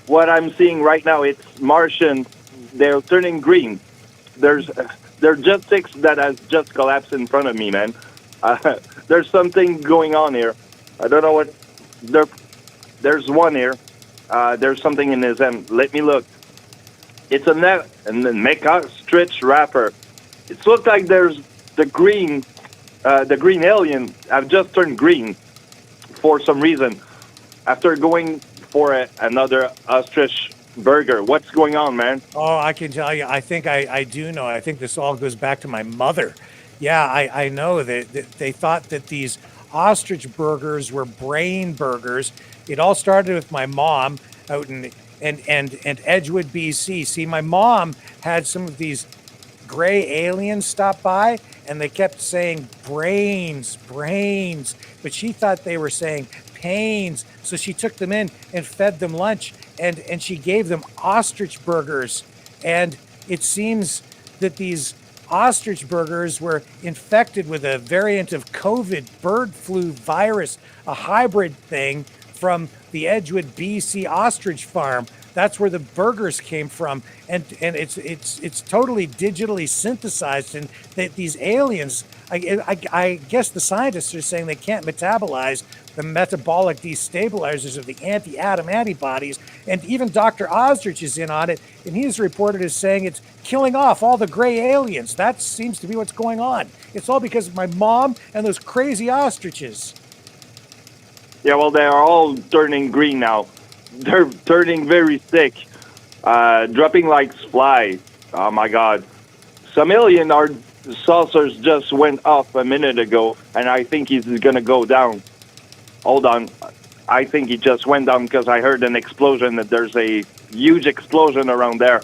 What I'm seeing right now, it's Martian. They're turning green. There are just six that has just collapsed in front of me, man. There's something going on here. I don't know what. There's one here. There's something in his hand. Let me look. It's a net and then make ostrich wrapper. It looks like there's the green the green alien have just turned green for some reason after going for another ostrich burger. What's going on, man? Oh, I can tell you. I think I do know. I think this all goes back to my mother. Yeah, I know that they thought that these ostrich burgers were brain burgers. It all started with my mom out in Edgewood, BC. See, my mom had some of these gray aliens stop by, and they kept saying brains, brains, but she thought they were saying pains. So she took them in and fed them lunch, and she gave them ostrich burgers. And it seems that these ostrich burgers were infected with a variant of COVID bird flu virus, a hybrid thing from the Edgewood, BC ostrich farm. That's where the burgers came from, and it's totally digitally synthesized. And these aliens, I guess the scientists are saying they can't metabolize the metabolic destabilizers of the anti-atom antibodies, and even Dr. Ostrich is in on it, and he's reported as saying it's killing off all the gray aliens. That seems to be what's going on. It's all because of my mom and those crazy ostriches. Yeah, well, they are all turning green now. They're turning very sick, dropping like flies. Oh my God. Some alien saucers just went off a minute ago, and I think he's gonna go down. Hold on. I think he just went down because I heard an explosion. That there's a huge explosion around there.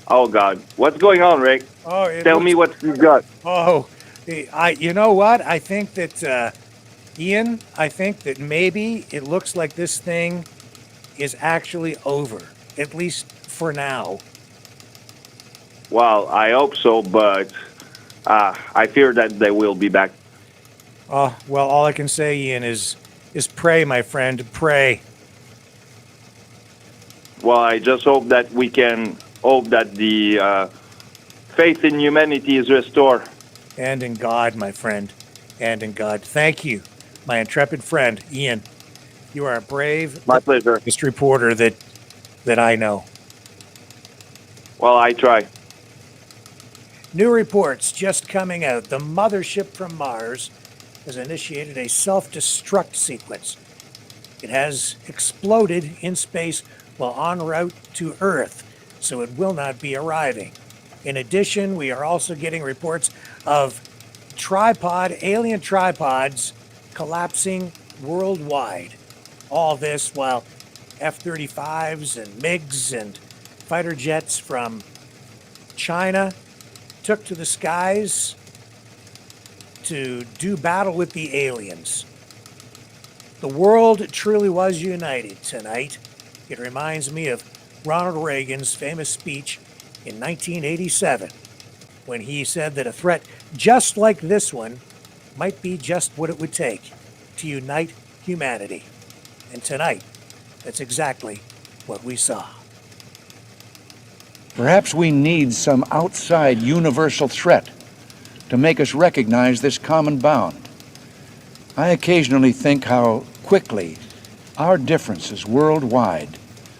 Oh God. What's going on, Rick? Tell me what you got. Oh, you know what? I think that, Ian, I think that maybe it looks like this thing is actually over, at least for now. Well, I hope so, but I fear that they will be back. Oh, well, all I can say, Ian, is pray, my friend, pray. Well, I just hope that we can hope that the faith in humanity is restored. And in God, my friend, and in God. Thank you, my intrepid friend, Ian. You are a brave, my pleasure, reporter that I know. Well, I try. New reports just coming out. The mothership from Mars has initiated a self-destruct sequence. It has exploded in space while en route to Earth, so it will not be arriving. In addition, we are also getting reports of alien tripods collapsing worldwide. All this while F-35s and MiGs and fighter jets from China took to the skies to do battle with the aliens. The world truly was united tonight. It reminds me of Ronald Reagan's famous speech in 1987 when he said that a threat just like this one might be just what it would take to unite humanity. And tonight, that's exactly what we saw. Perhaps we need some outside universal threat to make us recognize this common bond. I occasionally think how quickly our differences worldwide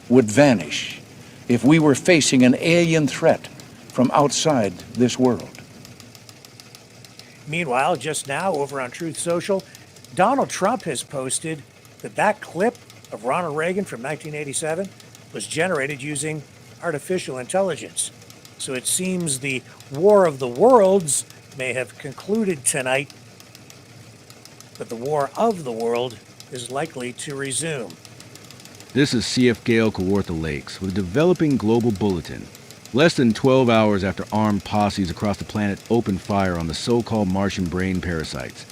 would vanish if we were facing an alien threat from outside this world. Meanwhile, just now over on Truth Social, Donald Trump has posted that clip of Ronald Reagan from 1987 was generated using artificial intelligence. So it seems the War of the Worlds may have concluded tonight, but the War of the World is likely to resume. This is CF Gale Kawartha Lakes with a developing global bulletin. Less than 12 hours after armed posses across the planet opened fire on the so-called Martian brain parasites.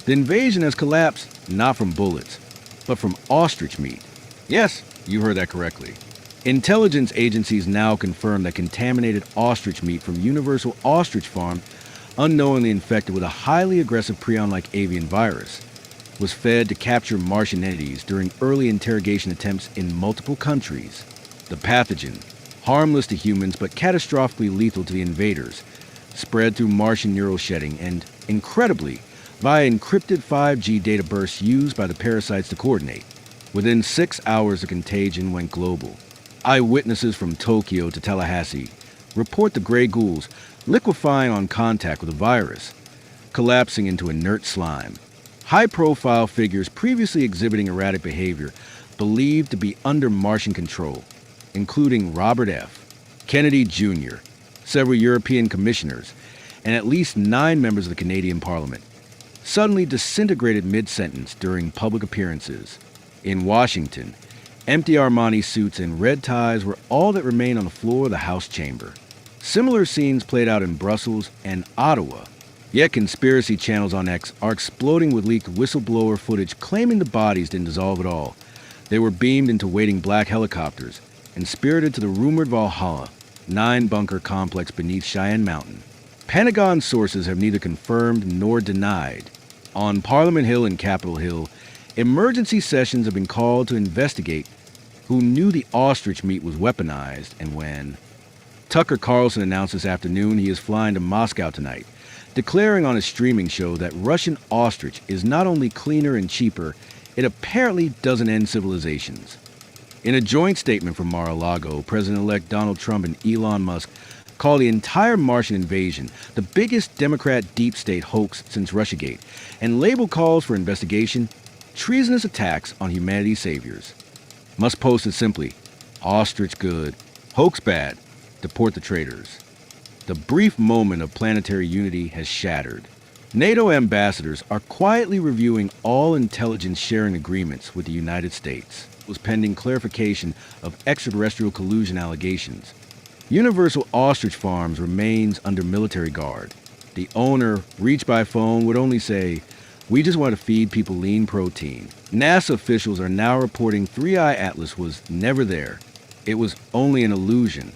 The invasion has collapsed not from bullets, but from ostrich meat. Yes, you heard that correctly. Intelligence agencies now confirm that contaminated ostrich meat from Universal Ostrich Farm, unknowingly infected with a highly aggressive prion-like avian virus, was fed to capture Martian entities during early interrogation attempts in multiple countries. The pathogen, harmless to humans but catastrophically lethal to the invaders, spread through Martian neural shedding and, incredibly, via encrypted 5G data bursts used by the parasites to coordinate. Within 6 hours, the contagion went global. Eyewitnesses from Tokyo to Tallahassee report the gray ghouls liquefying on contact with the virus. collapsing into inert slime. High-profile figures previously exhibiting erratic behavior believed to be under Martian control, including Robert F. Kennedy Jr., several European commissioners, and at least 9 members of the Canadian Parliament, suddenly disintegrated mid-sentence during public appearances. In Washington, empty Armani suits and red ties were all that remained on the floor of the House chamber. Similar scenes played out in Brussels and Ottawa. Yet conspiracy channels on X are exploding with leaked whistleblower footage claiming the bodies didn't dissolve at all. They were beamed into waiting black helicopters and spirited to the rumored Valhalla, 9-bunker complex beneath Cheyenne Mountain. Pentagon sources have neither confirmed nor denied. On Parliament Hill and Capitol Hill, emergency sessions have been called to investigate who knew the ostrich meat was weaponized and when. Tucker Carlson announced this afternoon he is flying to Moscow tonight, declaring on his streaming show that Russian ostrich is not only cleaner and cheaper, it apparently doesn't end civilizations. In a joint statement from Mar-a-Lago, President-elect Donald Trump and Elon Musk called the entire Martian invasion the biggest Democrat deep state hoax since Russiagate, and labeled calls for investigation treasonous attacks on humanity's saviors. Musk posted simply, "Ostrich good, hoax bad, deport the traitors." The brief moment of planetary unity has shattered. NATO ambassadors are quietly reviewing all intelligence sharing agreements with the United States. It was pending clarification of extraterrestrial collusion allegations. Universal Ostrich Farms remains under military guard. The owner, reached by phone, would only say, "We just want to feed people lean protein." NASA officials are now reporting 3i Atlas was never there. It was only an illusion,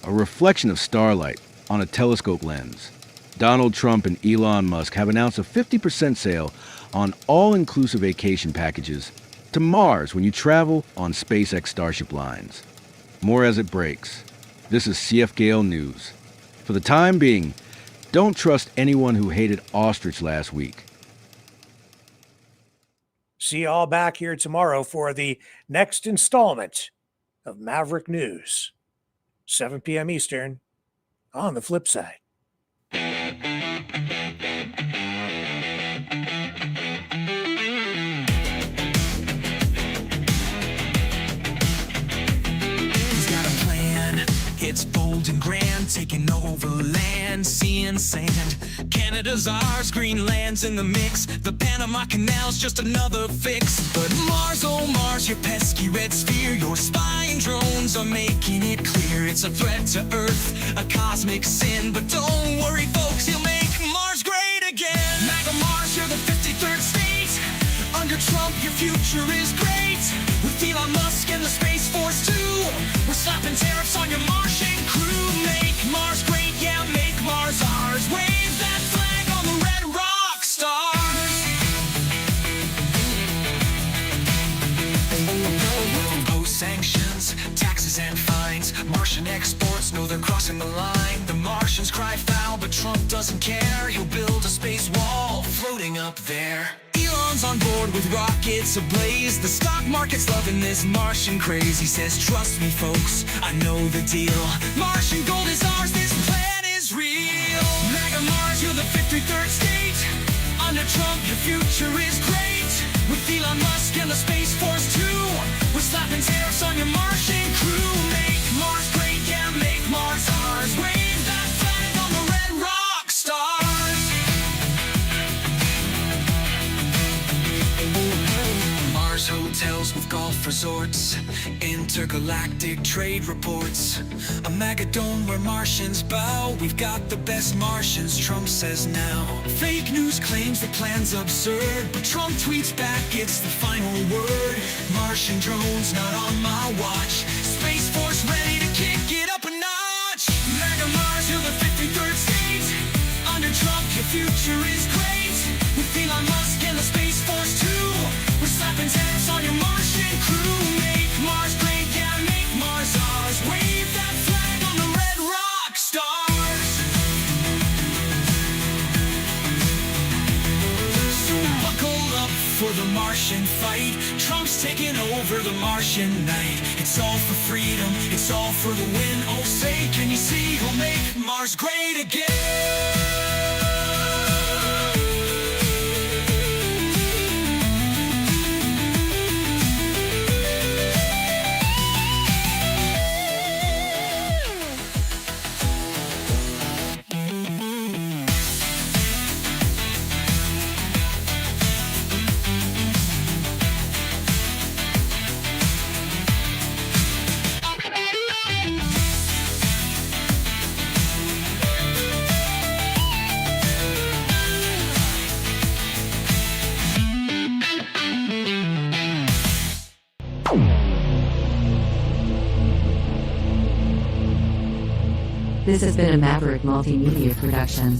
a reflection of starlight on a telescope lens. Donald Trump and Elon Musk have announced a 50% sale on all-inclusive vacation packages to Mars when you travel on SpaceX Starship lines. More as it breaks. This is CF Gale News. For the time being, don't trust anyone who hated ostrich last week. See you all back here tomorrow for the next installment of Maverick News, 7 p.m. Eastern, on the flip side. It's bold and grand, taking over land, sea and sand. Canada's ours, Greenland's in the mix. The Panama Canal's just another fix. But Mars, oh Mars, your pesky red sphere, your spying drones are making it clear. It's a threat to Earth, a cosmic sin. But don't worry folks, he'll make Mars great again. MAGA Mars, you're the 53rd state. Under Trump, your future is great. With Elon Musk and the Space Force too, we're slapping tariffs on your Martian crew. Make Mars great, yeah, make Mars ours. Wave that flag on the red rock stars. Oh, sanctions, taxes and fines. Martian exports know they're crossing the line. The Martians cry foul, but Trump doesn't care. He'll build a space wall floating up there. Elon's on board with rockets ablaze. The stock market's loving this Martian craze. He says, trust me folks, I know the deal. Martian gold is ours, this plan is real. MAGA Mars, you're the 53rd state. Under Trump, your future is great. With Elon Musk and the Space Force too, we're slapping tariffs on your Martian crew. Make Mars great, yeah, make Mars ours. Wave that flag on the red rock stars. Hotels with golf resorts, intergalactic trade reports, a Magadome where Martians bow. We've got the best Martians, Trump says now. Fake news claims the plan's absurd, but Trump tweets back it's the final word. Martian drones not on my watch. Space Force ready to kick it up a notch. MAGA Mars, you're the 53rd state. Under Trump, your future is great. With Elon Musk and the Space Force too, we're slapping tariffs on your Martian crew. Make Mars great, yeah, make Mars ours. Wave that flag on the red rock stars. So buckle up for the Martian fight. Trump's taking over the Martian night. It's all for freedom, it's all for the win. Oh say, can you see he'll make Mars great again? This has been a Maverick Multimedia production.